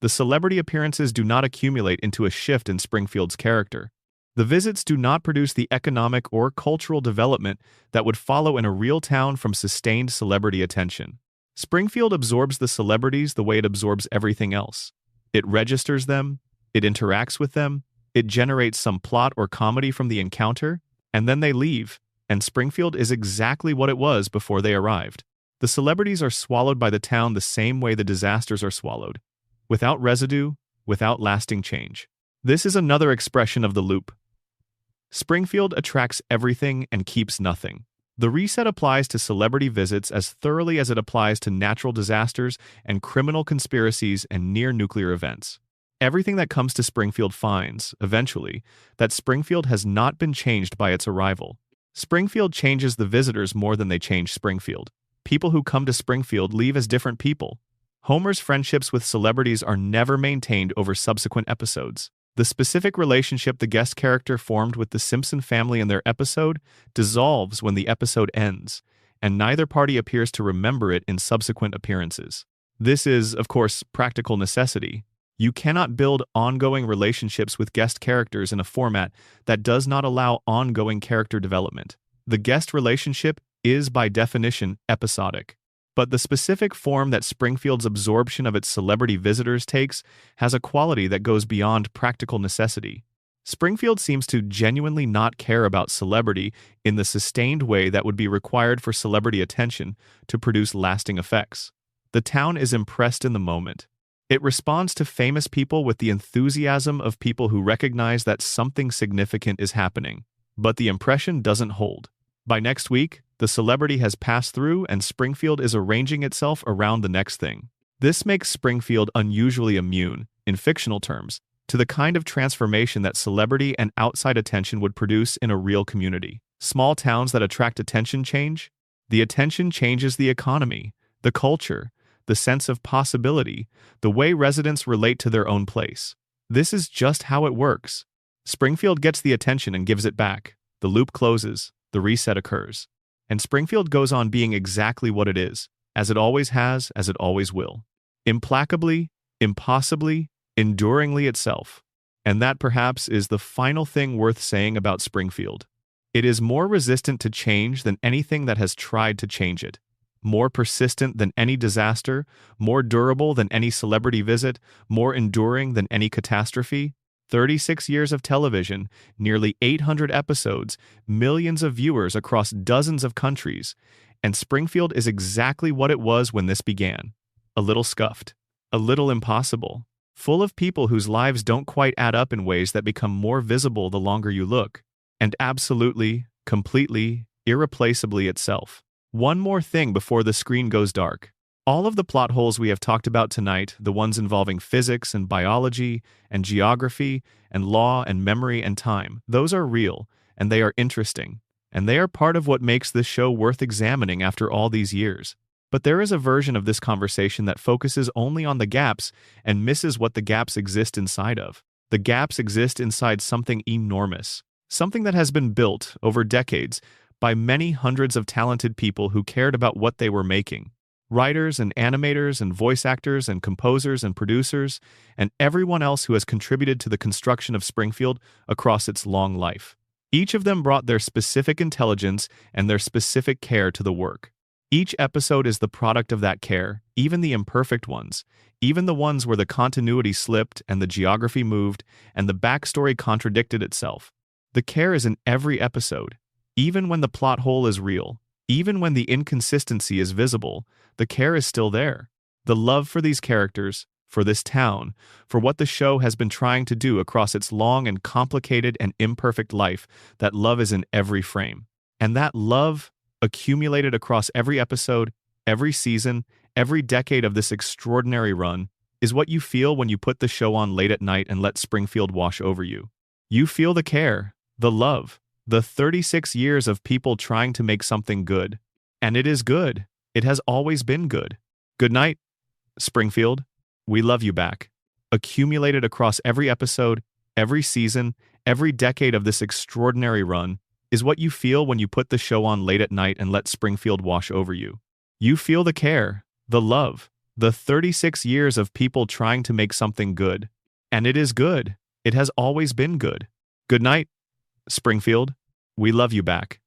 The celebrity appearances do not accumulate into a shift in Springfield's character. The visits do not produce the economic or cultural development that would follow in a real town from sustained celebrity attention. Springfield absorbs the celebrities the way it absorbs everything else. It registers them, it interacts with them, it generates some plot or comedy from the encounter, and then they leave. And Springfield is exactly what it was before they arrived. The celebrities are swallowed by the town the same way the disasters are swallowed, without residue, without lasting change. This is another expression of the loop. Springfield attracts everything and keeps nothing. The reset applies to celebrity visits as thoroughly as it applies to natural disasters and criminal conspiracies and near-nuclear events. Everything that comes to Springfield finds, eventually, that Springfield has not been changed by its arrival. Springfield changes the visitors more than they change Springfield. People who come to Springfield leave as different people. Homer's friendships with celebrities are never maintained over subsequent episodes. The specific relationship the guest character formed with the Simpson family in their episode dissolves when the episode ends, and neither party appears to remember it in subsequent appearances. This is, of course, practical necessity. You cannot build ongoing relationships with guest characters in a format that does not allow ongoing character development. The guest relationship is, by definition, episodic. But the specific form that Springfield's absorption of its celebrity visitors takes has a quality that goes beyond practical necessity. Springfield seems to genuinely not care about celebrity in the sustained way that would be required for celebrity attention to produce lasting effects. The town is impressed in the moment. It responds to famous people with the enthusiasm of people who recognize that something significant is happening. But the impression doesn't hold. By next week, the celebrity has passed through and Springfield is arranging itself around the next thing. This makes Springfield unusually immune, in fictional terms, to the kind of transformation that celebrity and outside attention would produce in a real community. Small towns that attract attention change. The attention changes the economy, the culture, the sense of possibility, the way residents relate to their own place. This is just how it works. Springfield gets the attention and gives it back. The loop closes, the reset occurs. And Springfield goes on being exactly what it is, as it always has, as it always will. Implacably, impossibly, enduringly itself. And that perhaps is the final thing worth saying about Springfield. It is more resistant to change than anything that has tried to change it. More persistent than any disaster, more durable than any celebrity visit, more enduring than any catastrophe. 36 years of television, nearly 800 episodes, millions of viewers across dozens of countries, and Springfield is exactly what it was when this began. A little scuffed, a little impossible, full of people whose lives don't quite add up in ways that become more visible the longer you look, and absolutely, completely, irreplaceably itself. One more thing before the screen goes dark. All of the plot holes we have talked about tonight, the ones involving physics and biology and geography and law and memory and time, those are real and they are interesting. and they are part of what makes this show worth examining after all these years. But there is a version of this conversation that focuses only on the gaps and misses what the gaps exist inside of. The gaps exist inside something enormous, something that has been built over decades by many hundreds of talented people who cared about what they were making. Writers and animators and voice actors and composers and producers and everyone else who has contributed to the construction of Springfield across its long life. Each of them brought their specific intelligence and their specific care to the work. Each episode is the product of that care, even the imperfect ones, even the ones where the continuity slipped and the geography moved and the backstory contradicted itself. The care is in every episode. Even when the plot hole is real, even when the inconsistency is visible, the care is still there. The love for these characters, for this town, for what the show has been trying to do across its long and complicated and imperfect life, that love is in every frame. And that love, accumulated across every episode, every season, every decade of this extraordinary run, is what you feel when you put the show on late at night and let Springfield wash over you. You feel the care, the love, the 36 years of people trying to make something good. And it is good. It has always been good. Good night, Springfield. We love you back. Accumulated across every episode, every season, every decade of this extraordinary run, is what you feel when you put the show on late at night and let Springfield wash over you. You feel the care, the love, the 36 years of people trying to make something good. And it is good. It has always been good. Good night, Springfield. We love you back.